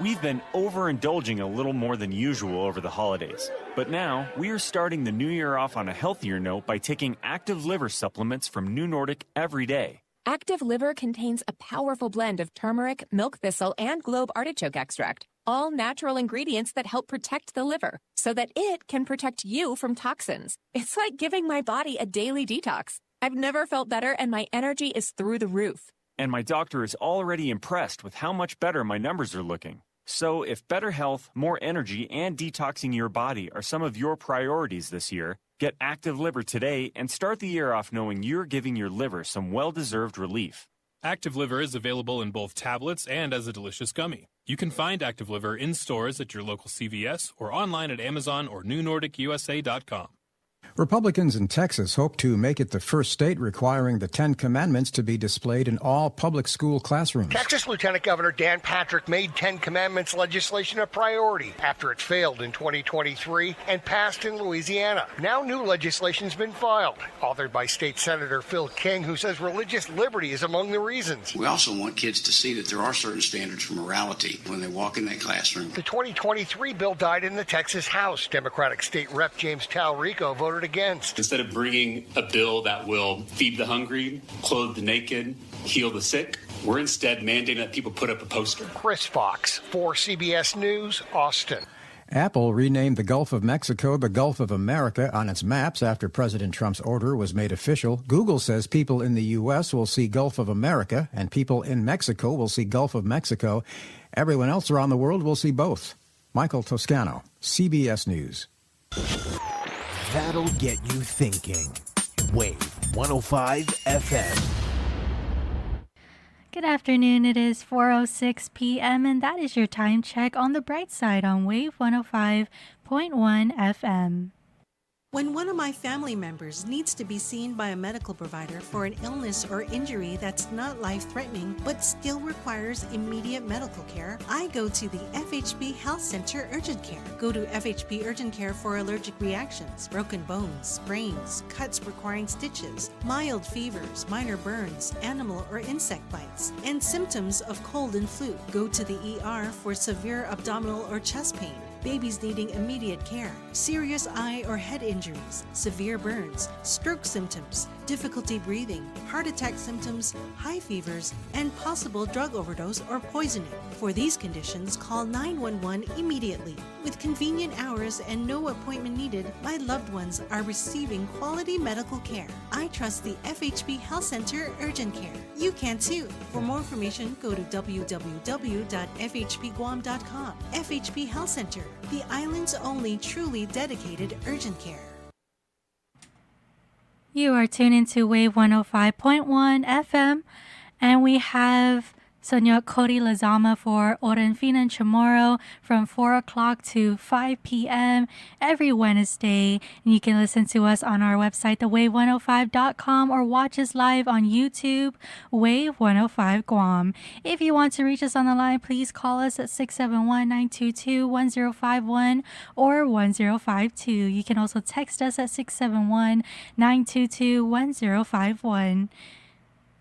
we've been overindulging a little more than usual over the holidays. But now, we are starting the new year off on a healthier note by taking active liver supplements from New Nordic every day. Active Liver contains a powerful blend of turmeric, milk thistle, and globe artichoke extract, all natural ingredients that help protect the liver so that it can protect you from toxins. It's like giving my body a daily detox. I've never felt better, and my energy is through the roof. And my doctor is already impressed with how much better my numbers are looking. So if better health, more energy, and detoxing your body are some of your priorities this year, get Active Liver today and start the year off knowing you're giving your liver some well-deserved relief. Active Liver is available in both tablets and as a delicious gummy. You can find Active Liver in stores at your local CVS or online at Amazon or NewNordicUSA.com. Republicans in Texas hope to make it the first state requiring the Ten Commandments to be displayed in all public school classrooms. Texas Lieutenant Governor Dan Patrick made Ten Commandments legislation a priority after it failed in 2023 and passed in Louisiana. Now new legislation's been filed, authored by State Senator Phil King, who says religious liberty is among the reasons. We also want kids to see that there are certain standards for morality when they walk in that classroom. The 2023 bill died in the Texas House. Democratic State Rep James Talrico voted against. Instead of bringing a bill that will feed the hungry, clothe the naked, heal the sick, we're instead mandating that people put up a poster. Chris Fox, for CBS News, Austin. Apple renamed the Gulf of Mexico the Gulf of America on its maps after President Trump's order was made official. Google says people in the U.S. will see Gulf of America and people in Mexico will see Gulf of Mexico. Everyone else around the world will see both. Michael Toscano, CBS News. That'll get you thinking. Wave 105 FM. Good afternoon. It is 4:06 p.m. and that is your time check on the bright side on Wave 105.1 FM. When one of my family members needs to be seen by a medical provider for an illness or injury that's not life-threatening but still requires immediate medical care, I go to the FHB Health Center Urgent Care. Go to FHB Urgent Care for allergic reactions, broken bones, sprains, cuts requiring stitches, mild fevers, minor burns, animal or insect bites, and symptoms of cold and flu. Go to the ER for severe abdominal or chest pain, babies needing immediate care, serious eye or head injuries, severe burns, stroke symptoms, difficulty breathing, heart attack symptoms, high fevers, and possible drug overdose or poisoning. For these conditions, call 911 immediately. With convenient hours and no appointment needed, my loved ones are receiving quality medical care. I trust the FHB Health Center Urgent Care. You can too. For more information, go to www.fhbguam.com. FHB Health Center, the island's only truly dedicated urgent care. You are tuned into Wave 105.1 FM, and we have Senor Cody Lazama for Oren Finan Chamorro from 4 o'clock to 5 p.m. every Wednesday. And you can listen to us on our website, thewave105.com, or watch us live on YouTube, Wave 105 Guam. If you want to reach us on the line, please call us at 671-922-1051 or 1052. You can also text us at 671-922-1051.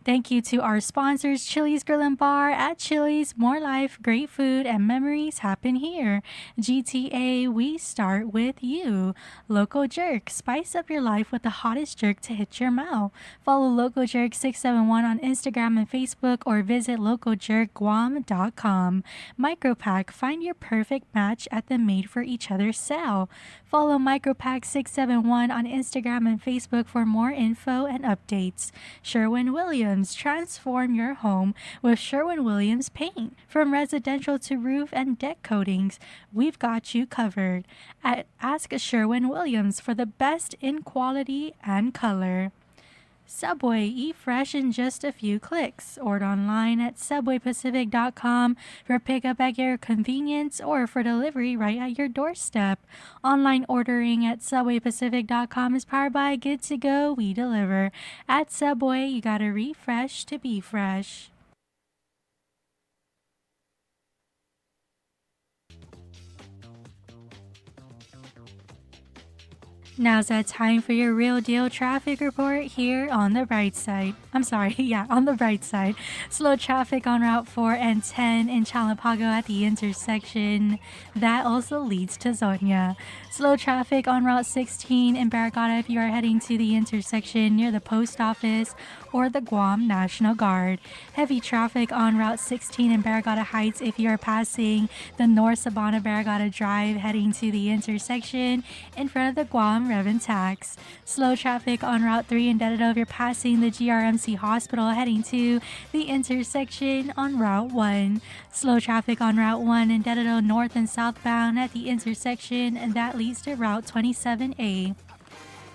Thank you to our sponsors, Chili's Grill and Bar. At Chili's, more life, great food, and memories happen here. GTA, we start with you. Loco Jerk, spice up your life with the hottest jerk to hit your mouth. Follow Loco Jerk 671 on Instagram and Facebook, or visit locojerkguam.com. Micropack, find your perfect match at the Made for Each Other sale. Follow Micropack 671 on Instagram and Facebook for more info and updates. Sherwin-Williams, transform your home with Sherwin-Williams paint. From residential to roof and deck coatings, we've got you covered. Ask Sherwin-Williams for the best in quality and color. Subway, eat fresh in just a few clicks. Order online at subwaypacific.com for pickup at your convenience or for delivery right at your doorstep. Online ordering at subwaypacific.com is powered by Good to Go, we deliver. At Subway, you gotta refresh to be fresh. Now's that time for your real deal traffic report here on the bright side. On the bright side. Slow traffic on Route 4 and 10 in Chalapago at the intersection. That also leads to Zonia. Slow traffic on Route 16 in Barragata if you are heading to the intersection near the post office or the Guam National Guard. Heavy traffic on Route 16 in Barragata Heights if you are passing the North Sabana Barragata Drive heading to the intersection in front of the Guam Rev Tax. Slow traffic on Route 3 in Dededo if you're passing the GRMC Hospital heading to the intersection on Route 1. Slow traffic on Route 1 in Dededo north and southbound at the intersection, and that leads to Route 27A.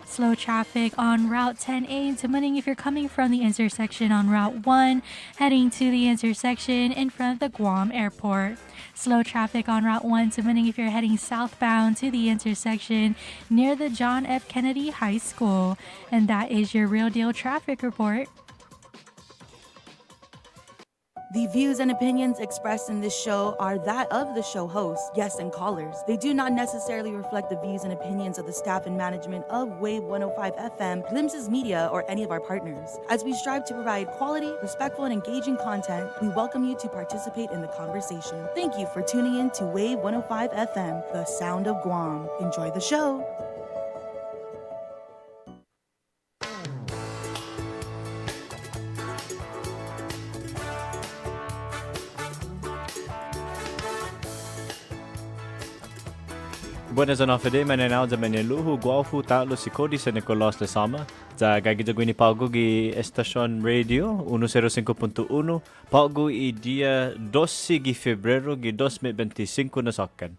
Slow traffic on Route 10A to Muning if you're coming from the intersection on Route 1, heading to the intersection in front of the Guam Airport. Slow traffic on Route 1 to Muning if you're heading southbound to the intersection near the John F. Kennedy High School. And that is your Real Deal Traffic Report. The views and opinions expressed in this show are that of the show hosts, guests, and callers. They do not necessarily reflect the views and opinions of the staff and management of Wave 105 FM, Glimpses Media, or any of our partners. As we strive to provide quality, respectful, and engaging content, we welcome you to participate in the conversation. Thank you for tuning in to Wave 105 FM, the sound of Guam. Enjoy the show. Buenas noches, mananaw sa Maniluhu, guwafu talo si Cody sa Nicolas Lesama. Sa gagidagwi ni Paugo gi Estasyon Radio 105.1. Paugo i dia 12 gi Febrero gi 2025 na sakan.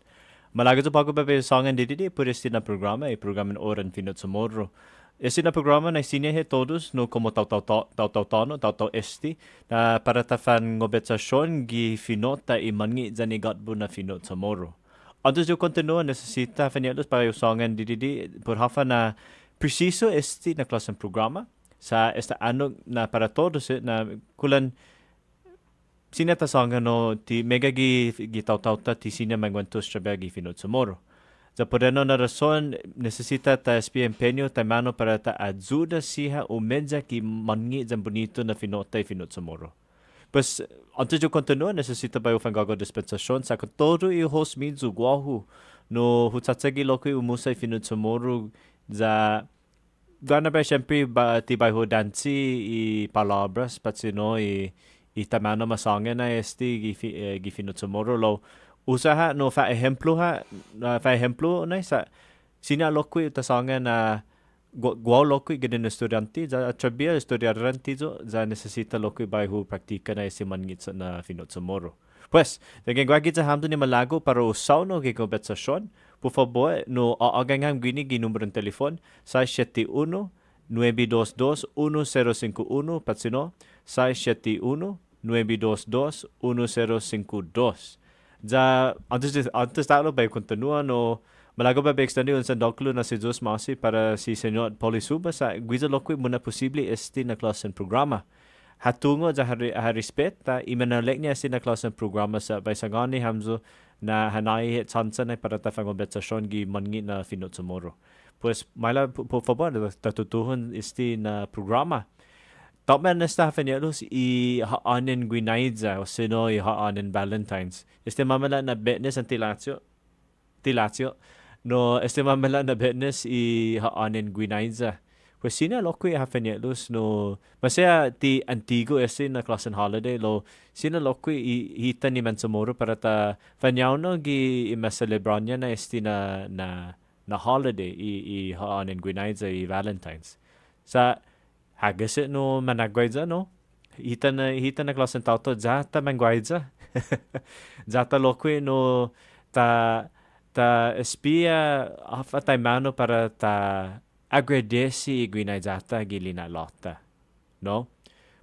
Malaga sa Paugo pa sangan didi por este na programa e programa oran finot tomorrow. Este na programa na sinihe todos no como tau esti na para tafan ngobetsasyon gi finota i mangi zanigatbu na finot tomorrow. Antes de continuar, necesita fanyalos para usangan didi por Hafa na preciso este na klaseng programa sa esta ano na para todos na kulan sinata sangan no ti mega gi tau-tau ti sina mangwantos trabaho gi finot tomorrow. Sa por ano na rason necesita ta empeño ta mano para ta ajuda siha o medya ki mangi zan bonito na finota y finot tomorrow. Pues antes de continuar, necesita ba yung gago dispensasyon sa todo i host minzu guahu no hutatsagi loko umusay finut tomorrow za gana ba siyempre ba tibay ho dansi i palabras patsino i tamano masanga na esti gi finut tomorrow lo usaha no fa ejemplo na sa sina loko utasanga na guau loko geden estudiante za trabia estudiante zo za necesita loko hu praktika na ese mangit na finot tomorrow. Pues, dengan guagit sa hamdo ni malago para usaw no gi conversación. Por favor, no aagangam gini gi numero ng telefon 671-922-1051 patsino 671-922-1052. Za antes talo ba continua no malago ba extender un sandoklo na si Jesus Masi para si Senyor Pauly Suba sa guiza lokwi muna posible este na klasen programa. Hatungo za respect ta imanalek niya este na klasen programa sa baisangani hamzo na hanai chansa na para ta fangobetasyon gi mangi na finot tomorrow. Pues maila por favor tatutuhon este na programa. Tapman na staff niyalos i haanin guinaidza o sino i haanin Valentine's. Este mamala na betnes ang tilatio no mamala na betnes i haanin guinaidza. Pues sina lokwi hafanialos no masaya ti antigo este na klasen holiday lo sina lokwi hita ni Mansamoro para ta fanyaw no gi imaselebranya na este na holiday i haanin guinaidza i Valentine's. Sa hagase no managwaidza no hita na klasen tauto zata mangwaidza zata lokwi no ta espia hafa taimano para ta agradeci guinaizata gilina lota, no?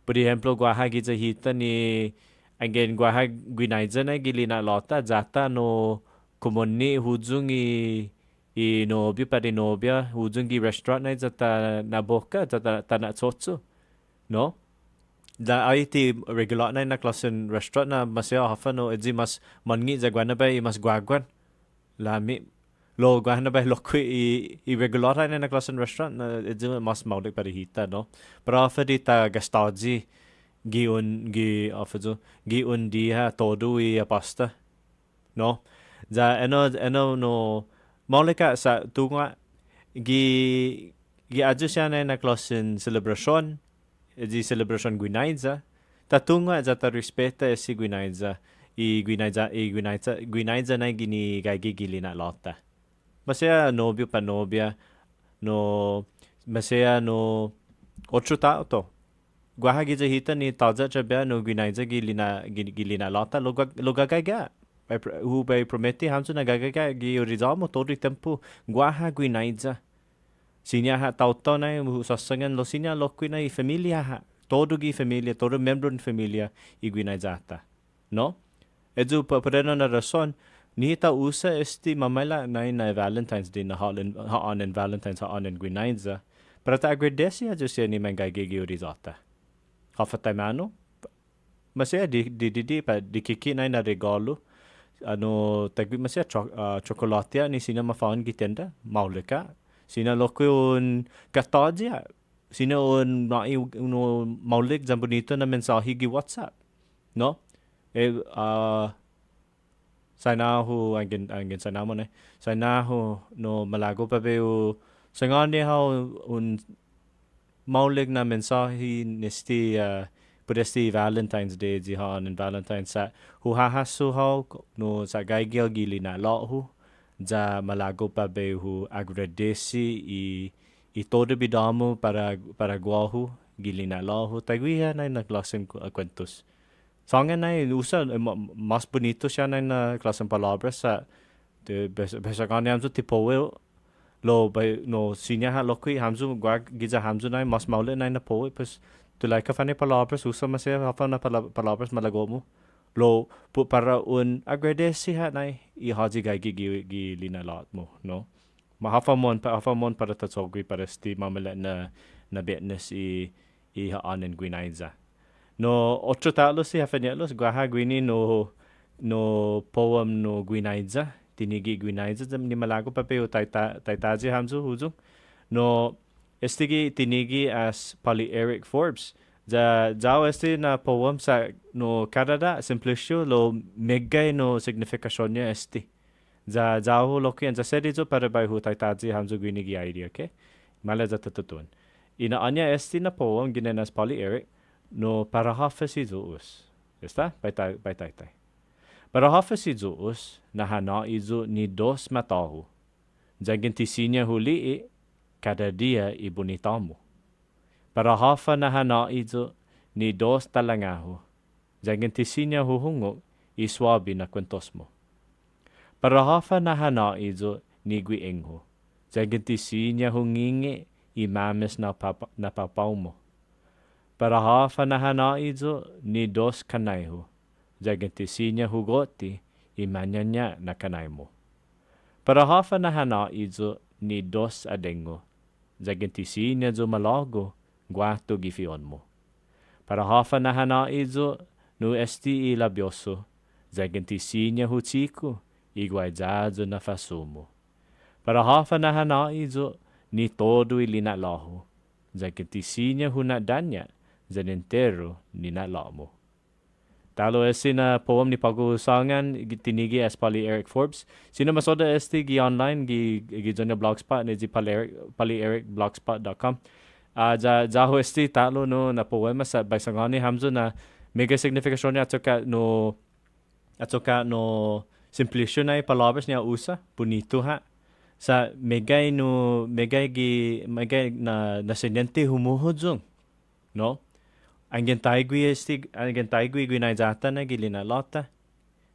Por ejemplo, guaha giza hita ni angin guaha guinaiza na gilina lota zata no komoni hujung i nobia pa nobia hujung i restaurant na zata na boka zata na tsotso, no? Da ay ti regular na klasen restaurant na masaya hafa no edzi mas mangi za guana ba i mas guagwan lami lo guana ba lokwi i regular na klasen restaurant na edzi mas maulik pa hita, no? Pero hafa di ta gastaji gi dia todo i pasta, no? Za eno no maulika sa tunga gi aja siya na klasen celebration di celebration guinaiza tatunga za ta respeta si guinaiza guinaiza na gini gagi gilina lota masaya nobio pa nobia no masaya no otro tao to guaha giza hita ni taza chabia no guinaiza gilina lota lo gagaga hu by prometi hamsu na gagaga gi rizamo todo tempo guaha guinaiza sinya ha tauto na sasangan lo sinya lokwi na i familia ha todo gi familia todo membro in familia i guinaizata, no? Edu pareno na rason ni ta usa esti mamala na Valentine's Day na ha on in Valentine's ha on in guinaiza para ta agradeci aja siya ni mangagi gi urizata hafa taimano masaya di pa di kiki na regalo ano tagwi masaya chocolatia ni sina mafaon gitenda maulika sina lokun kataja sina on na no maulik zambonito na mensahe gi WhatsApp, no? Sanahu angin sanamo ne sanahu no malago pa beu sangane ha un maulik na mensahe nesti pudesti Valentine's Day ji ha on Valentine's sa hu hahasu ha no sa gaigel gilina lahu za malago pa behu agradeci i todo bidamo para guahu gilina lahu tagwiha na klasen cuentos songa na usa mas bonito siya na klasen palabras sa besagane hamzu tipoe lo by no sinya ha lokwi hamzu guag giza hamzu na mas maule na poe pues tu like fane palabras usa masaya hafa na palabras malago mo lo para un agradeci ha nai i haji gagi gi lina lot mo, no? Mahafamon para tatsogwi para sti mamala na betnes i ha anen guinaiza. No otro talo si hafanielos guaha guini no poem no guinaiza tinigi guinaiza ni malago papeo taitaji hamzu huzu no estigi tinigi as Pauly Eric Forbes Zao este na poem sa no Canada simplicio lo megay no significación niya este. Zao lo kian za serizo para bay hu taitaji hamzo gwinigi idea, okay? Mala za tatutun. Ina anya este na poem ginenas Pauly Eric no para hafa si zoos. Está? Baitay. Para hafa si zoos na hana izo ni dos matahu. Zagintisinya huli cada dia i bonitamo. Para hafa na hana izo ni dos talangaho. Zagintisinya huhungo i swabi na kwentos mo. Para hafa na hana izo ni guiengho. Zagintisinya hunginge i mames na papaw mo. Para hafa na hana izo ni dos kanayho. Zagintisinya hugoti i manyanya na kanay mo. Para hafa na hana izo ni dos adengo. Zagintisinya zo malago guato gifion mo. Para hafa na hana izo no esti i labioso, zagintisinya hutiko, iguaizazo na fasumo. Para hafa na hana izo ni todo i linalaho, zagintisinya hunadanya, zanentero ni nalamo. Talo esi na poem ni pag-uusangan tinigi as Pauly Eric Forbes. Sino masoda esti gi online gi jonya blogspot ni di paulyericblogspot.com. Zaho esti talo no na poema sa baisangani hamzo na mega signification niya atoka no simplicio na palabras niya usa bonito ha sa megay na nasinente humuhod zong, no? Angin taigui guinaizata na gilina lota.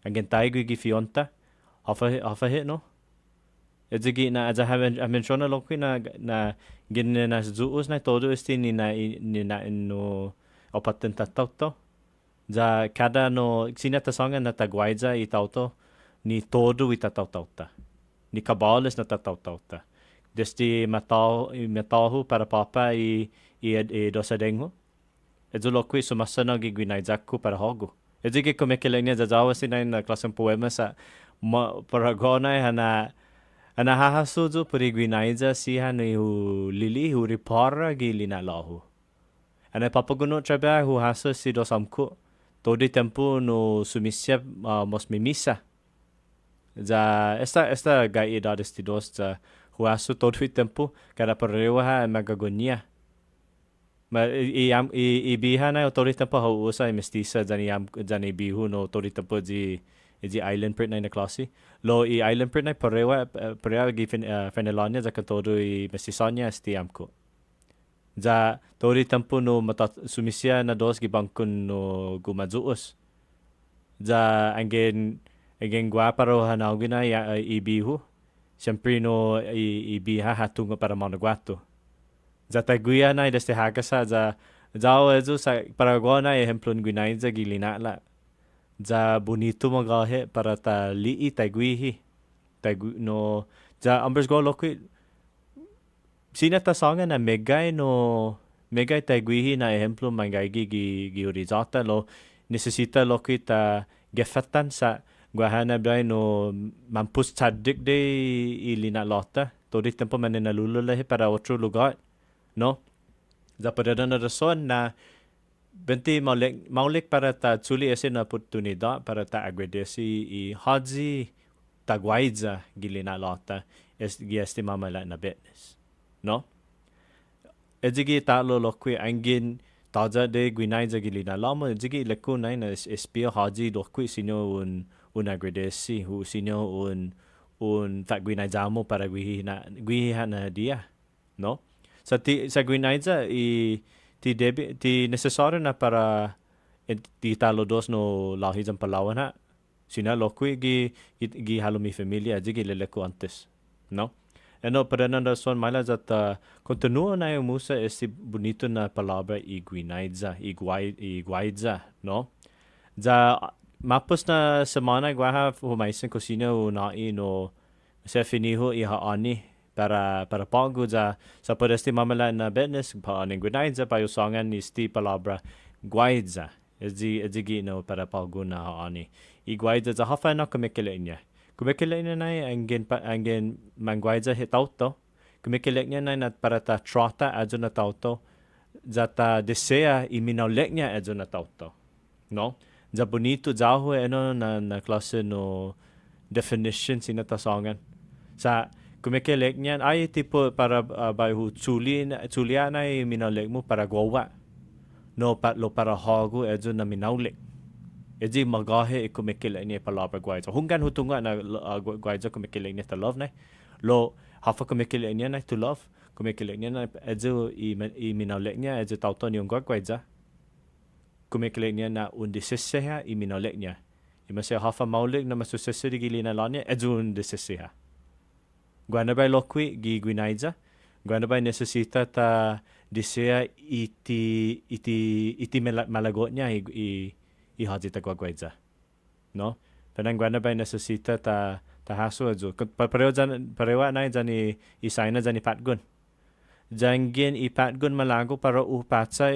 Angin taigui gifionta. Hafa hit, no? Edzigi na aja mensiona lokwi na gin na zuus na todo esti ni na no opaten tatauto. Ja kada no sinata songa na tagwaiza I tauto ni todo I tatauta. Ni kabales na tatauta. Desti matahu para papa I dosa dengo. Edzo lokwi sumasa na giguinaizaku para hogo. Edzigi kumekilenya jajawa sinay na klaseng poema sa paragonay ana hahasudzo periguinaiza siha ni hu lili hu ripara gilina lahu. Ana papaguno trabalho hu hasa si dosamku. Todo tempo no sumisya mos mimisa. Ja esta gai idades tidos ja hu hasa todo tempo kada perewa magagonia. Ma I biha na todo tempo hu usa mestiza jani bihu no todo tempo ji island print na klase. Lo island print na parewa gi fenelania ja todo mestisonia esti amko. Ja todo tempo no sumisia na dos gi bangkun no gumazuos. Ja angin guaparo hanawgina ibihu. Siyempre no ibiha hatungo para managuato. Ja taguya na deste hagasa ja jao ezo sa paragona ejemplo nguinaiza gilina la. Ja bonito magahe para ta lii taguihi. No ja ambers go lokwi sinata songa na megay taguihi na ejemplo mangay gi horizonta lo necesita lokwi ta gefatan sa guahana bay no mampus tadik de ilina lota todo tempo manena lululahi para otro lugar no ja pada na rason na benti maulik para ta tsuli ese na oportunidad para ta agradeci I haji tagwaiza gilina lota esti mamala na business no ejigi talo lokwi angin taja de guinaiza gilina lama ejigi leku nai na espio haji lokwi sinyo un agradeci hu sinyo un ta guinaiza mo para guihi na dia no sa guinaiza ti necessario na para ti talo dos no lahizan Palawan ha sina lokwi gi halumi familia ejigi leleku antes no Ano para na son mala zata continua na yung musa esti bonito na palabra iguinaiza, iguaiza, no? Ja mapos na semana guaha humaisin kusina unai no sa finiho iha ani para pago ja sa podesti mamala na business pa aning guinaiza pa yusangan isti palabra guaiza. Ezi no para pago na ani. Iguaiza ja hafa na kumikile niya. Kumikilek niya na angin mangwaiza hitauto. Kumikilek niya na para ta trata adjo na tauto. Zata desea iminaulek niya adjo na tauto. No? Ja bonito jaho na klase no definition sinatasangan. Sa kumikilek niya ay tipo para bayhu tulia na iminaulek mo para gowa. No lo para hago adjo na minaulek. Ezi magahe kumikilek niya palabra guaiza. Hunggan hutunga na guaiza kumikilek niya ta love na. Lo hafa kumikilek niya na to love. Kumikilek niya na ezo iminaulek niya ezo tauto niyong guaiza. Kumikilek niya na undisiseha iminaulek niya. Imase hafa maulik na masusese di gilina lanya ezo undisiseha. Guana bay lokwi gi guinaiza. Guana bay necesita ta disea iti malagot niya haji ta guaiza. No? Penang guana bay necesita ta haso ajo. Parewa na jani isaina jani patgun. Jangin patgun malago para upatsa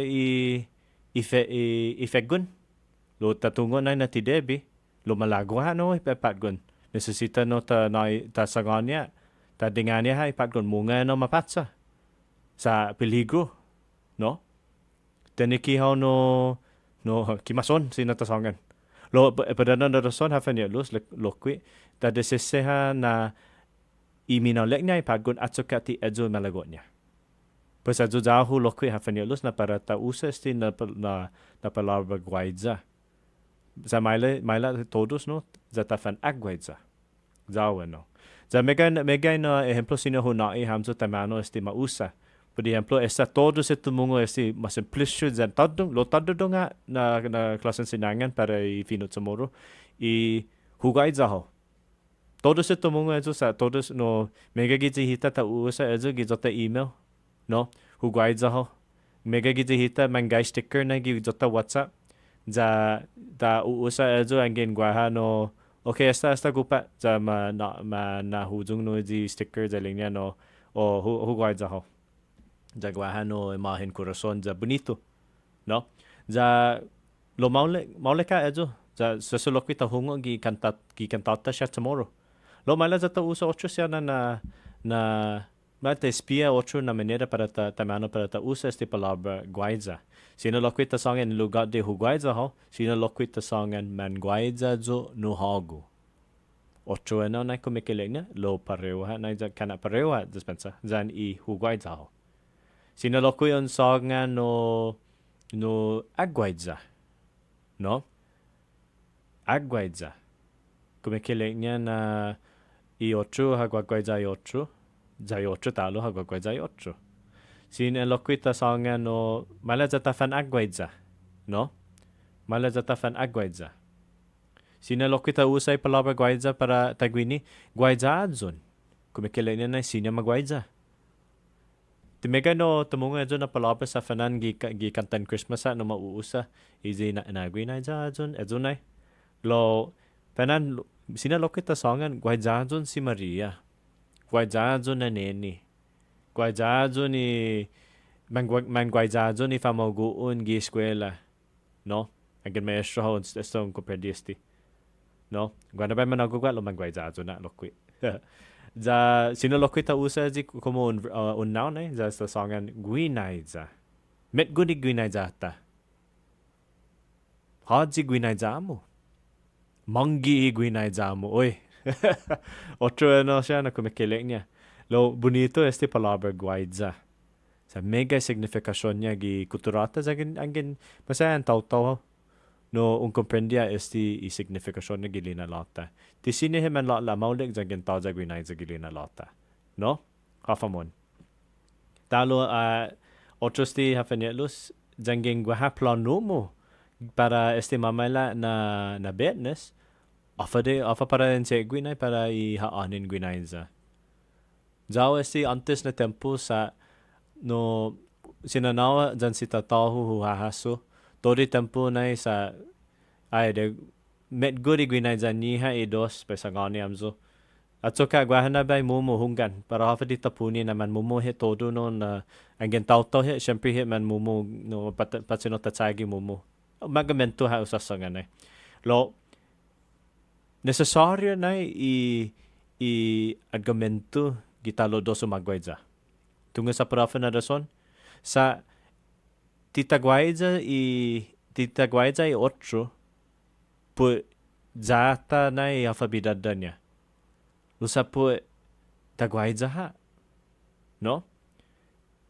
ifegun. Lo tatungo na natidebi. Lo malago ha no patgun. Necesita no ta saganya. Ta dinganya ha patgun munga no mapatsa. Sa peligro. No? Teniki how no kimason sinatasangan. Lo pada na rason hafen ya lus lokwi ta deseseha na iminaulek niya ipaggun at sukati edzo malagot niya. Pues edzo jahu lokwi hafen ya lus na para ta usa esti na palabra guaiza. Sa maila todos no zata fan agguaiza. Jawa no. Za mega na ejemplo sino hunai hamzo tamano esti mausa. Por ejemplo, todo ese mungo ese mas simplicio dan lo tadong na klasen sinangan para ifinot samoro hugay zaho. todos ito mga ito sa todos no mega giti hita ta uusa ito gizota email no hugway za ho mega giti hita mangay sticker na gizota WhatsApp za ta uusa ito angin gwaha no okay esta gupa za na hujung no di sticker za linya no o hugway za ho za gwaha no imahin corazon za bonito no za lo maule ka ito za sesulok kita hungo gi kantata siya tomorrow. Lo mala za ta usa ocho siya na mate espía ocho na manera para tamano para ta usa este palabra guaiza. Sino lo kita song en lugar de huguaiza ho, sino lo kita song en man guaiza zo no hago. Ocho eno na kumikilegna lo parewa na za kana parewa dispensa zan I huguaiza ho. Sino lo kuyon song no aguaiza. No? Aguaiza. Kumikilegna na I8 hagwagwaiza I8 za I8 talo hagwagwaiza I8 sin eloquita songa no malazata fan agwaiza no malazata fan agwaiza sin eloquita usay palabra guaiza para tagwini guaiza adzon kumikilegna na sinya magwaiza timega no tumunga adzon na palabra sa fanan gi kantan Christmas no mauusa izi na nagwina adzon adzonay lo fanan sina lokita songan guaidazon si Maria. Guaidazon na neni. Guaidazon ni man guaidazon ni famaguun gi eskwela. No? Agin maestro ho estong ko perdisti. No? Guana ba man agugwa lo man guaidazon na lokwi. Za sina lokita usa ji como un noun eh za sa songan guinaiza. Met gudi guinaiza ta. Haji guinaiza mo. Manggi guinay jamo. Oy. Otro no siya na kumikilig niya. Lo bonito este palabra guaiza. Sa mega signifikasyon niya gi kulturata sa angin masayan tao no un comprendia este I signifikasyon niya gilina lata. Ti sine heman la maulik sa gin tao sa guinay sa gilina lata. No? Hafa mon. Talo otro sti hafa nielus jangin gwaha plano mo para este mamala na business offer para en se guinay para I haanin guinay za. Zao este antes na tempo sa no sinanawa jan si tatahu huhahaso tori tempo na sa ay de met guri guinay za niha idos pesangani amzo at so ka gwahana bay mumo hunggan para hafa di tapuni naman mumo he todo no na angin tauto he syempre he man mumo no patsino tatsagi mumo magamento ha usasangan eh. Lo necesaryo na I argumento gitalo doso magwaiza. Tungo sa profe na rason sa titagwaiza I 8 po zata na I alfabidad niya. Lusa po tagwaiza ha. No?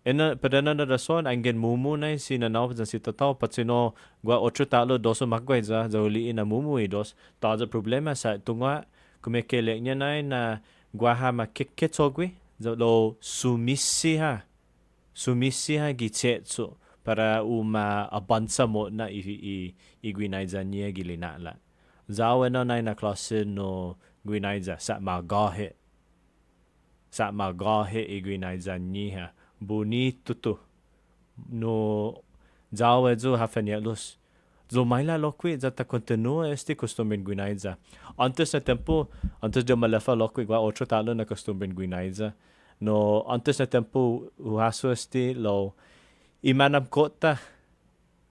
Pada na rason angin mumu na sinanaw sa si tataw patsino gwa 8 talo doso magwaiza za uliin na mumu idos taza problema sa tunga kumikele niya na gwa ha makikitsogwi za lo sumisiha gitsetso para abansa mo na igwinaiza niya gilinala zawa na klase no gwinaiza sa magahe igwinaiza niya bonito to no zawa zo hafanialos zo maila lokwi za ta continua este costume guinaiza antes na tempo antes de malafa lokwi gwa 8 talo na costume guinaiza no antes na tempo uhaso este lo imanam kota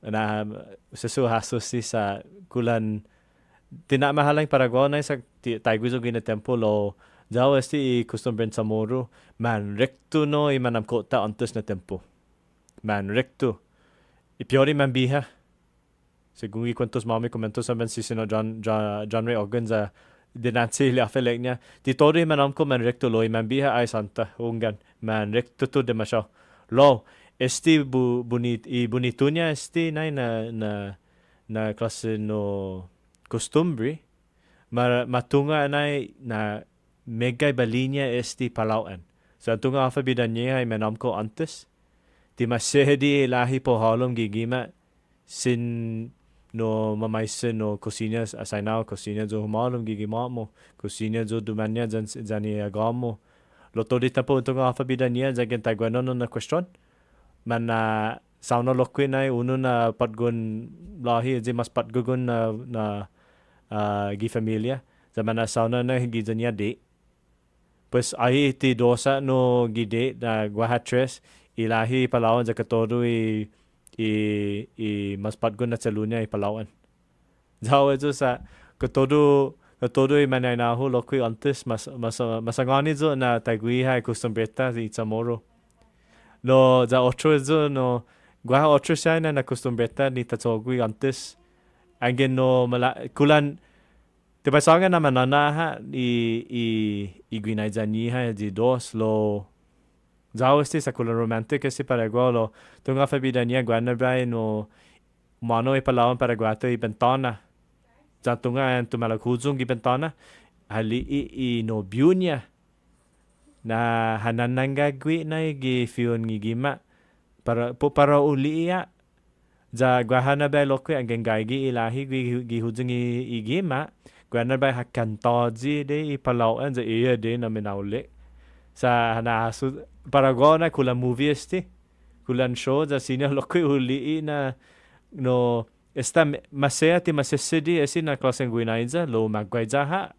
na sesu haso si sa kulan tinamahalang Paraguay na sa taigwizo gina tempo lo Zao este costumbre Samoro man recto no imanam kota antes na tempo. Man recto. Ipiori man biha. Según cuantos mami comentó saben si sino John Ray Ogan za dinansi le afelek niya. Di todo imanam ko man recto lo iman biha ay santa ungan man recto to de masyo. Lo este bonito niya este na klase no costumbre matunga na megay balinya esti palauan. Sa tunga alfabetan niya ay manam ko antes. Di masedi lahi po halom gigima sin no mamaisin no kusina asainao kusina zo humalum gigi mamo kusina zo dumania zani agamo lo todi tapo to Hafa bidania zagen tagwano na question mana sauna lokwi nai unu na patgun lahi je mas patgun na gi familia zamana sauna na gi zania de pues ai ti dosa no gi de na guahatres ilahi Palawan zakatodu i mas patgun na celunya i Palawan jawa itu sa katodu i manai nahu lokwi antes masangani zo na tagui hai kusum beta i Chamorro no za otro zo no gua otro sana na kusum beta ni tatogui antes angin no kulan tiba sanga na manana ha i guinai zani ha di dos lo Zao este sa kulan romantic ese Paraguay tunga fa bidania guana brai no mano e Palawan Paraguato i bentana. Za tunga tu malakuzung i bentana hali i no biunya na hanananga gwi na gi fiun gi gima para uli ya za guahana brai lokwe angengai gi ilahi gi huzung i gima guana brai hakantoji de i Palawan za iya de na minaule sa hana asu Paraguay na kulan movie este kulan show za sina lokwe uli na no esta masaya ti masesedi esi na klase guinaiza lo magwaiza ha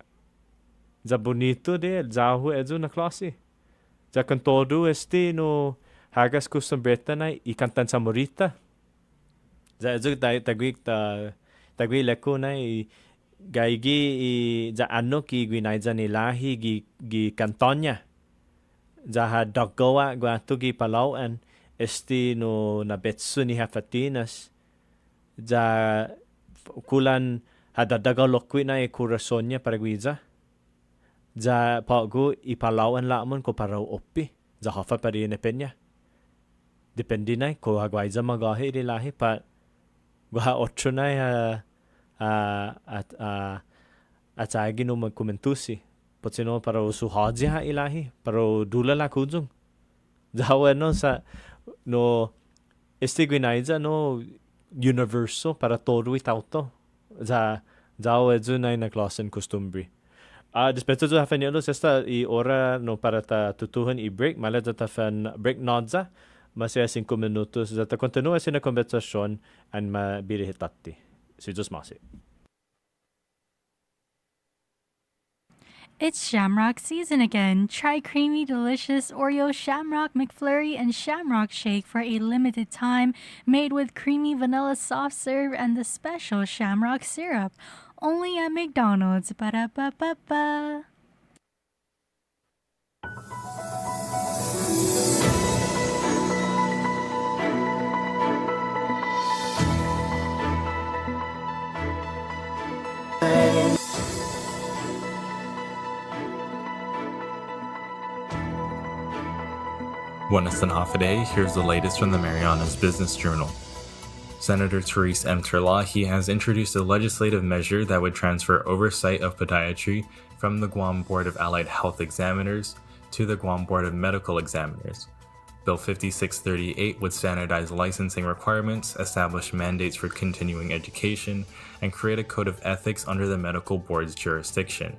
za bonito de zahu ezu na klase za kantodu este no hagas kusum beta na i kantan samorita za ezu tagwi leko na i gaigi i za ano ki guinaiza ni lahi gi kantonya Zaha doggoa guatu gi Palawan esti no na betsu ni hafatinas za kulan hadadaga lokwi na e kurasonya Paraguiza za pagu i Palawan lamon ko parau oppi za hafa pari ne penya dependi na ko hagwaiza magahe ilahi pa gua otro na at agi no magkomentusi Potsino para suhaji ha ilahi para dula la kujung jawa no sa no este guinaiza no universal para todo i tauto za jawa junai na klasen costumbri despeto zo hafanielo esta i ora no para ta tutuhan i break mala ta fan break nodza masaya 5 minutos za ta continua sina conversation and mabiri hitatti si just masi It's Shamrock season again. Try creamy, delicious Oreo Shamrock McFlurry and Shamrock Shake for a limited time, made with creamy vanilla soft serve and the special Shamrock syrup. Only at McDonald's. Ba-da-ba-ba-ba. Buenas and Hafa Adai, here's the latest from the Marianas Business Journal. Senator Therese M. Terlahi has introduced a legislative measure that would transfer oversight of podiatry from the Guam Board of Allied Health Examiners to the Guam Board of Medical Examiners. Bill 5638 would standardize licensing requirements, establish mandates for continuing education, and create a code of ethics under the medical board's jurisdiction.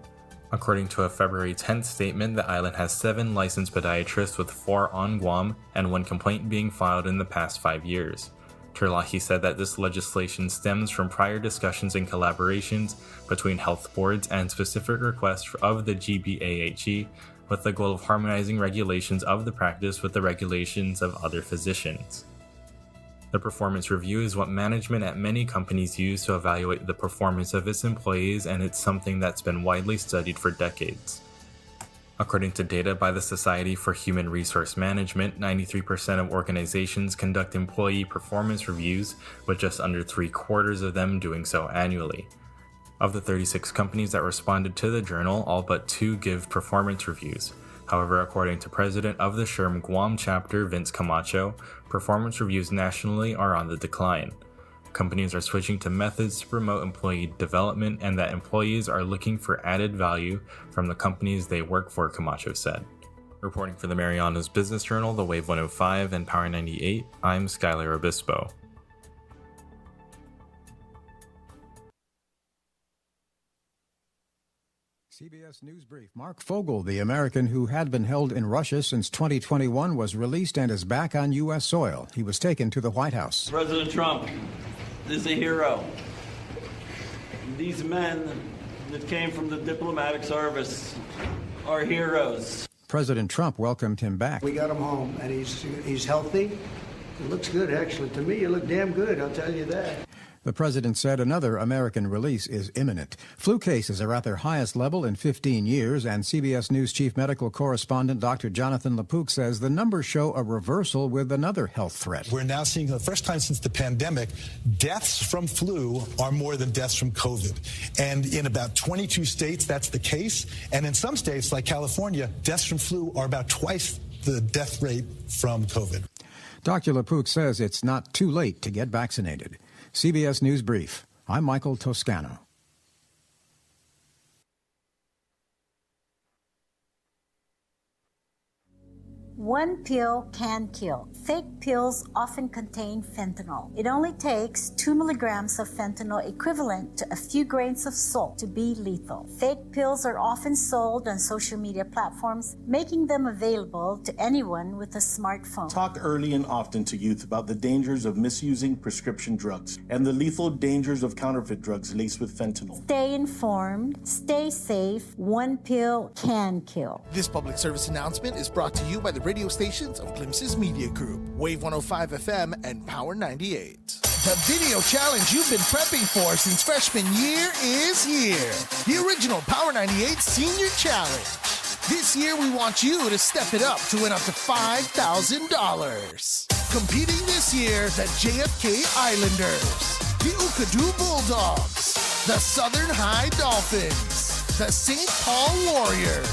According to a February 10th statement, the island has 7 licensed podiatrists with 4 on Guam and 1 complaint being filed in the past 5 years. Terlahi said that this legislation stems from prior discussions and collaborations between health boards and specific requests of the GBAHE with the goal of harmonizing regulations of the practice with the regulations of other physicians. The performance review is what management at many companies use to evaluate the performance of its employees, and it's something that's been widely studied for decades. According to data by the Society for Human Resource Management, 93% of organizations conduct employee performance reviews, with just under 3/4 of them doing so annually. Of the 36 companies that responded to the journal, all but 2 give performance reviews. However, according to President of the SHRM Guam chapter, Vince Camacho, performance reviews nationally are on the decline. Companies are switching to methods to promote employee development and that employees are looking for added value from the companies they work for, Camacho said. Reporting for the Marianas Business Journal, The Wave 105 and Power 98, I'm Skylar Obispo. CBS News Brief. Mark Fogel, the American who had been held in Russia since 2021, was released and is back on U.S. soil. He was taken to the White House. President Trump is a hero. These men that came from the diplomatic service are heroes. President Trump welcomed him back. We got him home, and he's healthy. It looks good, actually. To me, you look damn good, I'll tell you that. The president said another American release is imminent. Flu cases are at their highest level in 15 years, and CBS News chief medical correspondent Dr. Jonathan Lapook says the numbers show a reversal with another health threat. We're now seeing, for the first time since the pandemic, deaths from flu are more than deaths from COVID. And in about 22 states, that's the case. And in some states, like California, deaths from flu are about twice the death rate from COVID. Dr. Lapook says it's not too late to get vaccinated. CBS News Brief. I'm Michael Toscano. One pill can kill. Fake pills often contain fentanyl. It only takes 2 milligrams of fentanyl, equivalent to a few grains of salt, to be lethal. Fake pills are often sold on social media platforms, making them available to anyone with a smartphone. Talk early and often to youth about the dangers of misusing prescription drugs and the lethal dangers of counterfeit drugs laced with fentanyl. Stay informed, stay safe. One pill can kill. This public service announcement is brought to you by the radio stations of Glimpses Media Group, Wave 105 FM, and Power 98. The video challenge you've been prepping for since freshman year is here. The original Power 98 Senior Challenge. This year, we want you to step it up to win up to $5,000. Competing this year, the JFK Islanders, the Ukadu Bulldogs, the Southern High Dolphins, the St. Paul Warriors,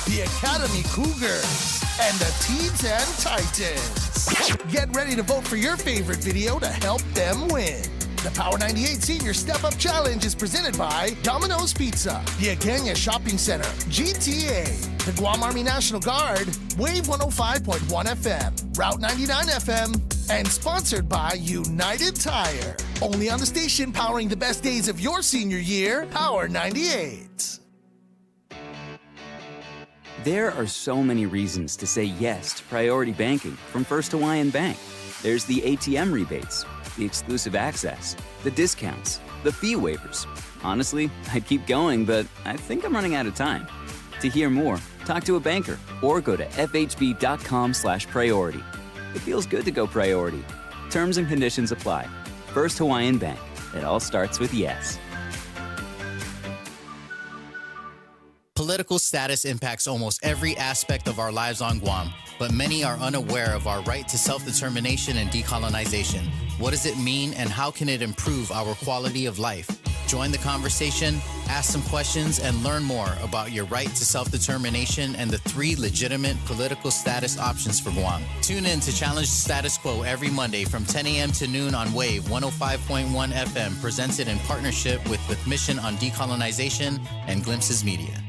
the Academy Cougars, and the Teens and Titans. Get ready to vote for your favorite video to help them win. The Power 98 Senior Step Up Challenge is presented by Domino's Pizza, the Agania Shopping Center, GTA, the Guam Army National Guard, Wave 105.1 FM, Route 99 FM, and sponsored by United Tire. Only on the station powering the best days of your senior year, Power 98. There are so many reasons to say yes to priority banking from First Hawaiian Bank. There's the ATM rebates, the exclusive access, the discounts, the fee waivers. Honestly, I'd keep going, but I think I'm running out of time. To hear more, talk to a banker or go to fhb.com/priority. It feels good to go priority. Terms and conditions apply. First Hawaiian Bank. It all starts with yes. Political status impacts almost every aspect of our lives on Guam, but many are unaware of our right to self-determination and decolonization. What does it mean, and how can it improve our quality of life? Join the conversation, ask some questions, and learn more about your right to self-determination and the 3 legitimate political status options for Guam. Tune in to Challenge the Status Quo every Monday from 10 a.m. to noon on Wave 105.1 FM, presented in partnership with the Mission on Decolonization and Glimpses Media.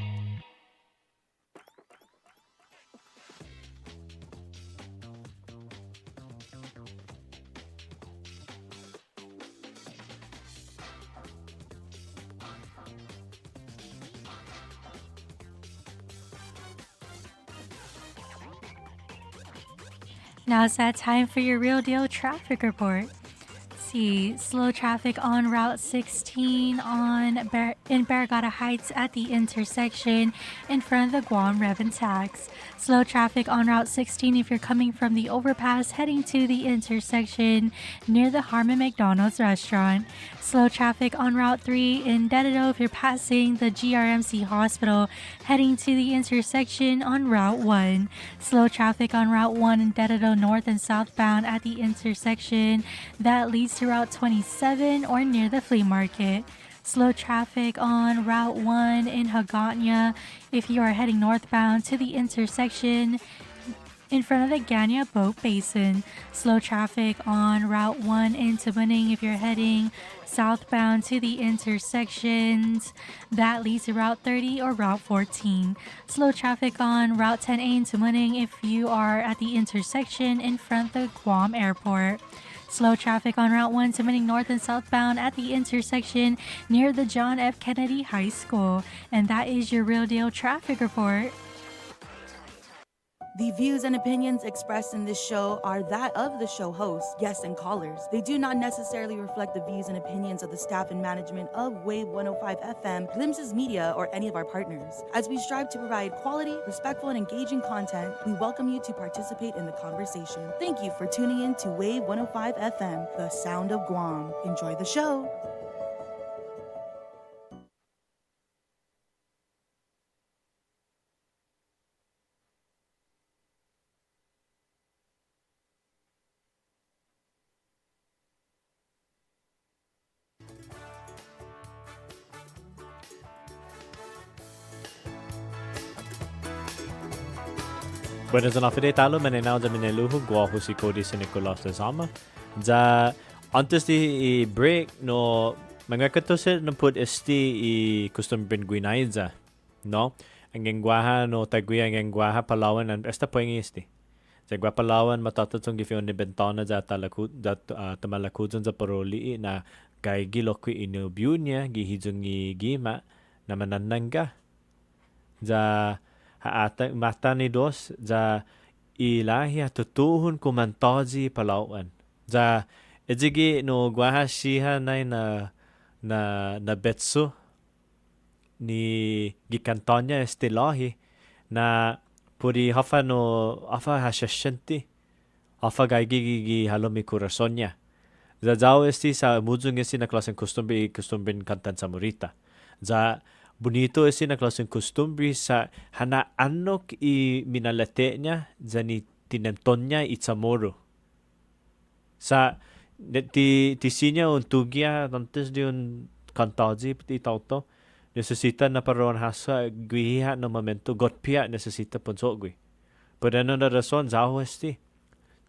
Now it's that time for your Real Deal traffic report. See, slow traffic on Route 16 in Barragata Heights at the intersection in front of the Guam Rev and Tax. Slow traffic on Route 16 if you're coming from the overpass heading to the intersection near the Harmon McDonald's restaurant. Slow traffic on Route 3 in Dededo if you're passing the GRMC hospital heading to the intersection on Route 1. Slow traffic on Route 1 in Dededo north and southbound at the intersection that leads to Route 27 or near the flea market. Slow traffic on Route 1 in Hagåtña if you are heading northbound to the intersection in front of the Ganya Boat Basin. Slow traffic on Route 1 in Tabuning if you're heading southbound to the intersections that leads to Route 30 or Route 14. Slow traffic on Route 10A in Tabuning if you are at the intersection in front of the Guam Airport. Slow traffic on Route 1 submitting north and southbound at the intersection near the John F. Kennedy High School. And that is your Real Deal traffic report. The views and opinions expressed in this show are that of the show host, guests, and callers. They do not necessarily reflect the views and opinions of the staff and management of Wave 105 FM, Glimpses Media, or any of our partners. As we strive to provide quality, respectful, and engaging content, we welcome you to participate in the conversation. Thank you for tuning in to Wave 105 FM, the sound of Guam. Enjoy the show. Buenas noches, talo mananaw sa Mineluhu, guwapo si Cody sa Nicolas Lazama. Ja, antes di break no mga katosa na put esti i custom bin guinaidza, no? Ang gengwaha no taguya ang gengwaha Palawan and esta poing esti. Sa gwa Palawan matatatong gifion ni bentana ja tamalakudon sa paroli na kay gilokwi inubiyo niya gihijong gima na mananangga. Ja haata mata ni dos ja ilahi tutuhun kumantaji Palawan. Ja ejigi no gwaha siha na betso ni gikantonya estilahi na puri hafa hashashanti hafa gaigi halomi kurasonya. Ja jao esti sa mujung esti na klasen kustumbin kantan samurita. Ja bonito esi na klasen kustumbri sa hana anok i minalatenya jani tinentonya itsamoro. Sa ti sinya untugia tantes di un kantaji ti tauto necesita na paron hasa guiha no momento gotpia necesita ponso gui. Por ano na rason jao esti.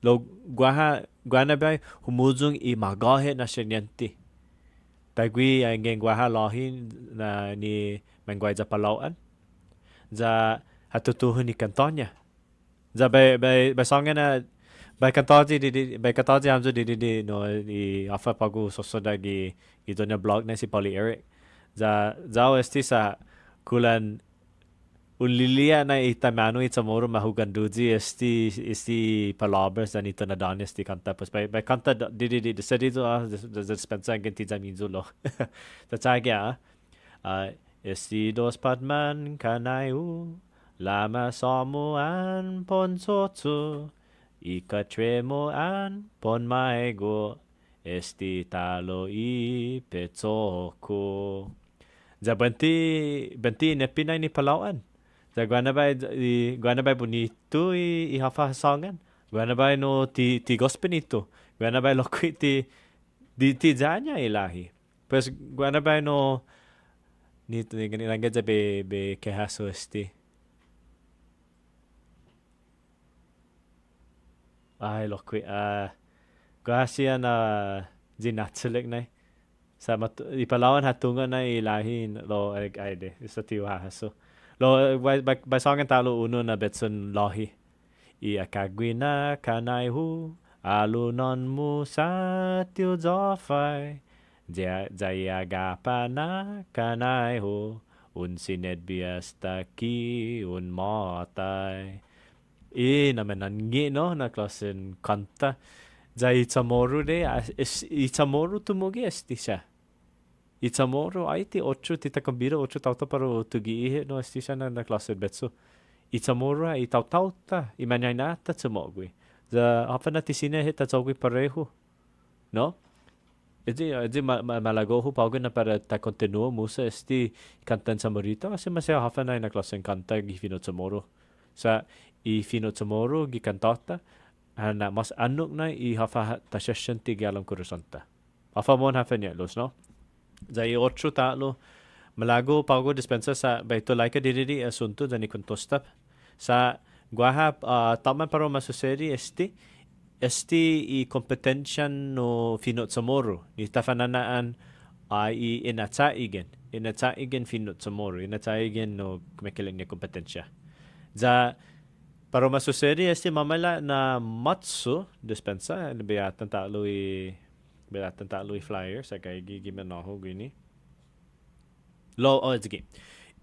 Lo guana bay humujung i magahe na senyenti. Tagwi ang gengwaha lahi na ni mengway sa Palawan. Ja hatutuhun ni kantonya. Ja bay songa na bay kantaji amzo di no i afa pagu sosoda gi donya blog na si Pauly Eric. Ja jao esti sa kulan ulilia na itamano itsamoro mahuganduji esti palabras dan ito na danes di kanta pues by kanta di sedi zo dispensa genti jaminzo lo tatagya esti dos padman kanayu lama samuan ponsotsu ikatremo an pon maego esti talo i petsoko. Ja benti nepinay ni Palawan. Ja guana bay bonito i hafa songan. Guana bay no ti gospelito. Guana bay lokwi ti janya ilahi. Pues guana bay no ni nangga ja be kehaso esti. Ay lokwi gasia na jinatselek nai. Sa i Palawan hatungan na ilahi lo ay de isa ti haso. Lo by songan talo uno na betson lahi. I akagwi na kanay hu alunon mu sa tiu zofay. Jayagapa na kanay hu un sined biasta ki un matay. Naman nangi no na klasen kanta. Jay Chamorro de Chamorro tumugi esti siya. Itamoro ay ti 8 ti takambira 8 tauta paro tugi no esti siya na klase betso. Itamoro ay tautauta imanyay na ta tsumogwi. Ja apa na ti sine hita tsogwi pareho. No? Edi malago hu pagod na para ta continuo musa esti kantan samorita kasi masaya hafa na klase kanta gi fino Chamorro. Sa i fino Chamorro gi kantata ana mas anok na i hafa ta sessionti gi alam kurusanta. Hafa mon hafa niya los no? Jai 8 talo malago pago dispensa sa baito laika diri asunto jani kontostap sa guaha taman paro masuseri esti i kompetensya no Finot Chamorro ni tafananaan ay inatsaigen Finot Chamorro inatsaigen no kumekilang ni kompetensya ja Para masuseri esti mamala na matsu dispensa beatan talui flyer sa kay gimanaho gini. Sige.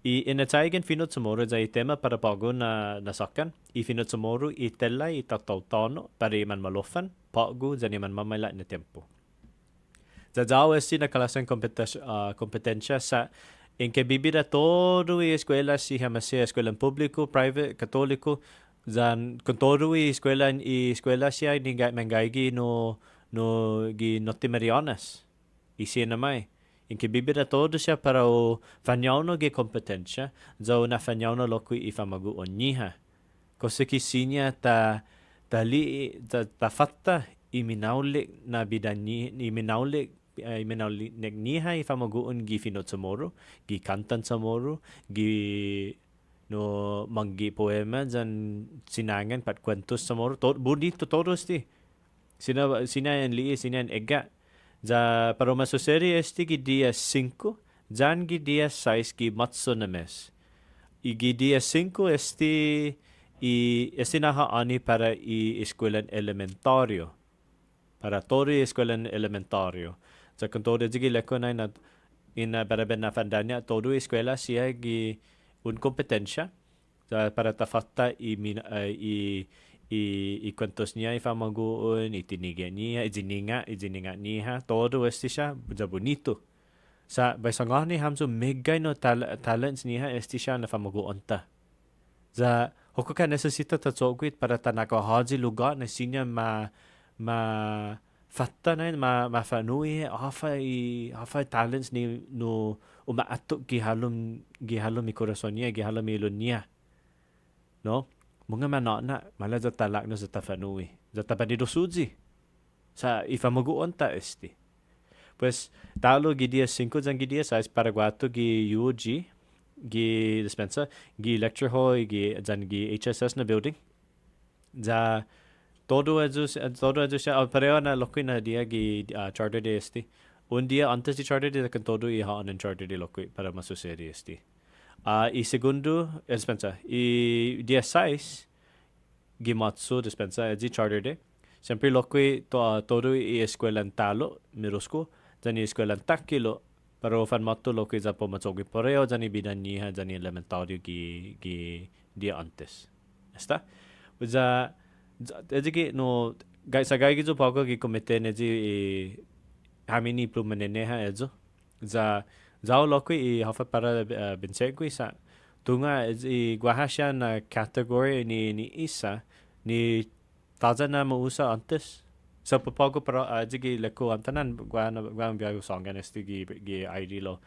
Inataigan finot sumoro za tema para pago na nasakan. Finot sumoro itella itatautono para iman malofan pago za iman mamala na tempo. Za jao esti na kalasan kompetensya sa en que bibida todo y escuela si jamase escuela público, private, católico, zan con todo y escuela siya ni mangaigi no gi notti Marianas. Isi na mai. En que bibida todo siya para o fanyauno gi kompetensya, zao na fanyauno loku ifamagu onyiha. Kasi kisinya ta fatta iminaulik na bidani iminaulik niha ifamaguon gi finot samoro, gi kantan samoro, gi no manggi poema jan sinangan pat kwentos samoro. Bonito todos ti. Sina en li sina en ega. Ja para masuseri esti gi dia 5, jan gi dia 6 gi matso na mes. Gi dia 5 esti naha ani para escuela elementario. Para todo escuela elementario. Sa kung todo jigi leko na para na fandanya todo escuela siya gi un kompetensya para tafatta kwentos niya ifamaguon itiniga niya izininga niya todo esti siya ja bonito sa baisangah ni hamso megay no talents niya esti siya na famaguon ta za hoko ka necesita tatsogwit para tanaka haji lugar na sinya ma fatta na mafanui hafa talents ni no umaatok gihalom mi corazon niya gihalom mi ilon niya no mga manana mala za talak no za tafanui za tapanido suji sa ifamaguon ta esti pues talo gi dia 5 zang gi dia 6 para guato gi UG gi dispensa gi lecture hall gi zan gi HSS na building za todo siya pareo na lokui na dia gi charter de esti un dia antes di charter de kan todo iha on charter de lokui para masuseri esti segundo dispensa dia 6 gi matsu dispensa di charter de sempre lokui todo escuela talo mirosco jani escuela takilo pero fan matto lokui za po matsogi pareo jani bidan niha jani elementario gi dia antes está za Jadi no sa gaya gizo pago gi komite ne ji hamini plumenene ha ezo za zao lokui hafa para bensegui sa tunga guahasha na category ni isa ni taza na mausa antes sa papago para jigi leko antanan guan biago songan esti gi ID lo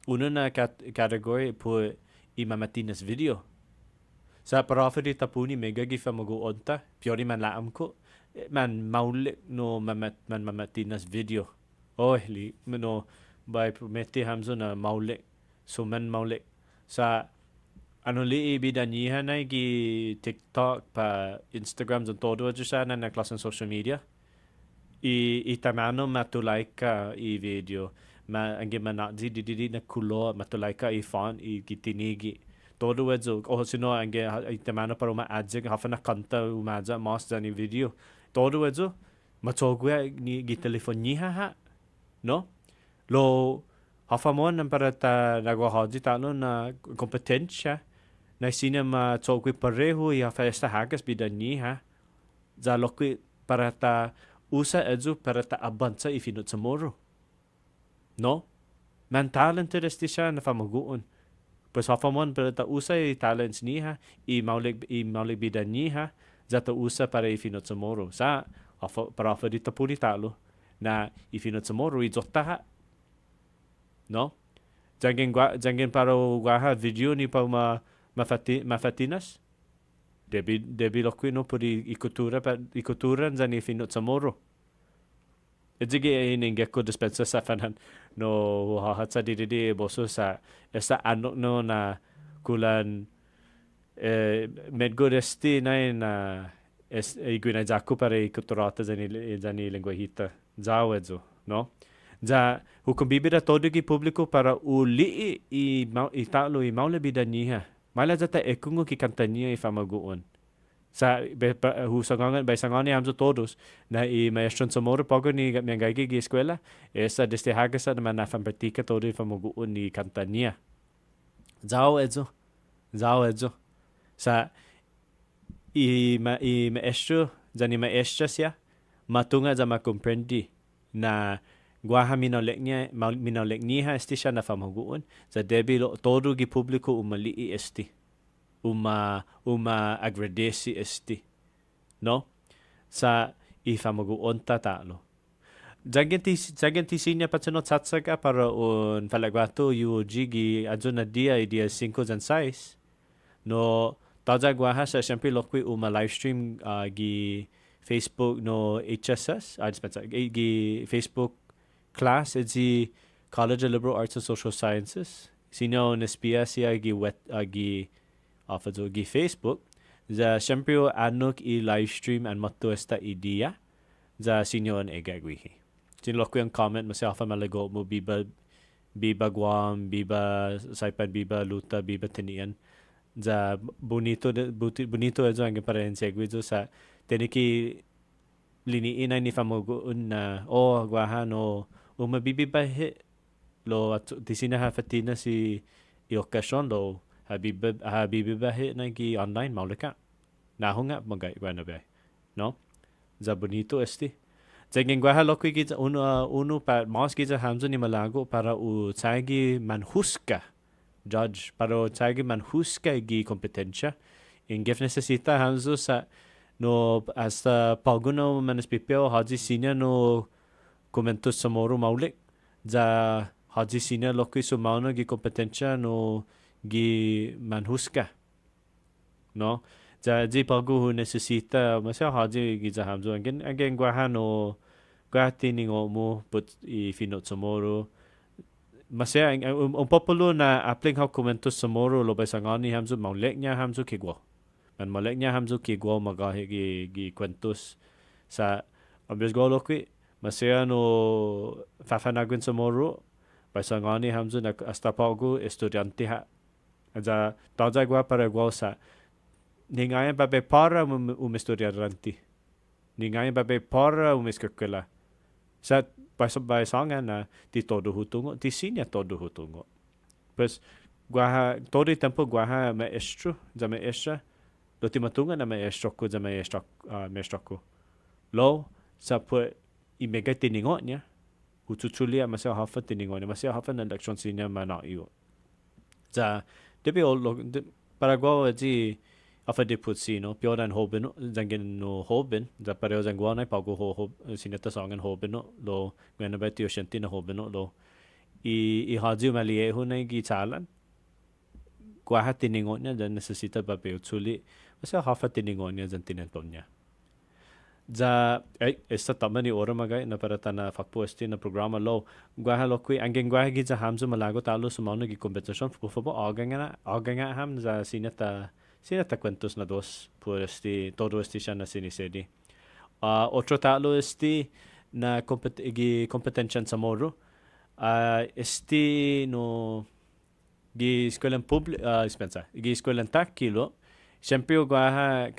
uno na category pu imamatinas video sa paraferi tapuni mega gi famaguon ta piori man laam ko man maulik no mamatinas video li no by prometi hamzo na maulik so man maulik sa ano li bidanyihan na gi TikTok pa Instagram zon todo aja sa na klasan social media itamano matulay ka video angge manadzi didi na kulo matulay ka font gitinigi todo edzo sino angge itamano para ma-adjek hafa na kanta umaja mas jani video todo edzo matogwe ni gi telefonyiha ha no lo hafa mon para ta nagwahaji talo na kompetensya na sinema togwe pareho i hafa esta hagas bidanyiha za lokwi para ta usa edzo para ta avanza ifinot samoro no man talented esti siya na famaguon pues hafa mon para ta usa talents niha i maulig bidan niha za ta usa para ifinot samoro sa para hafa dita puli talo na ifinot samoro i zotaha no jangin para guaha video ni pa mafatinas debi lokwi no puri ikuturan za ni ifinot samoro Ejige ininge ko dispensa sa fanan no hahatsa didi boso sa esa anok no na kulan medgo desti na iguina jaku para ikuturata zani lenguajita zawedzo no za hukum bibida todo gi publiko para uli i talo i maule bidaniha Mala zata ekungo ki kantanya I famaguon. Sa husangangan by sangani hamzo todos na I maestro Zamora pago ni miangagi gi eskwela esa desde hagasa na manafan pratika todo I famaguon ni kantanya. Zao edzo. Sa I maestro zani maestra siya matunga za makomprendi na guaha minolekniha esti siya na famaguon za debi todo gi publiko umalii esti uma agradeci esti no sa I famaguon tatalo Zagen tisinya patsuno tsatsaga para un falagwato UOG gi adzuna dia 5 and 6 no taja guaha sa siyempre lokwi uma live stream gi Facebook no HSS gi Facebook class edzi College of Liberal Arts and Social Sciences sino nesπία siya gi afado gi Facebook za siyempre anok I live stream and motto esta idea za sino an egagwihi sinlokwi ang comment masyafa malago mo biba Guam biba Saipan biba Luta biba Tinian za bonito ezo ang parang segue zo sa teniki liniin na ni famaguon na guahan o mabibibahe lo at tisina hafatina si iokasyon lo habibibahe na ki online maulika nahunga magay na ba no za bonito esti Zaging guaha lokwi kita uno pa mas kita hamzo ni malago para tsagi manhuska judge para tsagi manhuska gi kompetensya in gif necesita hamzo sa no hasta paguno manaspipeo haji sinya no komentos samoro maulik za haji sinya lokwi sumauno gi kompetensya no gi manhuska no za ji pagu necesita masya haji gi za hamzo again guaha no Gati ningo mo but I finot samoro masaya populo na apling how komentos samoro lo bay sangani hamzo maulek niya hamzo kigwo man maulek niya hamzo kigwo magahi gi kwentos sa ambes go lokwi masaya no fafanagun samoro bay sangani hamzo na hasta pago estudiante ha za taja gwa para gwa sa ningayan babe para estudiante ningayan babe para eskwela sa basangan na ti todo hutungo ti sinya todo hutungo pues guaha todo tempo guaha maestro za maestra lo ti matunga na maestro ko za maestro ko lo sa pu imega tiningo niya ututulia masya hafa tiningo niya masya hafa na leksyon sinya mana iyo za debi para guaha ji afa de putsino piodan hobino zangen no hobin za pareo zangwana pago ho sineta sangen hobino lo ngena betio shentina hobino lo I haji malie hunai gi chalan kwa hatiningonya dan necesita babeo tsuli masa hafa tiningonya zan tinentonya za esta tamani ora magai na para tana fakpo esti na programa lo gwa lokwi angeng gwa gi za hamzo malago talo sumano gi competition football aganga ham za sineta cuentos na dos por todo siya na sinisedi. Otro talo na competencia sa moro. No gi eskwela gi eskwela takilo. Siyempre gwaha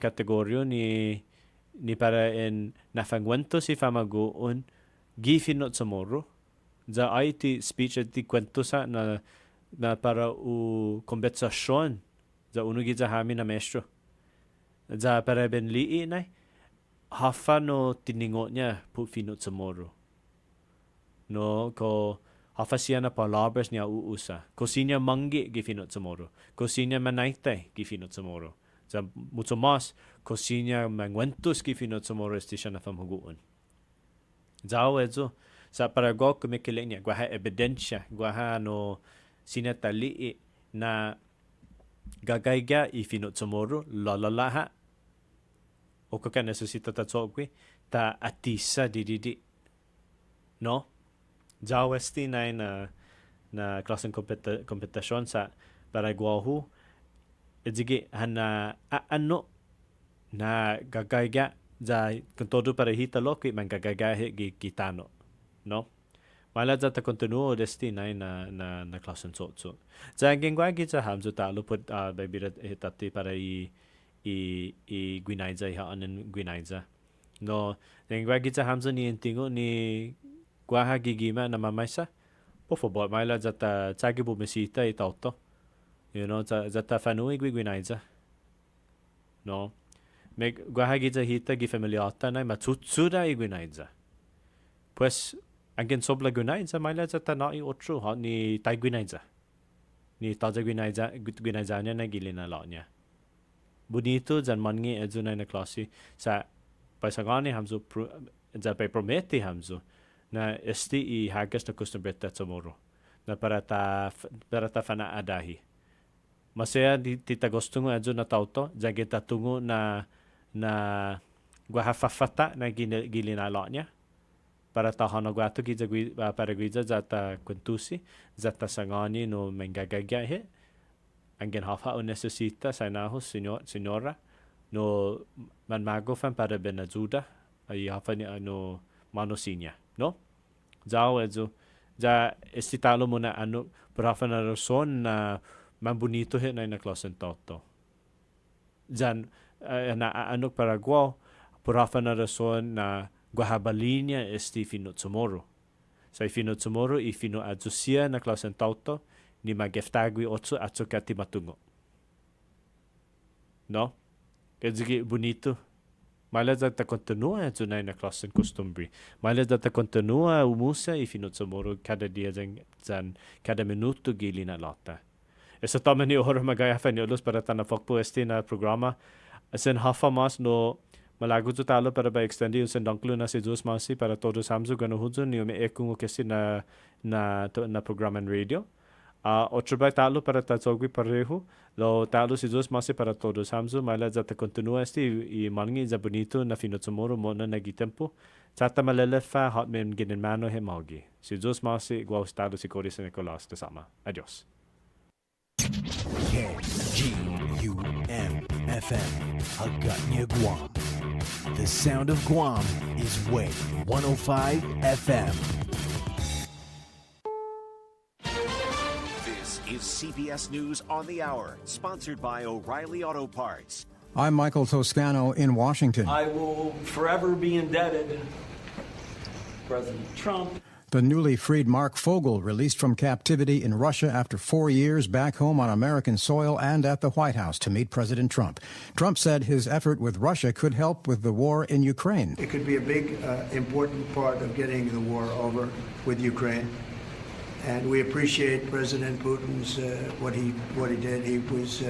kategoryo ni para en nafangwento si famagoon gi finot sa moro. Za ay ti speech at ti kwento sa na para kompensasyon za uno gi za hami na maestro. Za para ben lii na hafa no tiningo niya po finot sa moro. No ko hafa siya na palabras niya uusa. Ko siya manggi gi finot sa moro. Ko siya manaitay gi finot sa moro. Za mucho mas ko siya mangwentos gi finot sa moro esti siya na famaguon. Zao edzo sa para go kumikiling niya gwaha ebidensya gwaha no sinatali na gagayga ifinot samoro lalalaha o ka necesita tatsokwi ta atisa dididi no jawesti na klaseng kompetasyon sa Paraguahu edzigi hana ano na gagayga za kantodo para hitalo kwi man gagayga gi kitano no Mala za ta continuo desti na klasen so. Za gengwa kita hamzu ta luput baby hitati para i guinaiza ha anen guinaiza. No, gengwa kita hamzu ni intingo ni gwaha gigima na mamaisa. Por favor, mala za ta tsagi bu mesita I tauto. You know, za ta fanui guinaiza. No. Meg gwaha kita hita gi familiata na matsutsura I guinaiza. Pues angin sobla guinaiza mala za ta na I otro ha ni tai guinaiza. Ni taza guinaiza na gilina la niya. Bonito zan mangi edzuna na klasi sa paisagani hamzo za pa prometi hamzo na esti I hagas na kustum bretta tomorrow na para ta fana adahi. Masaya tita gostungo edzuna tauto za kita tungo na guahafafata na gilina la niya. Para tahana guatu kita para guiza zata kuntusi zata sangani no mengagagya he angin hafa o necesita sanaho señora no manmago fan para benajuda ay hafa ni ano manosinya no zao ezo za estitalo muna ano para hafa na rason na mambunito he na klasen toto zan na ano para guao para hafa na rason na guahabalinia esti fino tomorrow. Sa fino tomorrow fino adzusia na klasen tauto ni mageftagui otso atso kati matungo. No? Kaya bonito. Mala da ta continua adzunay na klasen costumbre. Mala da ta continua umusa fino tomorrow kada dia zan kada minuto gili na lata. Esa tama ni oro magaya fa ni olos para tanafokpo esti na programa. Asen hafa mas no malago tu talo para ba extendi yung sendangklo na si Diyos Masi para todos hamzo gano hudzo ni umi ekung kasi na programan radio. Otro ba talo para tatsogwi pareho lo talo si Diyos Masi para todos hamzo mala za ta continua esti I mangi za bonito na fino tomorrow mo na nagitempo. Zata malelefa hot mem ginin mano he magi. Si Diyos Masi guaw talo si Cory San Nicolas de Sama. Adios. KGUM FM, Hagåtña, Guam. The sound of Guam is Wave 105 FM. This is CBS News on the Hour, sponsored by O'Reilly Auto Parts. I'm Michael Toscano in Washington. I will forever be indebted to President Trump. The newly freed Mark Fogel released from captivity in Russia after 4 years back home on American soil and at the White House to meet President Trump. Trump said his effort with Russia could help with the war in Ukraine. It could be a big, important part of getting the war over with Ukraine. And we appreciate President Putin's what he did. He was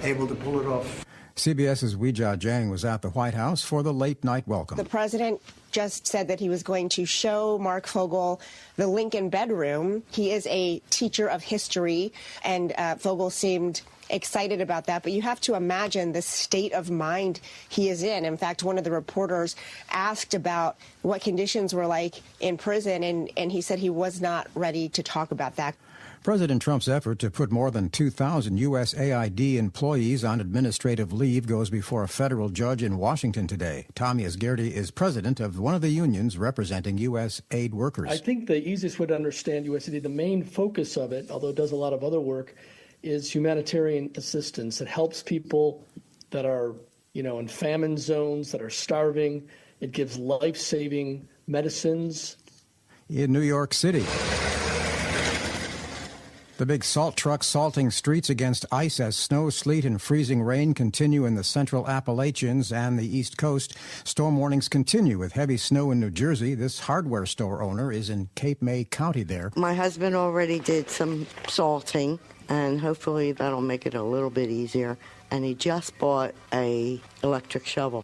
able to pull it off. CBS's Weijia Jiang was at the White House for the late-night welcome. The president just said that he was going to show Mark Fogel the Lincoln bedroom. He is a teacher of history, and Fogel seemed excited about that. But you have to imagine the state of mind he is in. In fact, one of the reporters asked about what conditions were like in prison, and he said he was not ready to talk about that. President Trump's effort to put more than 2,000 USAID employees on administrative leave goes before a federal judge in Washington today. Tommy Asgerty is president of one of the unions representing U.S. aid workers. I think the easiest way to understand USAID, the main focus of it, although it does a lot of other work, is humanitarian assistance. It helps people that are, in famine zones, that are starving. It gives life-saving medicines. In New York City, the big salt trucks salting streets against ice as snow, sleet, and freezing rain continue in the central Appalachians and the East Coast. Storm warnings continue with heavy snow in New Jersey. This hardware store owner is in Cape May County there. My husband already did some salting, and hopefully that'll make it a little bit easier. And he just bought an electric shovel.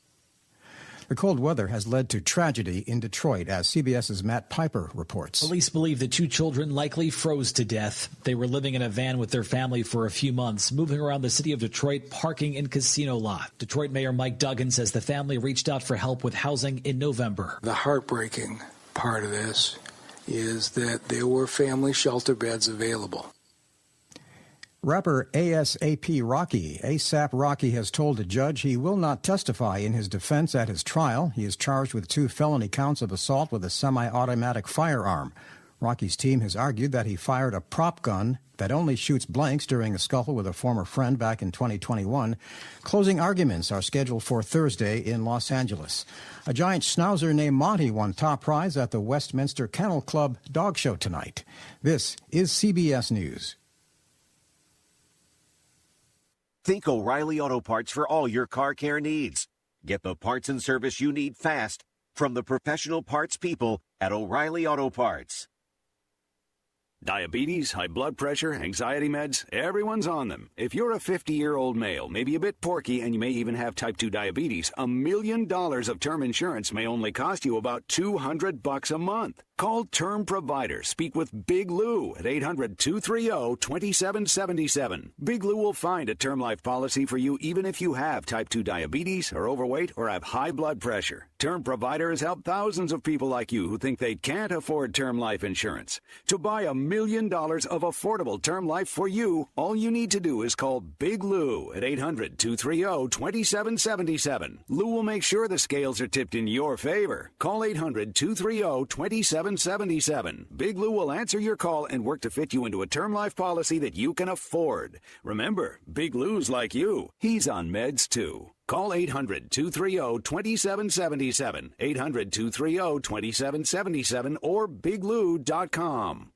The cold weather has led to tragedy in Detroit, as CBS's Matt Piper reports. Police believe the two children likely froze to death. They were living in a van with their family for a few months, moving around the city of Detroit, parking in casino lot. Detroit Mayor Mike Duggan says the family reached out for help with housing in November. The heartbreaking part of this is that there were family shelter beds available. Rapper ASAP Rocky has told a judge he will not testify in his defense at his trial. He is charged with 2 felony counts of assault with a semi-automatic firearm. Rocky's team has argued that he fired a prop gun that only shoots blanks during a scuffle with a former friend back in 2021. Closing arguments are scheduled for Thursday in Los Angeles. A giant schnauzer named Monty won top prize at the Westminster Kennel Club Dog Show tonight. This is CBS News. Think O'Reilly Auto Parts for all your car care needs. Get the parts and service you need fast from the professional parts people at O'Reilly Auto Parts. Diabetes, high blood pressure, anxiety meds, everyone's on them. If you're a 50-year-old male, maybe a bit porky, and you may even have type 2 diabetes, $1 million of term insurance may only cost you about $200 a month. Call Term Provider. Speak with Big Lou at 800-230-2777. Big Lou will find a term life policy for you even if you have type 2 diabetes, are overweight, or have high blood pressure. Term Provider has helped thousands of people like you who think they can't afford term life insurance. To buy $1 million of affordable term life for you, all you need to do is call Big Lou at 800-230-2777. Lou will make sure the scales are tipped in your favor. Call 800-230-2777. Big Lou will answer your call and work to fit you into a term life policy that you can afford. Remember, Big Lou's like you. He's on meds too. Call 800-230-2777, 800-230-2777, or biglou.com.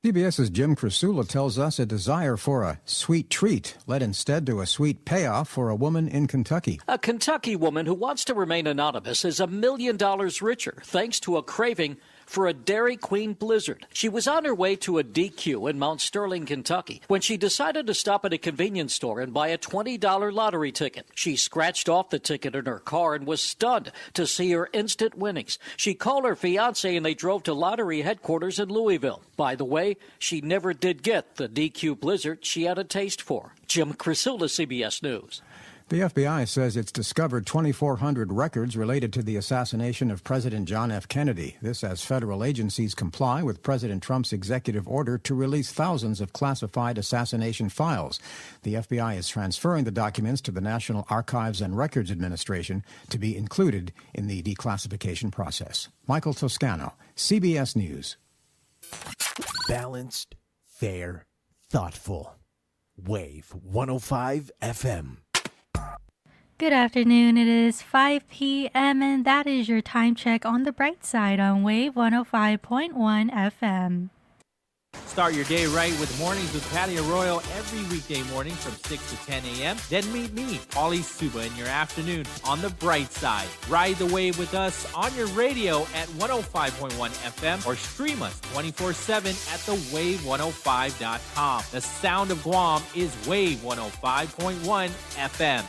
CBS's Jim Crisula tells us a desire for a sweet treat led instead to a sweet payoff for a woman in Kentucky. A Kentucky woman who wants to remain anonymous is $1 million richer thanks to a craving for a Dairy Queen Blizzard. She was on her way to a DQ in Mount Sterling, Kentucky, when she decided to stop at a convenience store and buy a $20 lottery ticket. She scratched off the ticket in her car and was stunned to see her instant winnings. She called her fiancé and they drove to lottery headquarters in Louisville. By the way, she never did get the DQ Blizzard she had a taste for. Jim Crisula, CBS News. The FBI says it's discovered 2,400 records related to the assassination of President John F. Kennedy. This as federal agencies comply with President Trump's executive order to release thousands of classified assassination files. The FBI is transferring the documents to the National Archives and Records Administration to be included in the declassification process. Michael Toscano, CBS News. Balanced, fair, thoughtful. Wave 105 FM. Good afternoon. It is 5 p.m. and that is your time check on the bright side on Wave 105.1 FM. Start your day right with Mornings with Patty Arroyo every weekday morning from 6 to 10 a.m. Then meet me, Pauly Suba, in your afternoon on the bright side. Ride the wave with us on your radio at 105.1 FM or stream us 24/7 at thewave105.com. The sound of Guam is Wave 105.1 FM.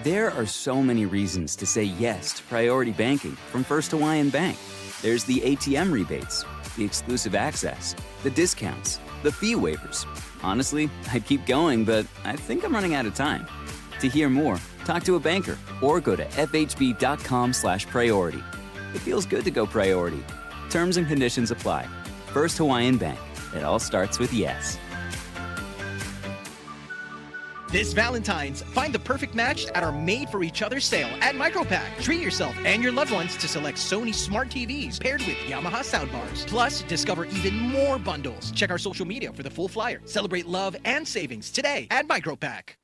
There are so many reasons to say yes to priority banking from First Hawaiian Bank. There's the ATM rebates, the exclusive access, the discounts, the fee waivers. Honestly, I'd keep going, but I think I'm running out of time. To hear more, talk to a banker or go to fhb.com/priority. It feels good to go priority. Terms and conditions apply. First Hawaiian Bank. It all starts with yes. This Valentine's, find the perfect match at our Made for Each Other sale at Micropack. Treat yourself and your loved ones to select Sony Smart TVs paired with Yamaha soundbars. Plus, discover even more bundles. Check our social media for the full flyer. Celebrate love and savings today at Micropack.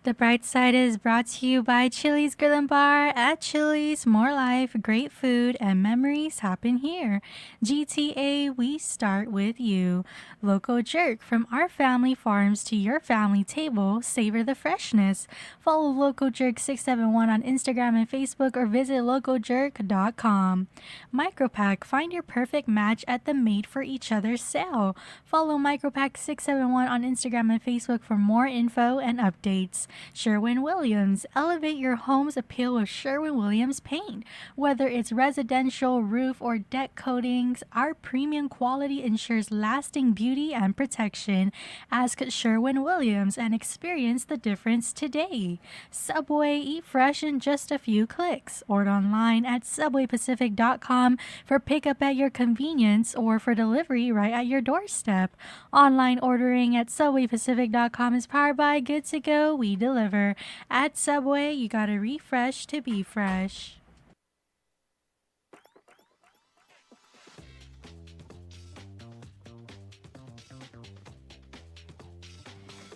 The Bright Side is brought to you by Chili's Grill and Bar. At Chili's, more life, great food, and memories happen here. GTA, we start with you. Loco Jerk, from our family farms to your family table, savor the freshness. Follow Loco Jerk 671 on Instagram and Facebook or visit locojerk.com. Micropack, find your perfect match at the Made for Each Other sale. Follow Micropack 671 on Instagram and Facebook for more info and updates. Sherwin-Williams. Elevate your home's appeal with Sherwin-Williams paint. Whether it's residential, roof, or deck coatings, our premium quality ensures lasting beauty and protection. Ask Sherwin-Williams and experience the difference today. Subway, eat fresh in just a few clicks. Order online at subwaypacific.com for pickup at your convenience or for delivery right at your doorstep. Online ordering at subwaypacific.com is powered by Good to Go, we deliver. At Subway, you gotta refresh to be fresh.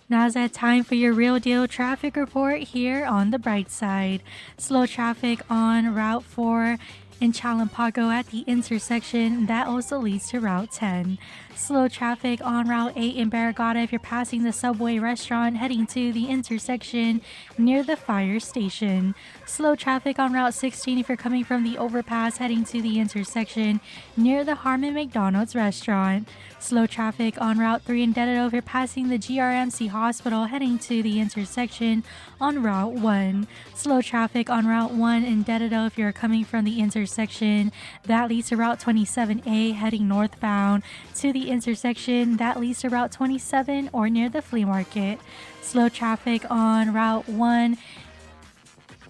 Now's that time for your real deal traffic report here on the bright side. Slow traffic on Route 4 in Chalampago at the intersection that also leads to Route 10. Slow traffic on Route 8 in Barragata if you're passing the Subway restaurant heading to the intersection near the fire station. Slow traffic on Route 16 if you're coming from the overpass heading to the intersection near the Harmon McDonald's restaurant. Slow traffic on Route 3 in Dededo if you're passing the GRMC hospital heading to the intersection on Route 1. Slow traffic on Route 1 in Dededo if you're coming from the intersection that leads to Route 27A heading northbound to the intersection that leads to Route 27 or near the flea market. Slow traffic on Route 1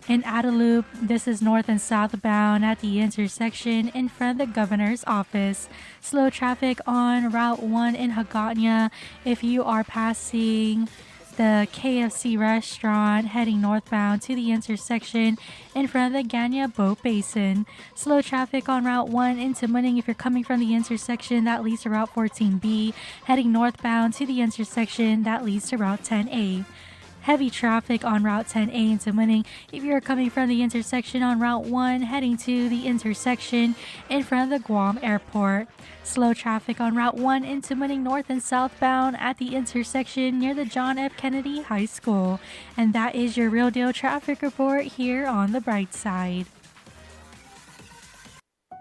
in Adelup, this is north and southbound at the intersection in front of the governor's office. Slow traffic on Route 1 in Hagåtña if you are passing the KFC restaurant heading northbound to the intersection in front of the Ganya Boat Basin. Slow traffic on Route 1 into Muning if you're coming from the intersection that leads to Route 14B heading northbound to the intersection that leads to Route 10A. Heavy traffic on Route 10A into Muning if you're coming from the intersection on Route 1 heading to the intersection in front of the Guam Airport. Slow traffic on Route 1 into Muning north and southbound at the intersection near the John F. Kennedy High School. And that is your Real Deal traffic report here on the bright side.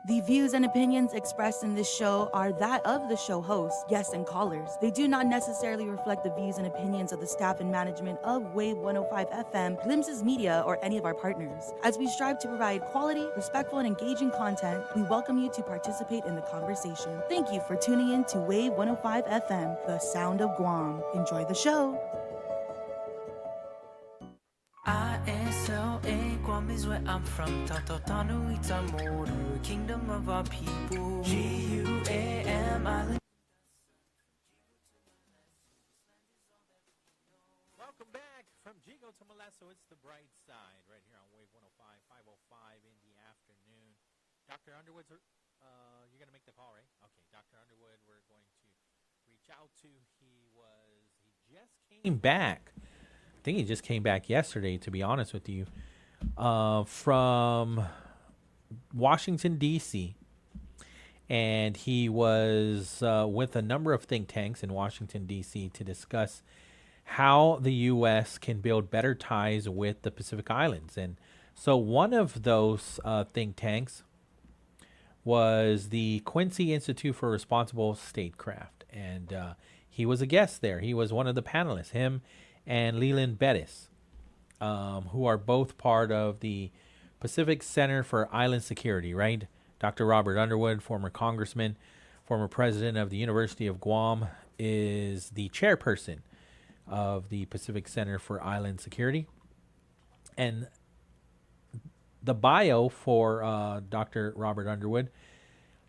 The views and opinions expressed in this show are that of the show host, guests, and callers. They do not necessarily reflect the views and opinions of the staff and management of Wave 105 FM, Glimpses Media, or any of our partners. As we strive to provide quality, respectful, and engaging content, we welcome you to participate in the conversation. Thank you for tuning in to Wave 105 FM, the sound of Guam. Enjoy the show. ISLA, Guam is where I'm from. Tautanu Itamoru, kingdom of our people. GUAM Island. Welcome back from Jigo to Molesto. It's the bright side right here on Wave 105, 505 in the afternoon. Dr. Underwood's, you're going to make the call, right? Okay, Dr. Underwood, we're going to reach out to. He just came back. I think he just came back yesterday, to be honest with you, from Washington, D.C., and he was with a number of think tanks in Washington, D.C. to discuss how the U.S. can build better ties with the Pacific Islands. And so one of those think tanks was the Quincy Institute for Responsible Statecraft, and he was a guest there. He was one of the panelists, him and Leland Bettis, who are both part of the Pacific Center for Island Security, right? Dr. Robert Underwood, former congressman, former president of the University of Guam, is the chairperson of the Pacific Center for Island Security. And the bio for Dr. Robert Underwood,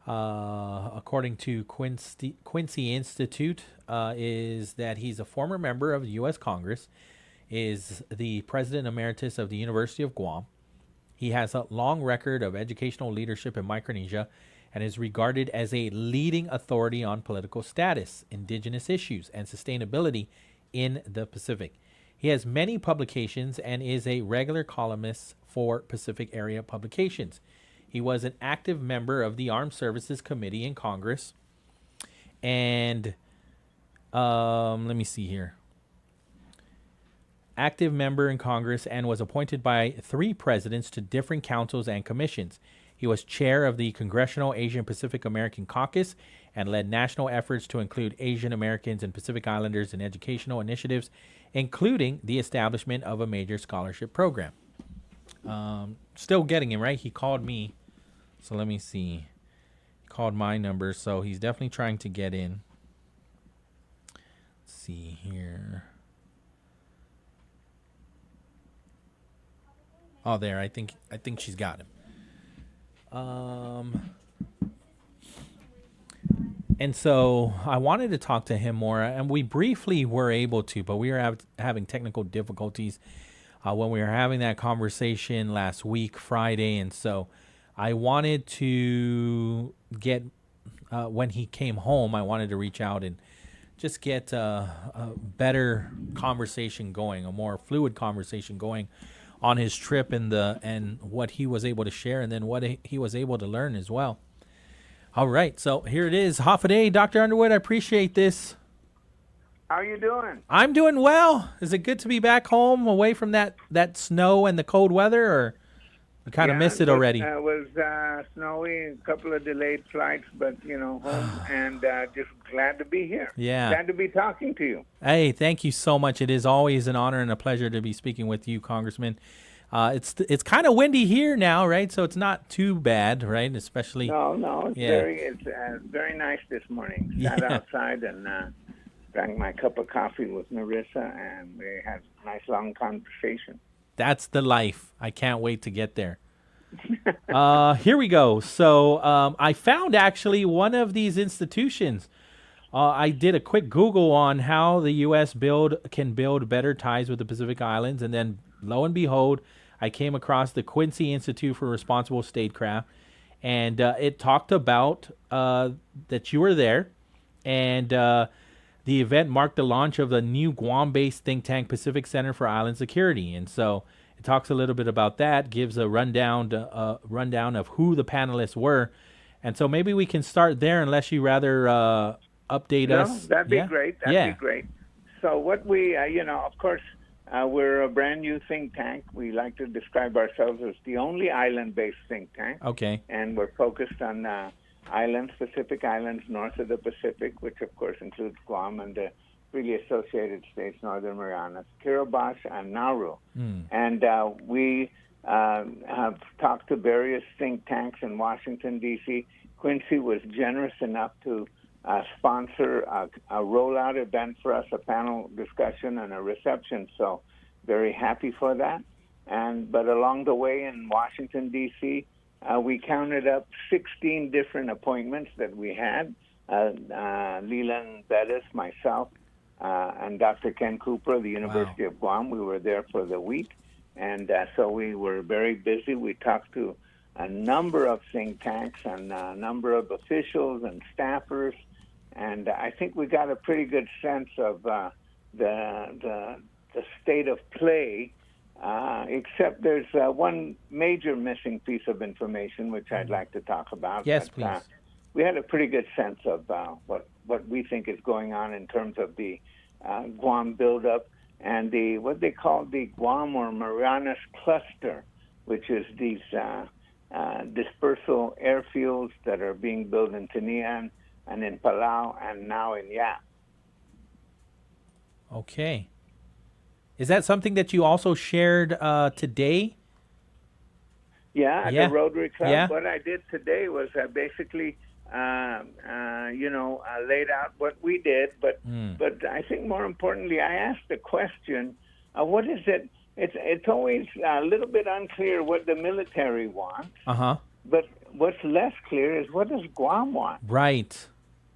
according to Quincy Institute, is that he's a former member of the U.S. Congress, is the president emeritus of the University of Guam. He has a long record of educational leadership in Micronesia and is regarded as a leading authority on political status, indigenous issues, and sustainability in the Pacific. He has many publications and is a regular columnist for Pacific area publications. He was an active member of the Armed Services Committee in Congress. And let me see here. Active member in Congress and was appointed by 3 presidents to different councils and commissions. He was chair of the Congressional Asian Pacific American Caucus and led national efforts to include Asian Americans and Pacific Islanders in educational initiatives, including the establishment of a major scholarship program. Still getting him, right? He called me. So let me see. He called my number, so he's definitely trying to get in. Let's see here. Oh, there. I think she's got him. And so I wanted to talk to him more, and we briefly were able to, but we were having technical difficulties when we were having that conversation last week, Friday. And so I wanted to get, when he came home, I wanted to reach out and just get a better conversation going, a more fluid conversation going on his trip and what he was able to share, and then what he was able to learn as well. All right, so here it is. Hafa Adai, Dr. Underwood, I appreciate this. How are you doing? I'm doing well. Is it good to be back home away from that snow and the cold weather, or you kind of missed it already? It was snowy, a couple of delayed flights, but, home, and just glad to be here. Yeah. Glad to be talking to you. Hey, thank you so much. It is always an honor and a pleasure to be speaking with you, Congressman. It's kind of windy here now, right? So it's not too bad, right? Especially no, it's very nice this morning. Sat outside and drank my cup of coffee with Marissa, and we had a nice long conversation. That's the life. I can't wait to get there. Here we go. So I found actually one of these institutions. I did a quick Google on how the U.S. can build better ties with the Pacific Islands, and then lo and behold, I came across the Quincy Institute for Responsible Statecraft, and it talked about that you were there, and the event marked the launch of the new Guam-based think tank, Pacific Center for Island Security. And so it talks a little bit about that, gives a rundown of who the panelists were. And so maybe we can start there, unless you rather update us. That'd be great. That'd be great. So what we, of course, we're a brand new think tank. We like to describe ourselves as the only island-based think tank. Okay. And we're focused on islands, Pacific Islands north of the Pacific, which of course includes Guam and the really associated states, Northern Marianas, Kiribati, and Nauru. And we have talked to various think tanks in Washington, D.C. Quincy was generous enough to sponsor a rollout event for us, a panel discussion and a reception. So very happy for that. But along the way in Washington, D.C., we counted up 16 different appointments that we had. Leland Bettis, myself, and Dr. Ken Cooper of the University of Guam. We were there for the week. And so we were very busy. We talked to a number of think tanks and a number of officials and staffers. And I think we got a pretty good sense of the state of play, except there's one major missing piece of information, which I'd like to talk about. Yes, please. We had a pretty good sense of what we think is going on in terms of the Guam buildup and what they call the Guam or Marianas cluster, which is these dispersal airfields that are being built in Tinian and in Palau and now in Yap. Okay. Is that something that you also shared today? Yeah, at the Rotary Club. Yeah. What I did today was basically, laid out what we did. But I think more importantly, I asked the question, what is it? It's always a little bit unclear what the military wants. Uh-huh. But what's less clear is what does Guam want? Right.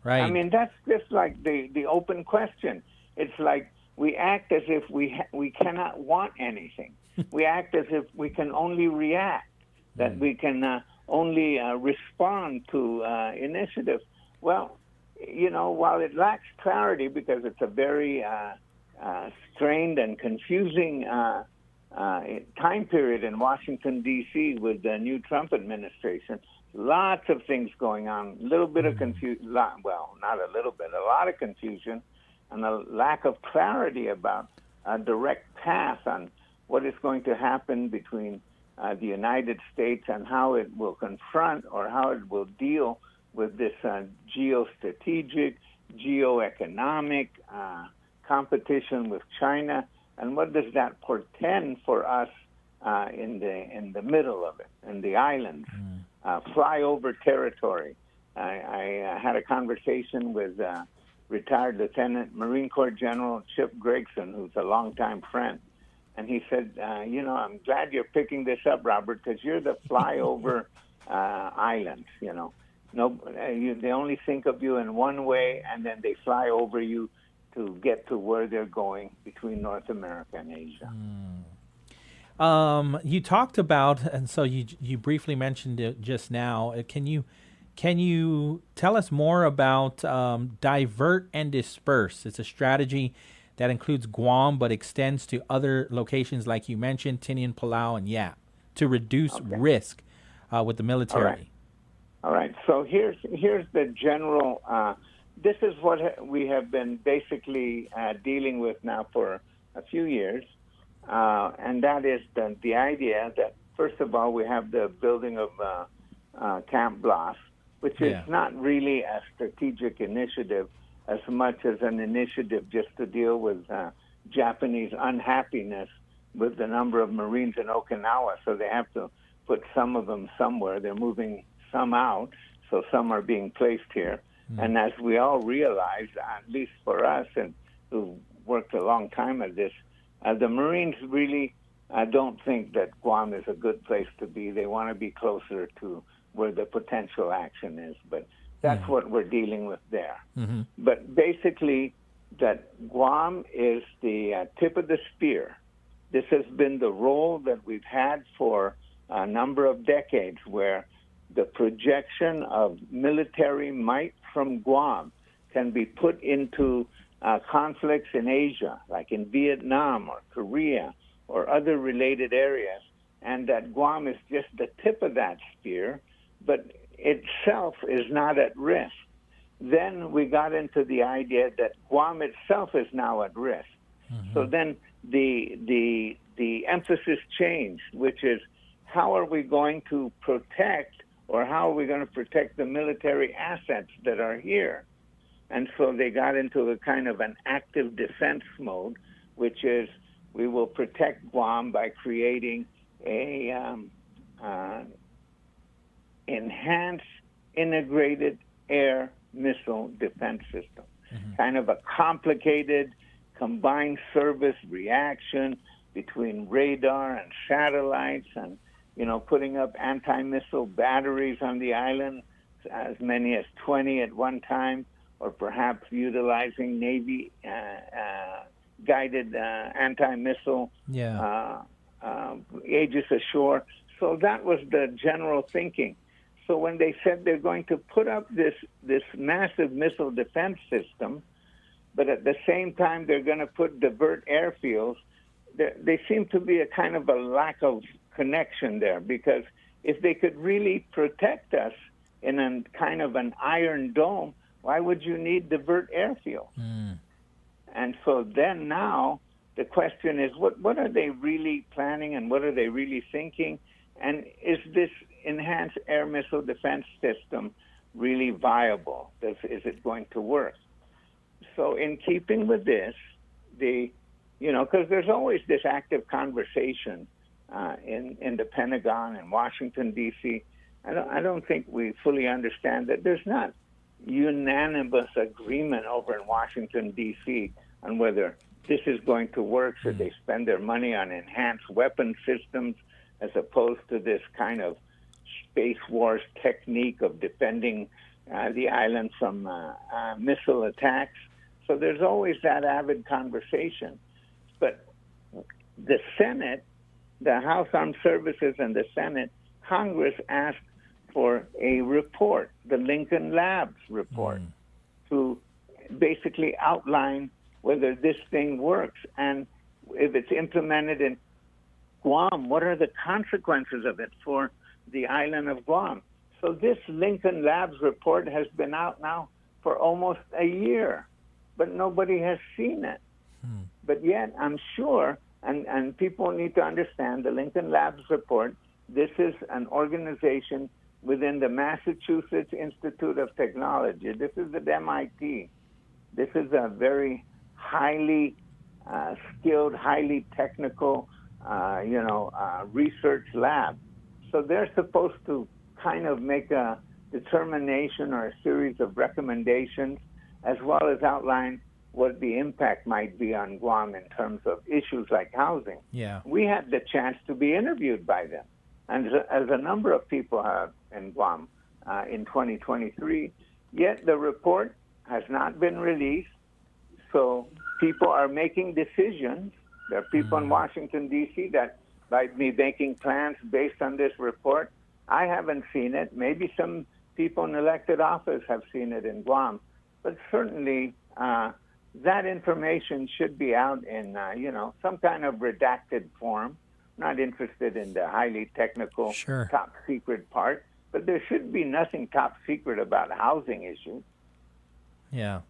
I mean, that's just like the open question. It's like we act as if we cannot want anything. We act as if we can only react, that we can only respond to initiative. Well, while it lacks clarity because it's a very strained and confusing time period in Washington, D.C. with the new Trump administration, lots of things going on, a little bit of confusion, well, not a little bit, a lot of confusion, and a lack of clarity about a direct path on what is going to happen between the United States and how it will confront or how it will deal with this geostrategic, geoeconomic competition with China, and what does that portend for us in the middle of it, in the islands, flyover territory. I had a conversation with retired Lieutenant Marine Corps General Chip Gregson, who's a longtime friend. And he said, I'm glad you're picking this up, Robert, because you're the flyover island, No, they only think of you in one way, and then they fly over you to get to where they're going between North America and Asia. You talked about, and so you briefly mentioned it just now. Can you tell us more about divert and disperse? It's a strategy that includes Guam but extends to other locations like you mentioned, Tinian, Palau, and Yap, to reduce risk with the military. All right. So here's the general. This is what we have been basically dealing with now for a few years, and that is the idea that, first of all, we have the building of Camp Blas, which is not really a strategic initiative as much as an initiative just to deal with Japanese unhappiness with the number of Marines in Okinawa. So they have to put some of them somewhere. They're moving some out, so some are being placed here. And as we all realize, at least for us and who worked a long time at this, the Marines really don't think that Guam is a good place to be. They want to be closer to where the potential action is. But that's what we're dealing with there. But basically, that Guam is the tip of the spear. This has been the role that we've had for a number of decades, where the projection of military might from Guam can be put into conflicts in Asia, like in Vietnam or Korea or other related areas, and that Guam is just the tip of that spear, but itself is not at risk. Then we got into the idea that Guam itself is now at risk. So then the emphasis changed, which is how are we going to protect, or how are we going to protect the military assets that are here? And so they got into a kind of an active defense mode, which is we will protect Guam by creating a enhanced integrated air missile defense system, kind of a complicated combined service reaction between radar and satellites, and putting up anti-missile batteries on the island, as many as 20 at one time, or perhaps utilizing Navy guided anti-missile Aegis ashore. So that was the general thinking. So when they said they're going to put up this massive missile defense system, but at the same time they're going to divert airfields, there seemed to be a kind of a lack of connection there, because if they could really protect us in a kind of an iron dome, why would you need divert airfields? And so then now the question is, what are they really planning and what are they really thinking? And is this enhanced air missile defense system really viable? Is it going to work? So in keeping with this, because there's always this active conversation in the Pentagon and Washington, D.C., I don't think we fully understand that there's not unanimous agreement over in Washington, D.C. on whether this is going to work. Should they spend their money on enhanced weapon systems as opposed to this kind of space wars technique of defending the island from missile attacks? So there's always that avid conversation. But the Senate, the House Armed Services and the Senate, Congress asked for a report, the Lincoln Labs report, to basically outline whether this thing works. And if it's implemented in Guam, what are the consequences of it for the island of Guam? So this Lincoln Labs report has been out now for almost a year, but nobody has seen it. But yet, I'm sure, and people need to understand, the Lincoln Labs report This is an organization within the Massachusetts Institute of Technology. This is at MIT. This is a very highly skilled, highly technical, research lab. So they're supposed to kind of make a determination or a series of recommendations, as well as outline what the impact might be on Guam in terms of issues like housing. Yeah. We had the chance to be interviewed by them, and as a number of people have in Guam in 2023, yet the report has not been released. So people are making decisions. There are people in Washington, D.C. that might be making plans based on this report. I haven't seen it. Maybe some people in elected office have seen it in Guam. But certainly that information should be out in, some kind of redacted form. Not interested in the highly technical, top secret part. But there should be nothing top secret about housing issues. Yeah.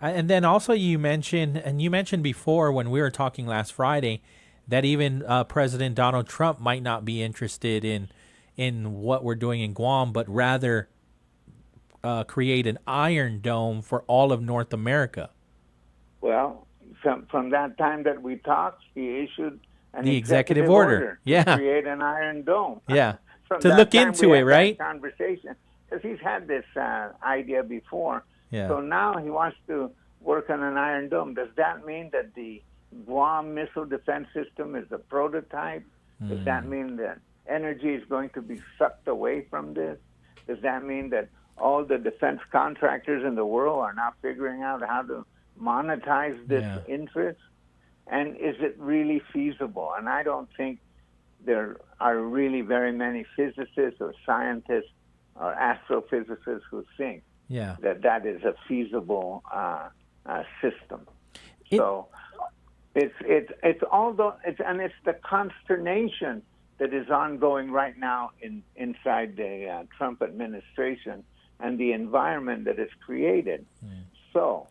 And then also you mentioned before when we were talking last Friday that even President Donald Trump might not be interested in what we're doing in Guam, but rather create an iron dome for all of North America. Well, from that time that we talked, he issued the executive order. To create an iron dome. Yeah. From To that look time into we it, had right? that conversation, because he's had this idea before. Yeah. So now he wants to work on an iron dome. Does that mean that the Guam missile defense system is a prototype? Does that mean that energy is going to be sucked away from this? Does that mean that all the defense contractors in the world are now figuring out how to monetize this interest? And is it really feasible? And I don't think there are really very many physicists or scientists or astrophysicists who think that is a feasible system. So it's the consternation that is ongoing right now inside the Trump administration and the environment that is created. So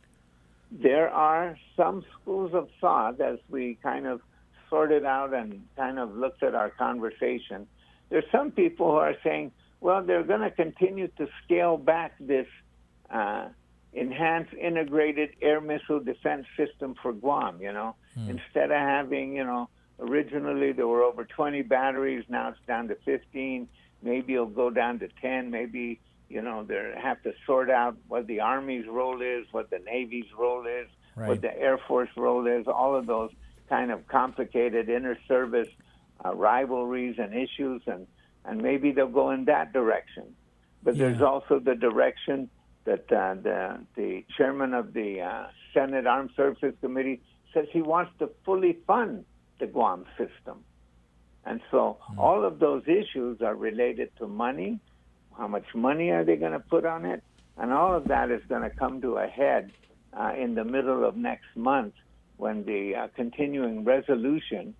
there are some schools of thought, as we kind of sorted out and kind of looked at our conversation. There's some people who are saying, well, they're going to continue to scale back this enhanced integrated air missile defense system for Guam, Instead of having, originally there were over 20 batteries, now it's down to 15. Maybe it'll go down to 10. Maybe, they have to sort out what the Army's role is, what the Navy's role is, what the Air Force role is, all of those kind of complicated inter-service rivalries and issues, and maybe they'll go in that direction. But there's also the direction that the chairman of the Senate Armed Services Committee says he wants to fully fund the Guam system. And so all of those issues are related to money. How much money are they going to put on it? And all of that is going to come to a head in the middle of next month when the continuing resolution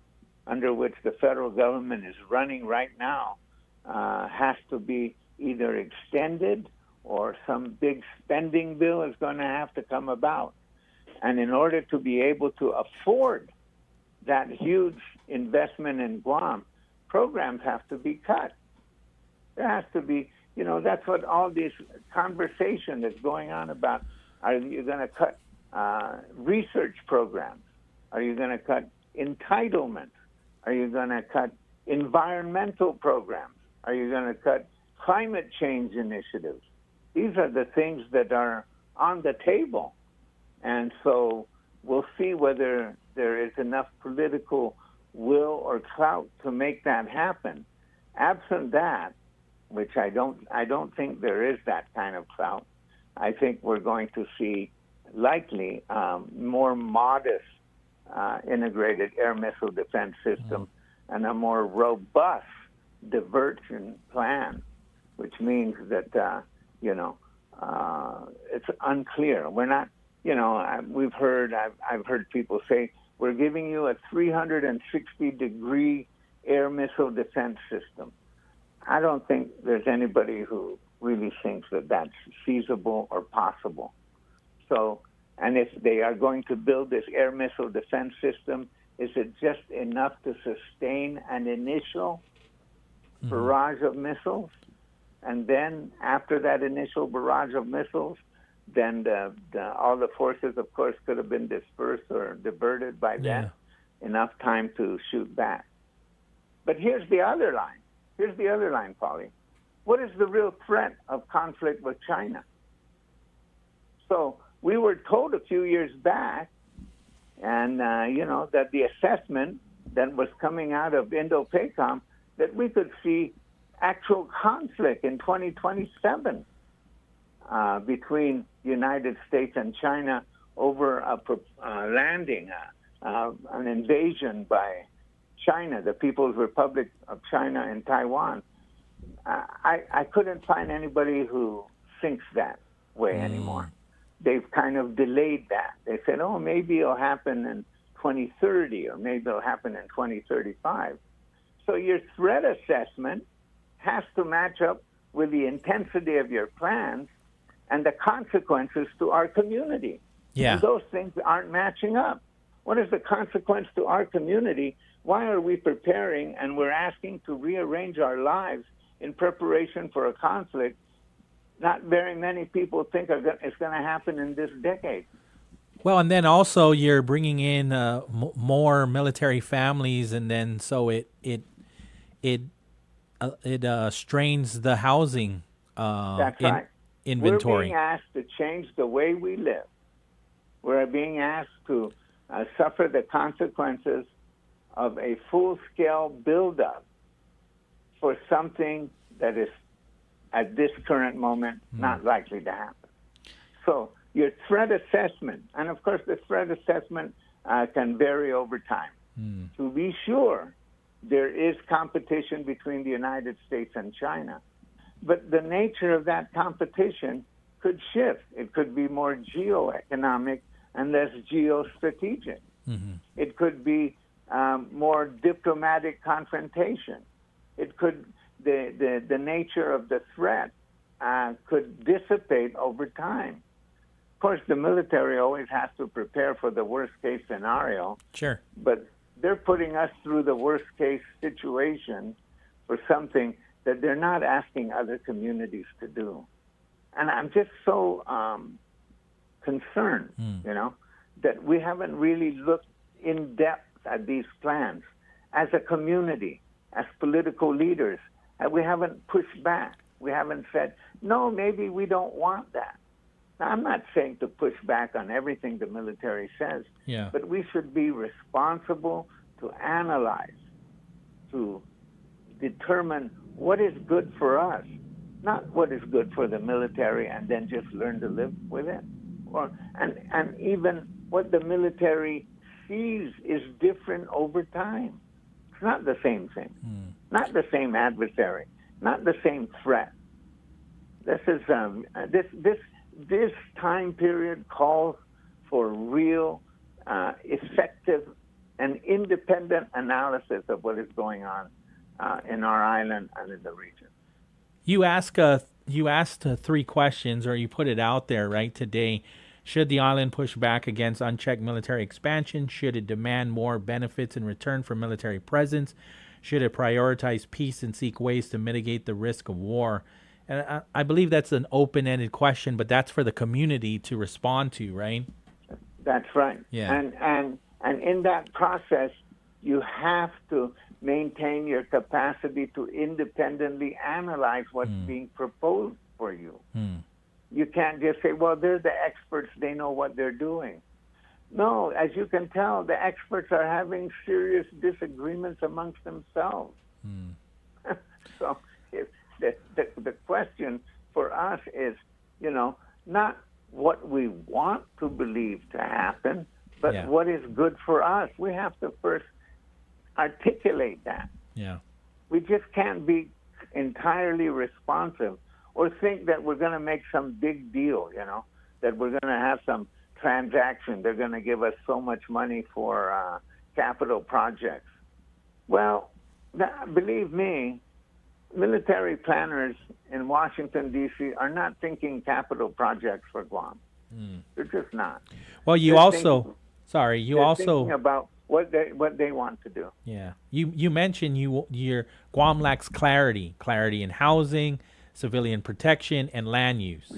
under which the federal government is running right now has to be either extended or some big spending bill is going to have to come about. And in order to be able to afford that huge investment in Guam, programs have to be cut. There has to be, that's what all this conversation is going on about. Are you going to cut research programs? Are you going to cut entitlements? Are you going to cut environmental programs? Are you going to cut climate change initiatives? These are the things that are on the table. And so we'll see whether there is enough political will or clout to make that happen. Absent that, which I don't think there is that kind of clout, I think we're going to see likely more modest integrated air missile defense system and a more robust diversion plan, which means that, it's unclear. We're not, I've heard people say, we're giving you a 360-degree air missile defense system. I don't think there's anybody who really thinks that that's feasible or possible. So, and if they are going to build this air missile defense system, is it just enough to sustain an initial barrage of missiles, and then after that initial barrage of missiles, then all the forces, of course, could have been dispersed or diverted by then. Enough time to shoot back. But here's the other line. Here's the other line, Pauly. What is the real threat of conflict with China? So we were told a few years back, and that the assessment that was coming out of Indo-PACOM, that we could see actual conflict in 2027 between the United States and China over a landing, an invasion by China, the People's Republic of China in Taiwan. I couldn't find anybody who thinks that way anymore. They've kind of delayed that. They said, oh, maybe it'll happen in 2030 or maybe it'll happen in 2035. So your threat assessment has to match up with the intensity of your plans and the consequences to our community. Yeah. And those things aren't matching up. What is the consequence to our community? Why are we preparing and we're asking to rearrange our lives in preparation for a conflict not very many people think it's going to happen in this decade? Well, and then also you're bringing in more military families, and then so it strains the housing That's right. inventory. We're being asked to change the way we live. We're being asked to suffer the consequences of a full-scale buildup for something that is, at this current moment, not likely to happen. So your threat assessment, and of course the threat assessment can vary over time. To be sure, there is competition between the United States and China. But the nature of that competition could shift. It could be more geoeconomic and less geostrategic. It could be more diplomatic confrontation. It could, the nature of the threat could dissipate over time. Of course, the military always has to prepare for the worst-case scenario. Sure. But they're putting us through the worst-case situation for something that they're not asking other communities to do. And I'm just so concerned, that we haven't really looked in depth at these plans as a community, as political leaders. And we haven't pushed back. We haven't said, no, maybe we don't want that. Now, I'm not saying to push back on everything the military says, but we should be responsible to analyze, to determine what is good for us, not what is good for the military and then just learn to live with it. And even what the military sees is different over time. It's not the same thing, not the same adversary, not the same threat. This is this time period calls for real, effective, and independent analysis of what is going on in our island and in the region. You asked 3 questions, or you put it out there right today. Should the island push back against unchecked military expansion? Should it demand more benefits in return for military presence? Should it prioritize peace and seek ways to mitigate the risk of war? And I believe that's an open-ended question, but that's for the community to respond to, right? That's right. Yeah. And in that process, you have to maintain your capacity to independently analyze what's being proposed for you. You can't just say, well, they're the experts, they know what they're doing. No, as you can tell, the experts are having serious disagreements amongst themselves. So the question for us is, not what we want to believe to happen, but what is good for us. We have to first articulate that. We just can't be entirely responsive or think that we're going to make some big deal, that we're going to have some transaction. They're going to give us so much money for capital projects. Well, believe me, military planners in Washington, D.C. are not thinking capital projects for Guam. They're just not. Well, They're thinking about what they want to do. Yeah. You mentioned your Guam lacks clarity in housing, civilian protection, and land use.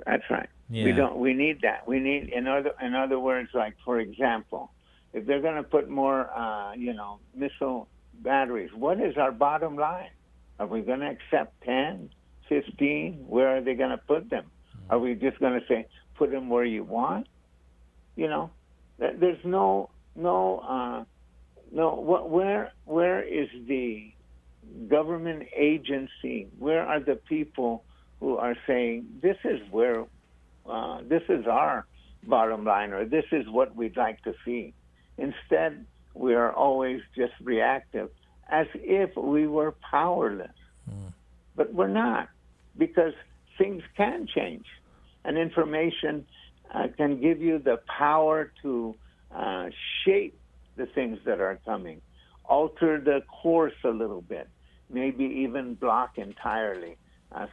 That's right. Yeah. We need that. We need, in other words, like, for example, if they're going to put more, missile batteries, what is our bottom line? Are we going to accept 10, 15? Where are they going to put them? Are we just going to say, put them where you want? There's where is the government agency? Where are the people who are saying, this is our bottom line, or this is what we'd like to see? Instead, we are always just reactive, as if we were powerless. But we're not, because things can change. And information can give you the power to shape the things that are coming, alter the course a little bit, maybe even block entirely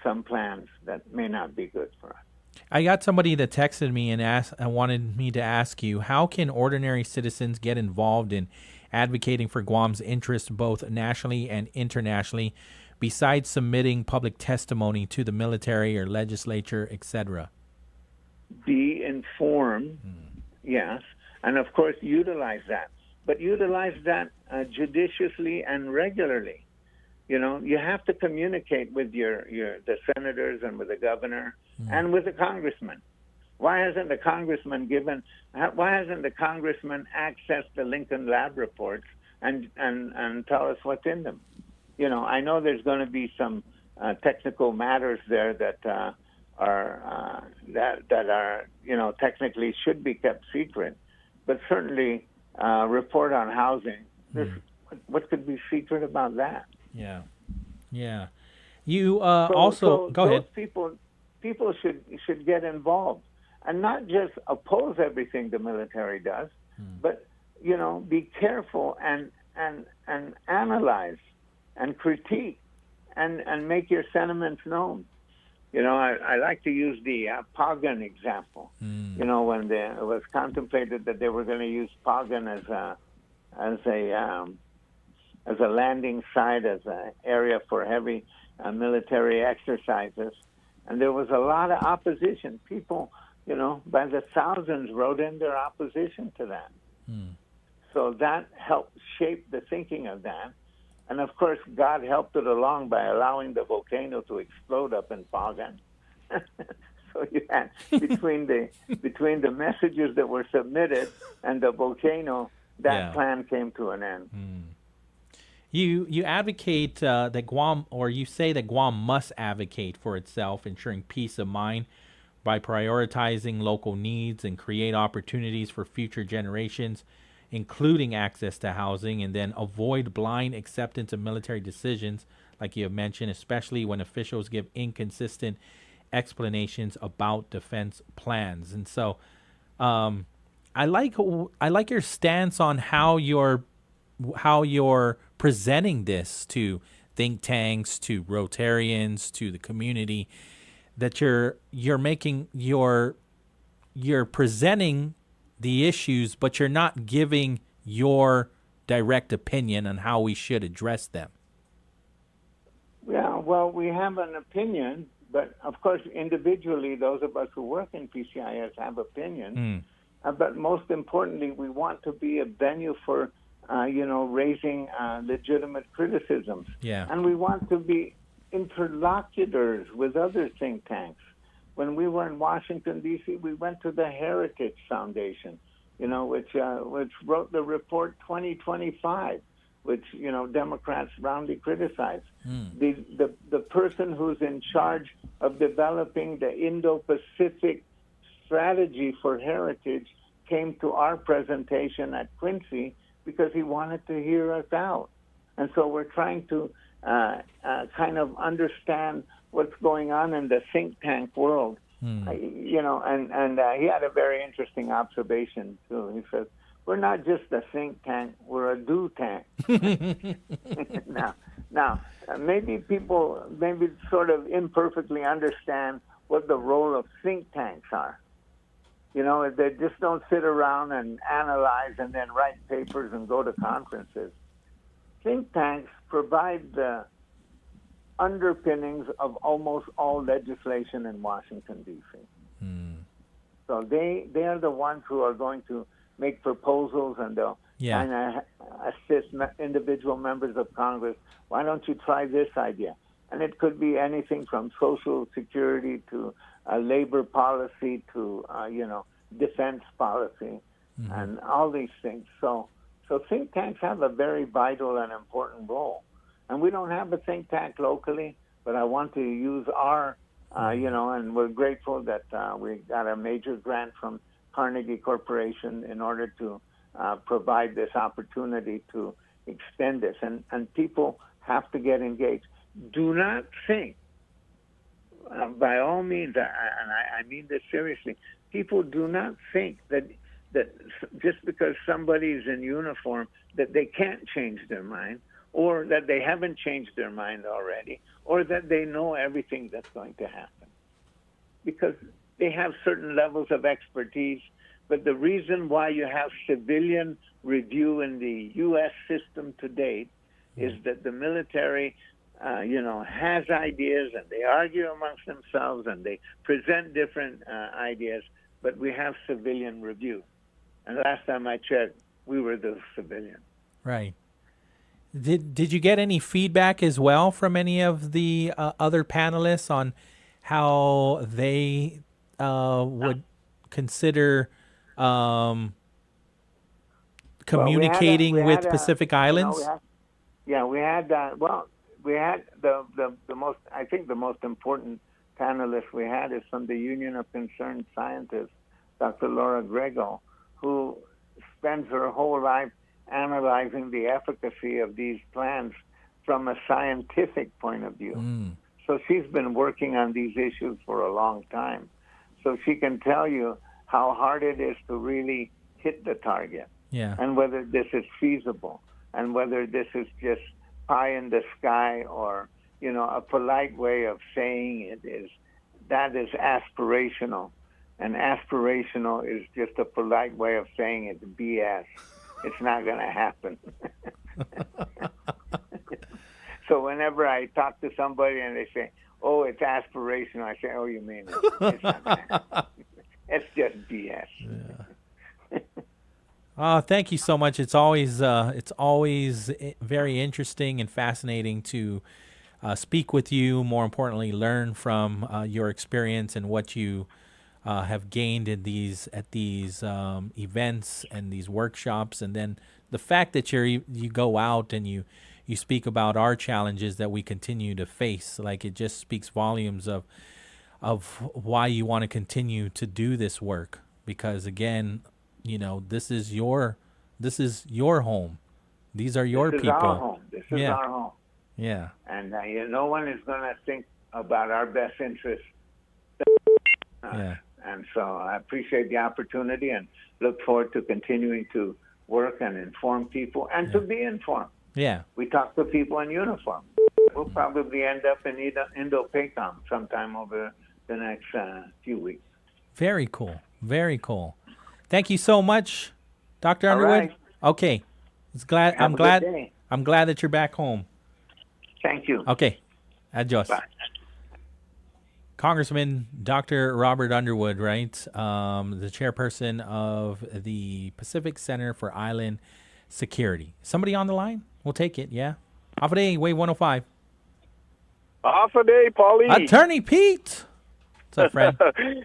some plans that may not be good for us. I got somebody that texted me and wanted me to ask you, how can ordinary citizens get involved in advocating for Guam's interests both nationally and internationally, besides submitting public testimony to the military or legislature, etc.? Be informed, yes, and of course utilize that. But utilize that judiciously and regularly. You have to communicate with the senators and with the governor and with the congressman. Why hasn't the congressman accessed the Lincoln Lab reports and tell us what's in them? I know there's going to be some technical matters there that are technically should be kept secret, but certainly report on housing. What could be secret about that? Yeah. You also go ahead. People should get involved and not just oppose everything the military does, but be careful and analyze and critique and make your sentiments known. I like to use the Pagan example. When it was contemplated that they were going to use Pagan as a landing site, as an area for heavy military exercises, and there was a lot of opposition. People, by the thousands wrote in their opposition to that. So that helped shape the thinking of that. And of course, God helped it along by allowing the volcano to explode up in Pagan. So you had between the messages that were submitted and the volcano, that plan came to an end. You advocate that Guam, or you say that Guam must advocate for itself, ensuring peace of mind by prioritizing local needs and create opportunities for future generations, including access to housing, and then avoid blind acceptance of military decisions, like you have mentioned, especially when officials give inconsistent explanations about defense plans. And so I like your stance on how you're presenting this to think tanks, to Rotarians, to the community, that you're presenting the issues, but you're not giving your direct opinion on how we should address them. Yeah, well, we have an opinion, but of course, individually, those of us who work in PCIS have opinions. But most importantly, we want to be a venue for, raising legitimate criticisms. Yeah. And we want to be interlocutors with other think tanks. When we were in Washington, D.C., we went to the Heritage Foundation, which wrote the report 2025, which, Democrats roundly criticized. The person who's in charge of developing the Indo-Pacific strategy for heritage came to our presentation at Quincy because he wanted to hear us out. And so we're trying to kind of understand what's going on in the think tank world. And he had a very interesting observation, too. He says, we're not just a think tank, we're a do tank. Now, maybe people sort of imperfectly understand what the role of think tanks are. You know, they just don't sit around and analyze and then write papers and go to conferences. Think tanks provide the underpinnings of almost all legislation in Washington, D.C. So they are the ones who are going to make proposals, and they'll kind of assist individual members of Congress. Why don't you try this idea? And it could be anything from Social Security to labor policy to, defense policy and all these things. So think tanks have a very vital and important role. And we don't have a think tank locally, but I want to use our, and we're grateful that we got a major grant from Carnegie Corporation in order to provide this opportunity to extend this. And people have to get engaged. Do not think, by all means, and I mean this seriously, people do not think that just because somebody's in uniform that they can't change their mind, or that they haven't changed their mind already, or that they know everything that's going to happen. Because they have certain levels of expertise, but the reason why you have civilian review in the U.S. system to date is that the military has ideas, and they argue amongst themselves, and they present different ideas, but we have civilian review. And last time I checked, we were the civilian. Right. Did you get any feedback as well from any of the other panelists on how they would consider communicating with Pacific Islands? We had the most, I think the most important panelist we had is from the Union of Concerned Scientists, Dr. Laura Grego, who spends her whole life analyzing the efficacy of these plans from a scientific point of view. So she's been working on these issues for a long time. So she can tell you how hard it is to really hit the target, and whether this is feasible, and whether this is just pie in the sky, or a polite way of saying it is that is aspirational, and aspirational is just a polite way of saying it's BS. It's not going to happen. So whenever I talk to somebody and they say, "Oh, it's aspirational," I say, "Oh, you mean it? It's not going to happen. It's just BS." Thank you so much. It's always very interesting and fascinating to speak with you. More importantly, learn from your experience and what you have gained at these events and these workshops, and then the fact that you go out and you speak about our challenges that we continue to face. Like, it just speaks volumes of why you want to continue to do this work, because again, this is your home. These are your people. This is our home. This is our home. Yeah. And no one is going to think about our best interests. And so I appreciate the opportunity and look forward to continuing to work and inform people and to be informed. Yeah. We talk to people in uniform. We'll probably end up in Indo-PACOM sometime over the next few weeks. Very cool. Very cool. Thank you so much, Dr. Underwood. Right. Okay. I'm glad that you're back home. Thank you. Okay. Adios. Bye. Congressman Dr. Robert Underwood, right? The chairperson of the Pacific Center for Island Security. Somebody on the line? We'll take it, yeah? Hafa Adai, Wave 105. Hafa Adai, Pauly. Attorney Pete. What's up, friend?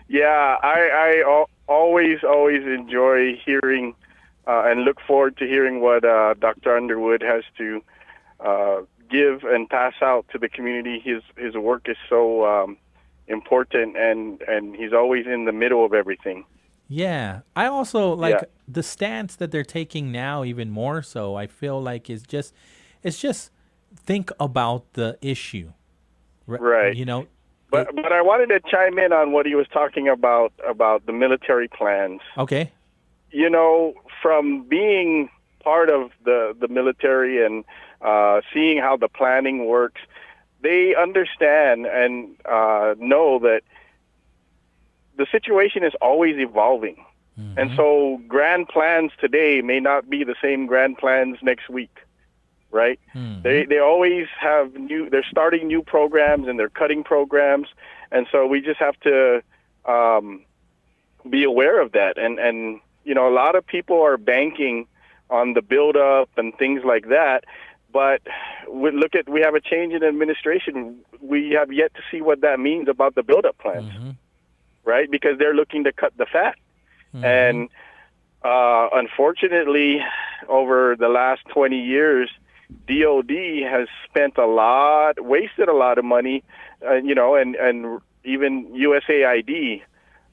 Yeah, I always enjoy hearing and look forward to hearing what Dr. Underwood has to give and pass out to the community. His work is so important, and he's always in the middle of everything. Yeah, I also like the stance that they're taking now even more so. I feel like it's just think about the issue, right? But I wanted to chime in on what he was talking about the military plans. Okay. From being part of the military and seeing how the planning works, they understand and know that the situation is always evolving. And so grand plans today may not be the same grand plans next week, right? They always have they're starting new programs and they're cutting programs. And so we just have to be aware of that. And you know, a lot of people are banking on the buildup and things like that. But we have a change in administration. We have yet to see what that means about the buildup plans, right? Because they're looking to cut the fat. And unfortunately, over the last 20 years, DOD has wasted a lot of money, you know, and even USAID.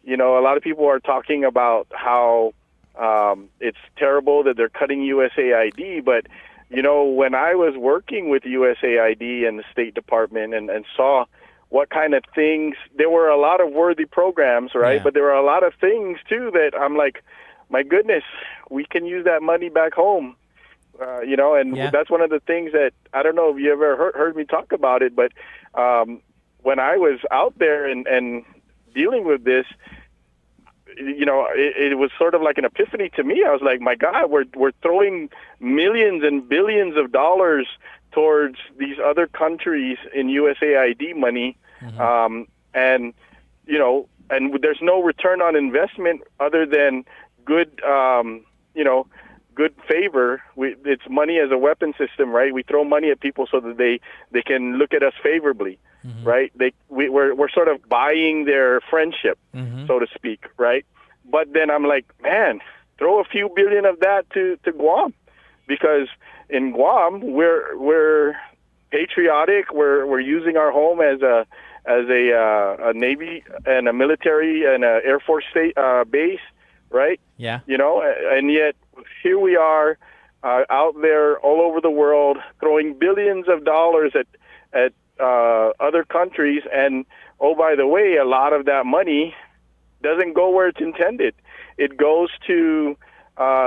You know, a lot of people are talking about how it's terrible that they're cutting USAID, but you know, when I was working with USAID and the State Department and saw what kind of things, there were a lot of worthy programs, right? Yeah. But there were a lot of things, too, that I'm like, my goodness, we can use that money back home. You know, and that's one of the things that, I don't know if you ever heard me talk about it, but when I was out there and dealing with this, you know, it was sort of like an epiphany to me. I was like, my God, we're throwing millions and billions of dollars towards these other countries in USAID money, and you know, and there's no return on investment other than good, you know, good favor. It's money as a weapon system, right? We throw money at people so that they can look at us favorably, right? We're sort of buying their friendship, so to speak, right? But then I'm like, man, throw a few billion of that to Guam, because in Guam we're patriotic. We're using our home as a Navy and a military and a Air Force base, right? Yeah. You know, and yet here we are out there all over the world throwing billions of dollars at other countries, and oh, by the way, a lot of that money doesn't go where it's intended. It goes to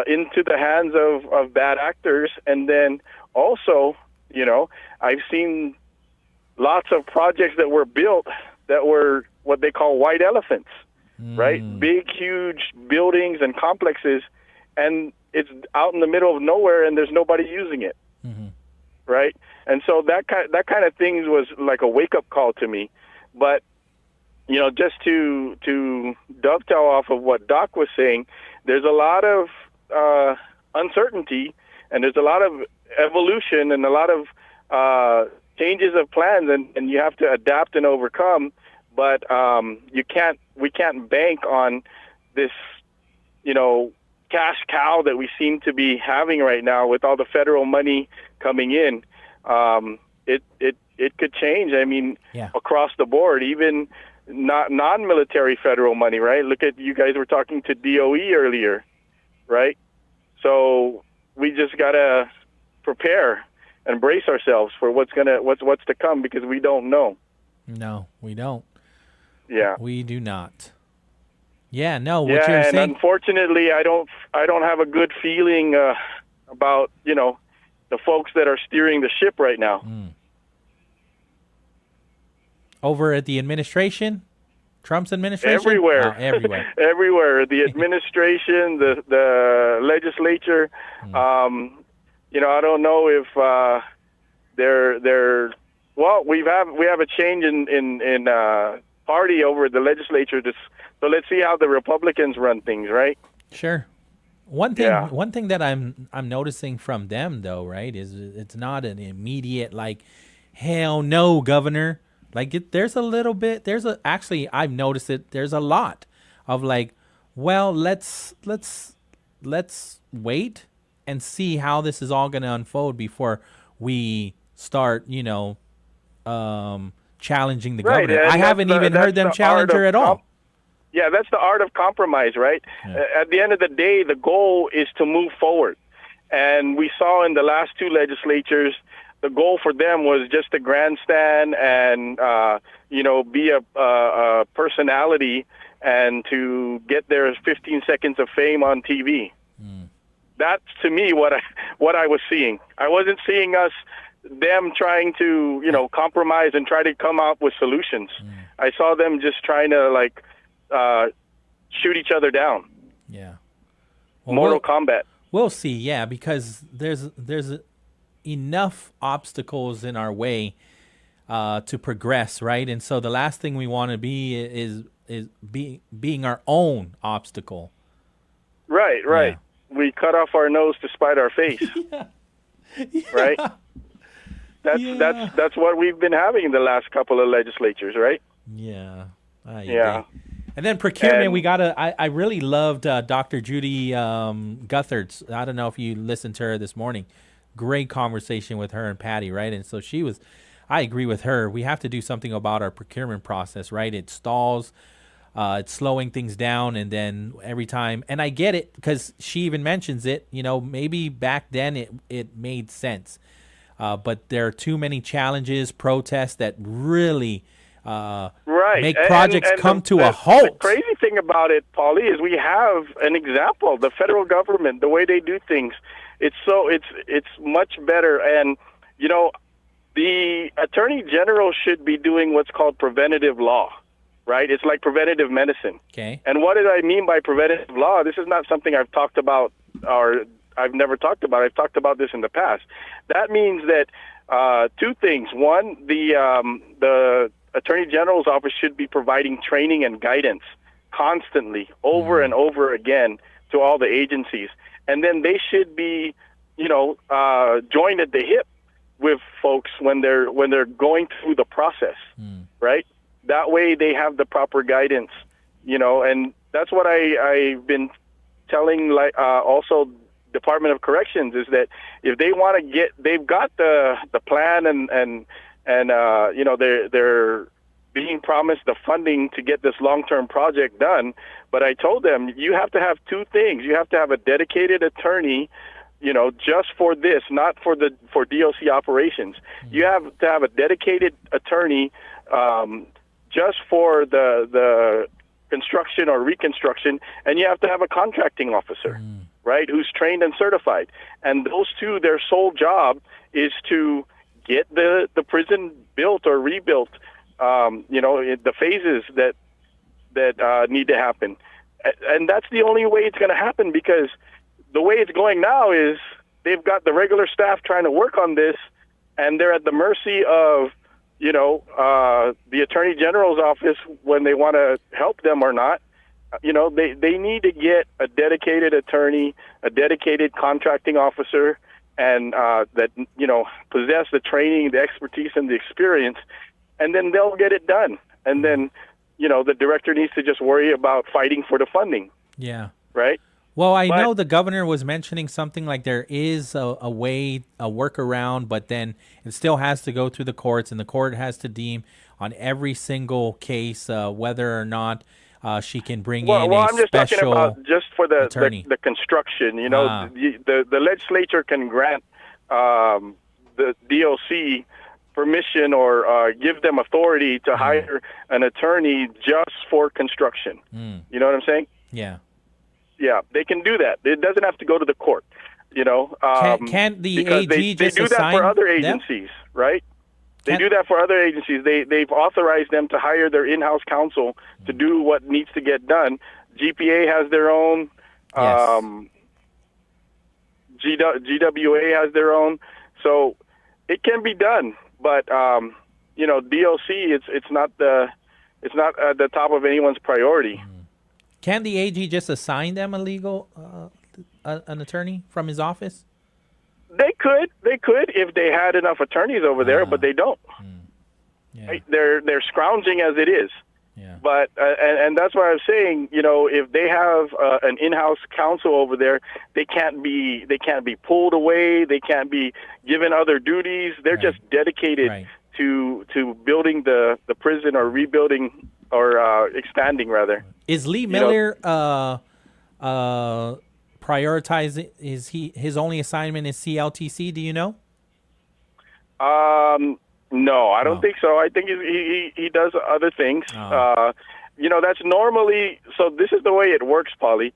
into the hands of bad actors. And then also, you know, I've seen lots of projects that were built that were what they call white elephants, right? Big, huge buildings and complexes, and it's out in the middle of nowhere, and there's nobody using it, right? And so that kind of things was like a wake-up call to me. But, you know, just to dovetail off of what Doc was saying, there's a lot of uncertainty, and there's a lot of evolution and a lot of changes of plans, and you have to adapt and overcome. But we can't bank on this, you know, cash cow that we seem to be having right now with all the federal money coming in. It could change. I mean, across the board, even non-military federal money, right? Look at, you guys were talking to DOE earlier, right? So we just gotta prepare and brace ourselves for what's to come, because we don't know. No, we don't. Yeah, we do not. Yeah, no. What you're saying? And unfortunately, I don't have a good feeling about, you know, the folks that are steering the ship right now. Over at the administration, Trump's administration, everywhere, everywhere, everywhere. The administration, the legislature. You know, I don't know if they're. Well, we have a change in party over the legislature. So let's see how the Republicans run things, right? Sure. One thing that I'm noticing from them, though, right, is it's not an immediate like, hell no, governor. Like there's a little bit. Actually, I've noticed it. There's a lot of like, well, let's wait and see how this is all going to unfold before we start, you know, challenging the governor. I haven't even heard them challenge her at all. Yeah, that's the art of compromise, right? Yeah. At the end of the day, the goal is to move forward. And we saw in the last two legislatures, the goal for them was just to grandstand and, you know, be a personality and to get their 15 seconds of fame on TV. That's, to me, what I was seeing. I wasn't seeing them trying to, you know, compromise and try to come up with solutions. I saw them just trying to, like, shoot each other down. Yeah. Mortal Kombat. We'll see, yeah, because there's enough obstacles in our way to progress, right? And so the last thing we want to be is being our own obstacle. Right. Yeah. We cut off our nose to spite our face. Right? That's what we've been having in the last couple of legislatures, right? Yeah. Yeah. And then procurement, I really loved Dr. Judy Guthertz. I don't know if you listened to her this morning. Great conversation with her and Patty, right? And so I agree with her. We have to do something about our procurement process, right? It stalls, it's slowing things down, and then every time, and I get it because she even mentions it, maybe back then it made sense. But there are too many challenges, protests that really make projects come to a halt. The crazy thing about it, Pauly, is we have an example. The federal government, the way they do things, it's much better. And the Attorney General should be doing what's called preventative law, right? It's like preventative medicine. Okay. And what did I mean by preventative law? This is not something I've talked about or I've never talked about. I've talked about this in the past. That means that two things. One, the Attorney General's office should be providing training and guidance constantly, over and over again, to all the agencies. And then they should be, joined at the hip with folks when they're going through the process, right? That way they have the proper guidance, and that's what I've been telling, also Department of Corrections, is that if they want to they've got the plan and they're being promised the funding to get this long-term project done. But I told them, you have to have two things. You have to have a dedicated attorney, just for this, not for DOC operations. You have to have a dedicated attorney just for the construction or reconstruction, and you have to have a contracting officer, right, who's trained and certified. And those two, their sole job is to get the prison built or rebuilt, the phases that need to happen. And that's the only way it's going to happen, because the way it's going now is they've got the regular staff trying to work on this, and they're at the mercy of, the Attorney General's office when they want to help them or not. They need to get a dedicated attorney, a dedicated contracting officer, and that possess the training, the expertise, and the experience, and then they'll get it done. And then the director needs to just worry about fighting for the funding. Yeah. Right. Well, I know the governor was mentioning something like there is a way, a workaround, but then it still has to go through the courts, and the court has to deem on every single case whether or not she can bring in a I'm just talking special about just for the construction. The legislature can grant the DOC permission or give them authority to hire an attorney just for construction. You know what I'm saying? Yeah. Yeah, they can do that. It doesn't have to go to the court. Can't the AG they just do that assign for other them? agencies, right? They do that for other agencies. They've authorized them to hire their in-house counsel to do what needs to get done. GPA has their own. GWA has their own. So it can be done, but DOC it's not at the top of anyone's priority. Can the AG just assign them a legal an attorney from his office? They could if they had enough attorneys over there, but they don't. Yeah. Right? They're scrounging as it is. Yeah. But and that's why I was saying, if they have an in-house counsel over there, they can't be pulled away. They can't be given other duties. They're just dedicated to building the prison or rebuilding or expanding rather. Is Lee Miller prioritizing? Is his only assignment is CLTC? Do you know? No, I don't think so. I think he does other things. That's normally, so this is the way it works, Pauly.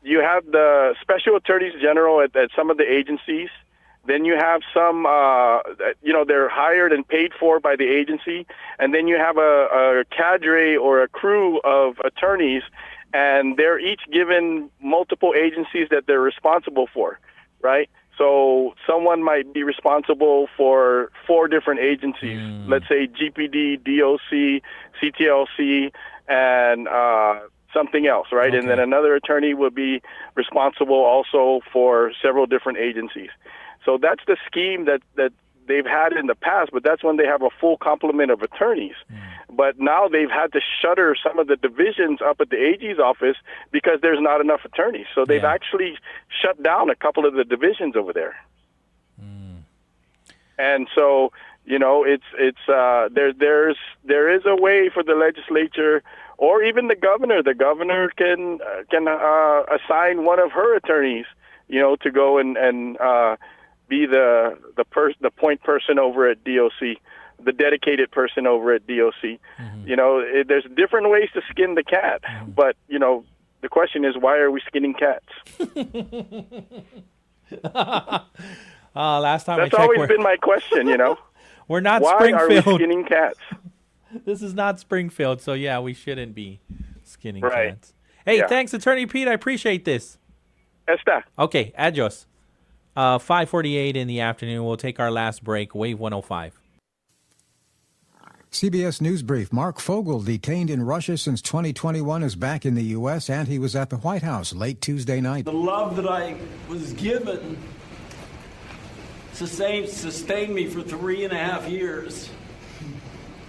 You have the special attorneys general at some of the agencies, Then you have some, they're hired and paid for by the agency. And then you have a cadre or a crew of attorneys, and they're each given multiple agencies that they're responsible for, right? So someone might be responsible for 4 different agencies, let's say GPD, DOC, CTLC, and something else, right? Okay. And then another attorney would be responsible also for several different agencies. So that's the scheme that they've had in the past, but that's when they have a full complement of attorneys. But now they've had to shutter some of the divisions up at the AG's office because there's not enough attorneys. So they've actually shut down a couple of the divisions over there. And so, there is a way for the legislature or even the governor. The governor can assign one of her attorneys, to go and be the point person over at DOC, the dedicated person over at DOC. There's different ways to skin the cat, but the question is, why are we skinning cats? Last time that's always been my question. We're not why Springfield. Why are we skinning cats? This is not Springfield, so yeah, we shouldn't be skinning cats. Hey, thanks, Attorney Pete. I appreciate this. Esta. Okay, adios. 5:48 in the afternoon. We'll take our last break. Wave 105. CBS News Brief. Mark Fogel, detained in Russia since 2021, is back in the U.S., and he was at the White House late Tuesday night. The love that I was given sustained me for 3.5 years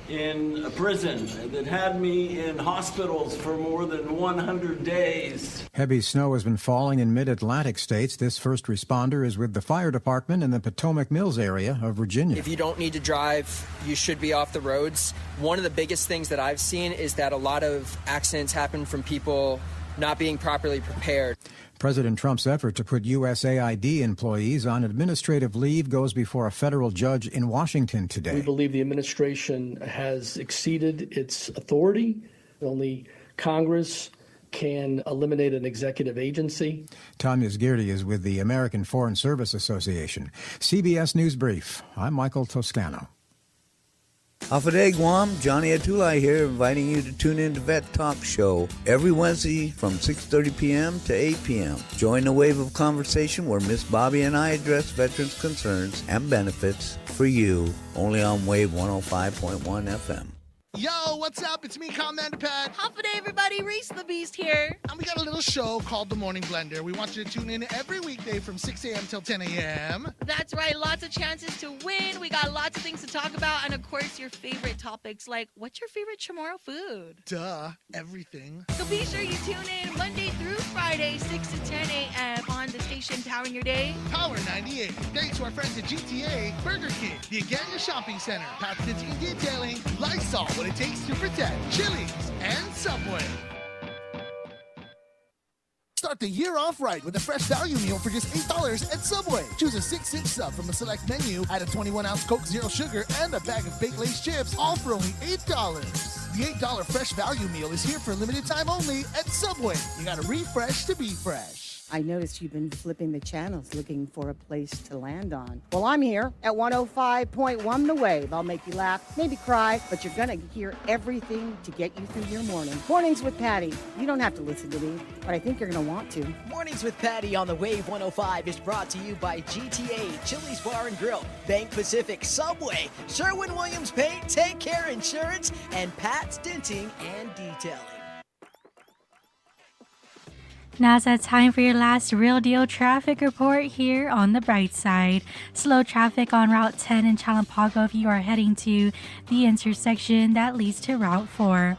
in a prison that had me in hospitals for more than 100 days. Heavy snow has been falling in mid-Atlantic states. This first responder is with the fire department in the Potomac Mills area of Virginia. If you don't need to drive, you should be off the roads. One of the biggest things that I've seen is that a lot of accidents happen from people not being properly prepared. President Trump's effort to put USAID employees on administrative leave goes before a federal judge in Washington today. We believe the administration has exceeded its authority. Only Congress can eliminate an executive agency. Tanya Zgirdi is with the American Foreign Service Association. CBS News Brief. I'm Michael Toscano. Hafa Adai, Guam, Johnny Atulai here, inviting you to tune in to Vet Talk Show every Wednesday from 6:30 p.m. to 8 p.m. Join the wave of conversation where Miss Bobby and I address veterans' concerns and benefits for you, only on Wave 105.1 FM. Yo, what's up? It's me, Commander Pat. Hafa Adai, everybody. Reese the Beast here. And we got a little show called The Morning Blender. We want you to tune in every weekday from 6 a.m. till 10 a.m. That's right. Lots of chances to win. We got lots of things to talk about. And, of course, your favorite topics like what's your favorite Chamorro food? Duh, everything. So be sure you tune in Monday through Friday, 6 to 10 a.m. on the station Powering Your Day. Power 98. Thanks to our friends at GTA, Burger King, the Agania Shopping Center, Pat's Printing and Detailing, Lysol, what it takes to protect, Chili's, and Subway. Start the year off right with a fresh value meal for just $8 at Subway. Choose a 6-inch sub from a select menu, add a 21-ounce Coke Zero Sugar, and a bag of baked Lay's chips, all for only $8. The $8 fresh value meal is here for a limited time only at Subway. You gotta refresh to be fresh. I noticed you've been flipping the channels looking for a place to land on. Well, I'm here at 105.1 The Wave. I'll make you laugh, maybe cry, but you're gonna hear everything to get you through your morning. Mornings with Patty. You don't have to listen to me, but I think you're gonna want to. Mornings with Patty on The Wave 105 is brought to you by GTA, Chili's Bar and Grill, Bank Pacific, Subway, Sherwin-Williams Paint, Take Care Insurance, and Pat's Denting and Detailing. Now's that time for your last real deal traffic report here on the bright side. Slow traffic on Route 10 in Chalampago if you are heading to the intersection that leads to Route 4.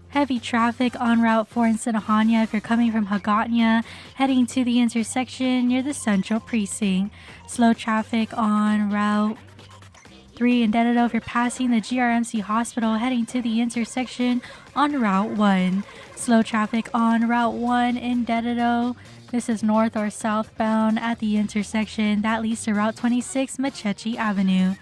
Heavy traffic on Route 4 in Sinahania if you're coming from Hagatnya, heading to the intersection near the Central Precinct. Slow traffic on Route 3 in Dededo if you're passing the GRMC Hospital, heading to the intersection on Route 1. Slow traffic on Route 1 in Dededo. This is north or southbound at the intersection that leads to Route 26 Machechi Avenue.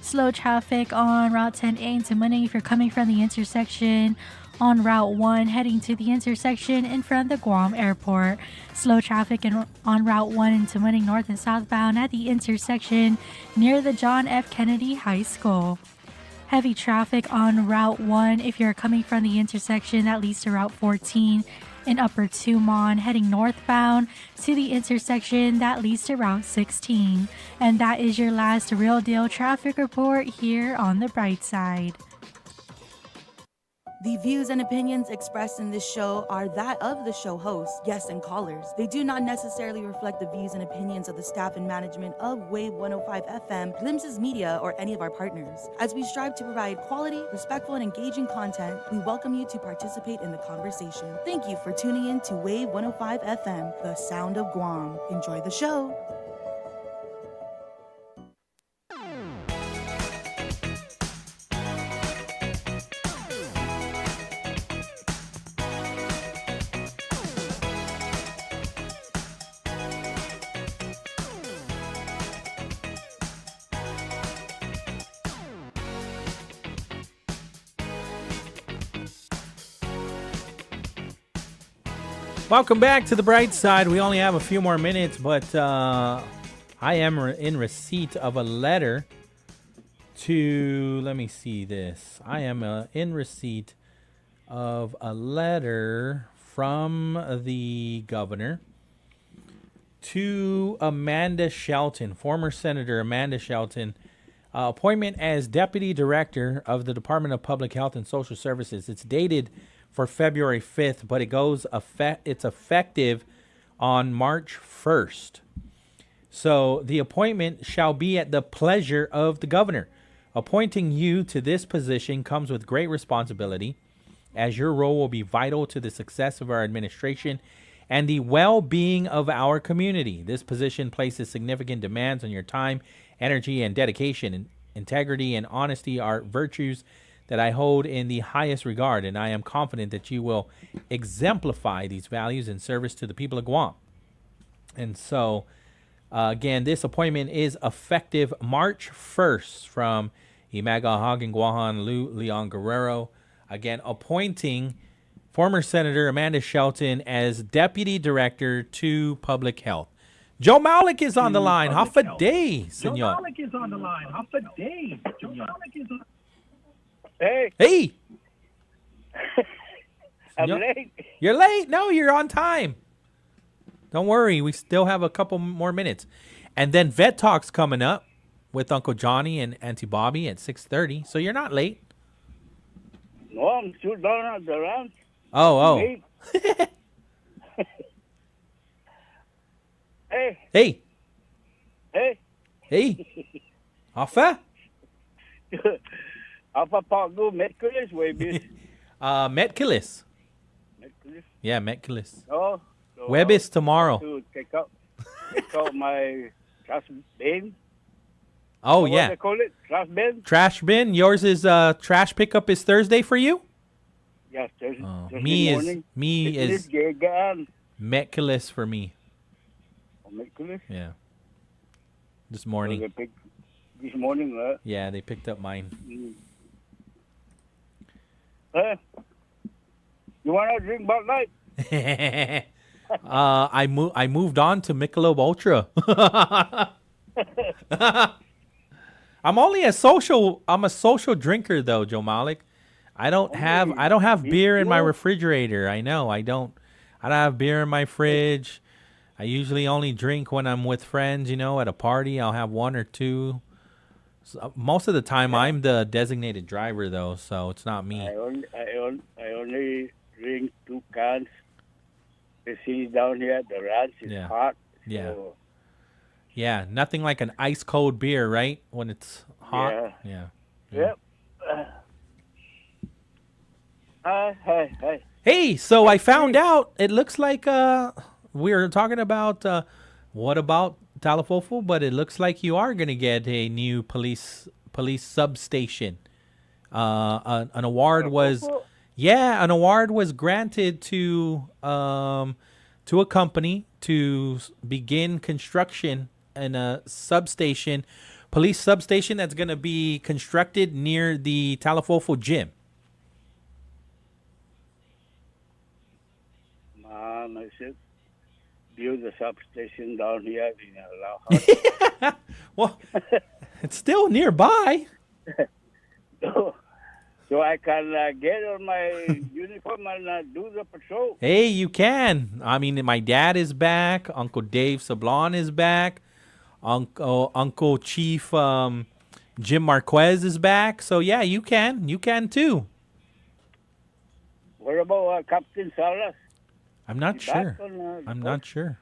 Slow traffic on Route 10A into Munning if you're coming from the intersection on Route 1 heading to the intersection in front of the Guam Airport. Slow traffic on Route 1 into Winning north and southbound at the intersection near the John F. Kennedy High School. Heavy traffic on Route 1 if you're coming from the intersection that leads to Route 14 in Upper Tumon, heading northbound to the intersection that leads to Route 16. And that is your last Real Deal traffic report here on the Bright Side. The views and opinions expressed in this show are that of the show hosts, guests, and callers. They do not necessarily reflect the views and opinions of the staff and management of Wave 105 FM, Glimpses Media, or any of our partners. As we strive to provide quality, respectful, and engaging content, we welcome you to participate in the conversation. Thank you for tuning in to Wave 105 FM, the sound of Guam. Enjoy the show. Welcome back to the Bright Side. We only have a few more minutes, but I am in receipt of a letter to, let me see this. I am in receipt of a letter from the governor to Amanda Shelton, former Senator Amanda Shelton, appointment as Deputy Director of the Department of Public Health and Social Services. It's dated for February 5th, but it's effective on March 1st. So the appointment shall be at the pleasure of the governor. Appointing you to this position comes with great responsibility, as your role will be vital to the success of our administration and the well-being of our community. This position places significant demands on your time, energy, and dedication. And integrity and honesty are virtues that I hold in the highest regard, and I am confident that you will exemplify these values in service to the people of Guam. And so, again, this appointment is effective March 1st from Imaga Hagen Guahan Lu Leon Guerrero. Again, appointing former Senator Amanda Shelton as Deputy Director to Public Health. Joe Malik is on the line. Hafa Adai, senor. Joe Malik is on the line. Hafa Adai. Joe Malik is on. Hey. I'm late. You're late? No, you're on time. Don't worry. We still have a couple more minutes. And then Vet Talk's coming up with Uncle Johnny and Auntie Bobby at 6:30. So you're not late. No, I'm still down at the ranch. Oh. Hey. Hafa? Apa Pagu Metculis, Webis? Metculis. Metculis? Yeah, Metculis. Oh. Web is tomorrow. To take out my trash bin. Oh, What yeah. do they call it? Trash bin? Trash bin. Yours is trash pickup is Thursday for you? Yes, Thursday Me is Metculis for me. Metculis? Yeah. This morning. So they picked this morning, right? Yeah, they picked up mine. You want to drink Bud Light? I moved on to Michelob Ultra. I'm a social drinker though, Joe Malik. I don't have beer in my refrigerator. I know. I don't have beer in my fridge. I usually only drink when I'm with friends, at a party. I'll have one or two. So most of the time, I'm the designated driver, though, so it's not me. I only drink 2 cans. The city's down here at the ranch is hot. Yeah. So Yeah, nothing like an ice cold beer, right? When it's hot. Yeah. Yep. Hey. Hey, so I found out it looks like we were talking about what about Talafofo, but it looks like you are going to get a new police substation. An award was granted to a company to begin construction in a substation, police substation that's going to be constructed near the Talafofo gym. Man, I said, build a substation down here in La Well, it's still nearby. So I can get on my uniform and do the patrol. Hey, you can. I mean, my dad is back. Uncle Dave Sablon is back. Uncle Chief Jim Marquez is back. So, yeah, you can. You can, too. What about Captain Salas? I'm not Is sure. back on, I'm not sure.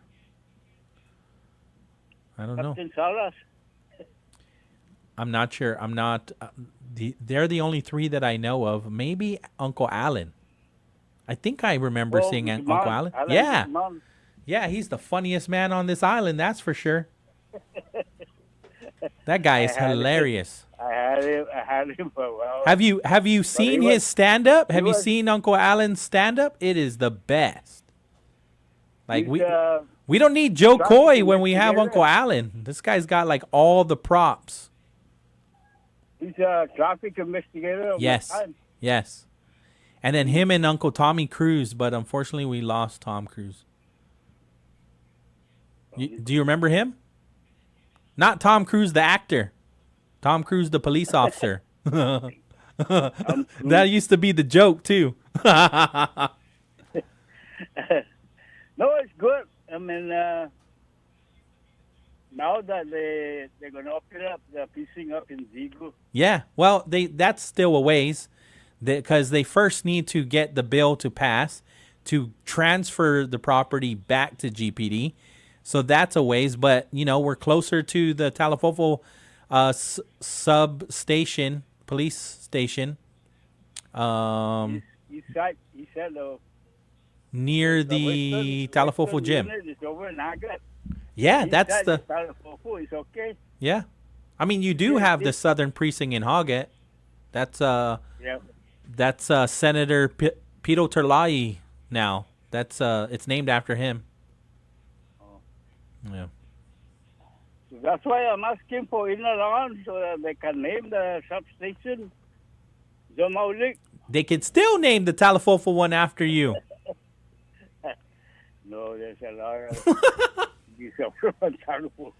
I don't know. Captain Salas? I'm not sure. I'm not. They're the only three that I know of. Maybe Uncle Allen. I think I remember seeing Uncle Allen. Yeah. Yeah, he's the funniest man on this island, that's for sure. That guy is hilarious. I had him for a while. Have you seen his stand-up? Have you seen Uncle Allen's stand-up? It is the best. Like, we don't need Joe Coy when we have Uncle Allen. This guy's got, like, all the props. He's a traffic investigator. Yes. Yes. And then him and Uncle Tommy Cruise, but unfortunately we lost Tom Cruise. Do you remember him? Not Tom Cruise, the actor. Tom Cruise, the police officer. That used to be the joke, too. No, it's good. I mean, now that they're going to open up the precinct up in Zigu. Yeah, well, that's still a ways, because they first need to get the bill to pass to transfer the property back to GPD. So that's a ways, but, you know, we're closer to the Talafofo substation, police station. He said near the Talafofo gym. Is over in Agat. Yeah, He that's said the... Talafofo is okay. Yeah. I mean, you do have the southern precinct in Hoggett. That's Senator Pito Terlai now. That's it's named after him. Yeah. So that's why I'm asking for in around so that they can name the substation Zomaulik. They can still name the Talafofo one after you. No, there's a lot of these Talafofo.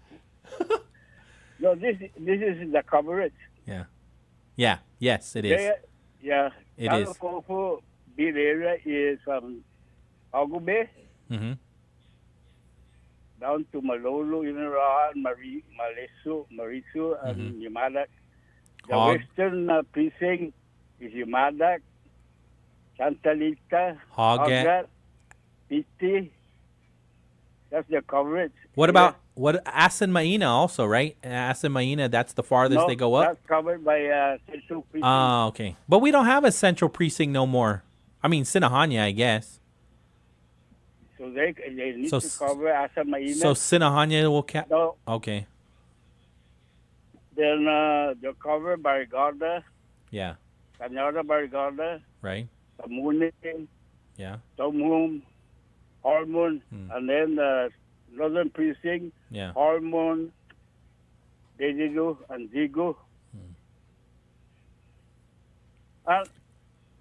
No, this is the coverage. Yeah. Yeah. Yes, it is. Yeah. It is. Talafofo big area is from Agube down to Malolo, Inarahan, Marisu, and Yumadak. The western precinct is Yumadak, Santalita, Hoggett, Piti. That's the coverage. What about Asan Maina also, right? Asan Maina, that's the farthest they go up? That's covered by Central Precinct. Oh, okay. But we don't have a Central Precinct no more. I mean, Sinahanya, I guess. So they need to cover Asan Maina. So Sinahanya will No. Okay. Then they'll cover Barigada. Yeah. Cañada Barigada. Right. Tamune. Yeah. Tomhum. Hormone. And then the Northern Precinct. Yeah. Hormone. Dedigo and Zigo. And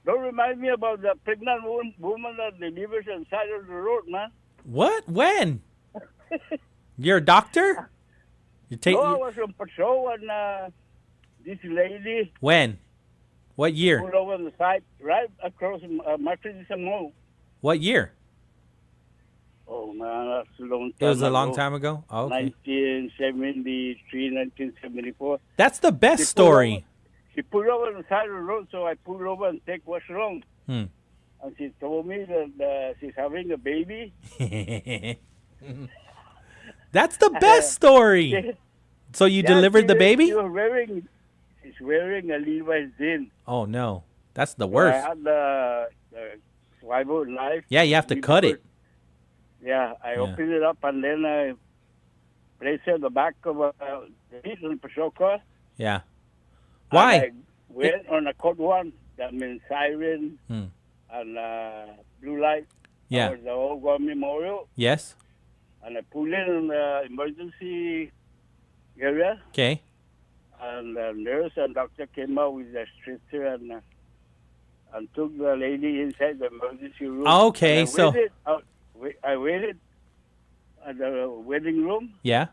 don't remind me about the pregnant woman that delivers on the side of the road, man. What? When? You're a doctor? No, I was on patrol and this lady. When? What year? Pulled over on the side, right across Mercedes Mall. What year? Oh, man, that's a long time It was a long time ago? Oh, okay. 1973, 1974. That's the best story. She pulled over on the side of the road, so I pulled over and checked what's wrong. And she told me that she's having a baby. That's the best story. So you delivered the baby? She's wearing a Levi's jean. Oh, no. That's the worst. I had the swivel knife. Yeah, you have to cut it. Yeah, I opened it up and then I placed it on the back of the seat on the patrol car. Yeah. Why? And I went on a code one. That means siren and blue light. Yeah. That was the old Guam Memorial. Yes. And I pulled in on the emergency area. Okay. And the nurse and doctor came out with the stretcher and and took the lady inside the emergency room. Okay, And so- I waited at the waiting room, Yeah.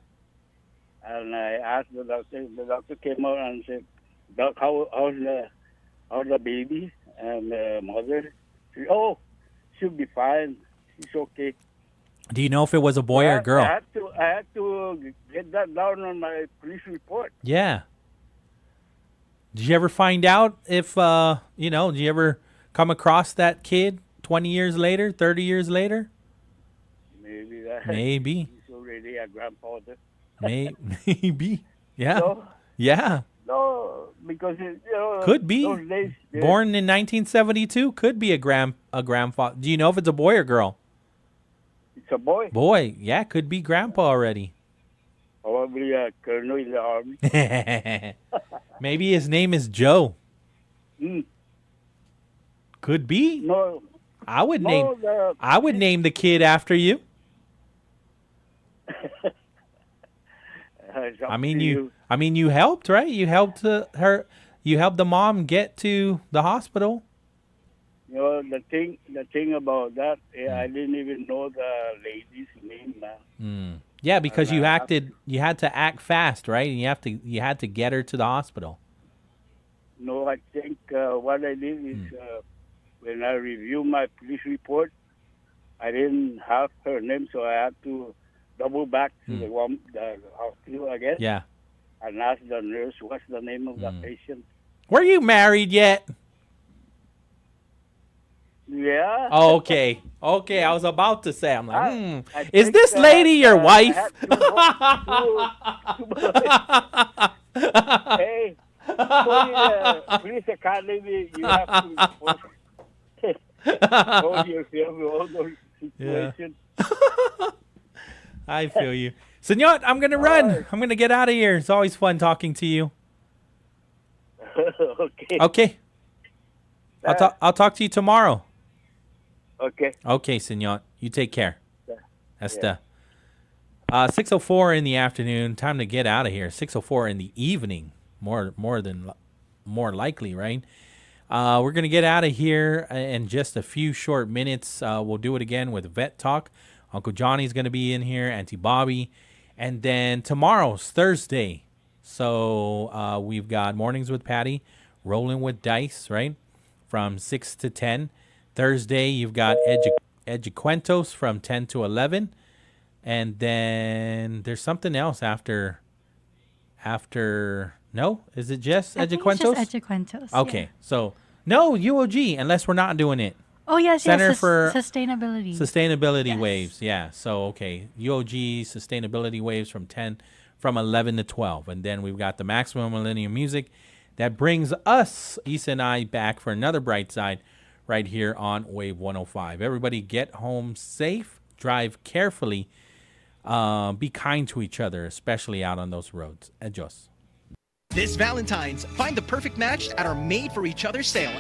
and I asked the doctor. The doctor came out and said, "Doc, how's the baby and the mother?" She said, "Oh, she'll be fine. She's okay." Do you know if it was a boy or a girl? I had to get that down on my police report. Yeah. Did you ever find out if, did you ever come across that kid 20 years later, 30 years later? Maybe that. Maybe. He's already a grandfather. Maybe. Yeah. No. Yeah. No, because Could be. Those days, Born in 1972, could be a grandfather. Do you know if it's a boy or girl? It's a boy. Boy, yeah, could be grandpa already. Probably a colonel in the army. Maybe his name is Joe. Mm. Could be. No. I would No, name. I would name the kid after you. I mean, you helped, right? You helped her. You helped the mom get to the hospital. The thing about that, I didn't even know the lady's name now. Yeah, because you had to act fast, right? And you had to get her to the hospital. No, I think what I did is when I reviewed my police report, I didn't have her name, so I had to double back to the hospital again. Yeah. And ask the nurse what's the name of the patient. Were you married yet? Yeah. Oh, okay. Okay, I was about to say, I'm like, I is think, this lady your wife? Hey, for police academy, you have to hold yourself in all those situations. I feel you. Senor, I'm going to run. I'm going to get out of here. It's always fun talking to you. Okay. Okay. I'll talk to you tomorrow. Okay. Okay, senor. You take care. That's Yeah. the 6:04 in the afternoon. Time to get out of here. 6:04 in the evening. More likely, right? We're gonna get out of here in just a few short minutes. We'll do it again with Vet Talk. Uncle Johnny's gonna be in here. Auntie Bobby, and then tomorrow's Thursday. So we've got Mornings with Patty, Rolling with Dice, right? From 6 to 10. Thursday, you've got Educuentos from 10 to 11. And then there's something else after no? Is it just I think Educuentos? it's just Educuentos. Okay. Yeah. So, no, UOG, unless we're not doing it. Oh, yes, Center yes. for Sustainability. Sustainability Yes. Waves. Yeah. So, okay. UOG Sustainability Waves from 11 to 12. And then we've got the Maximum Millennium Music that brings us, Issa and I, back for another Bright Side right here on Wave 105. Everybody get home safe, drive carefully, be kind to each other, especially out on those roads. Adios. This Valentine's, find the perfect match at our Made for Each Other sale.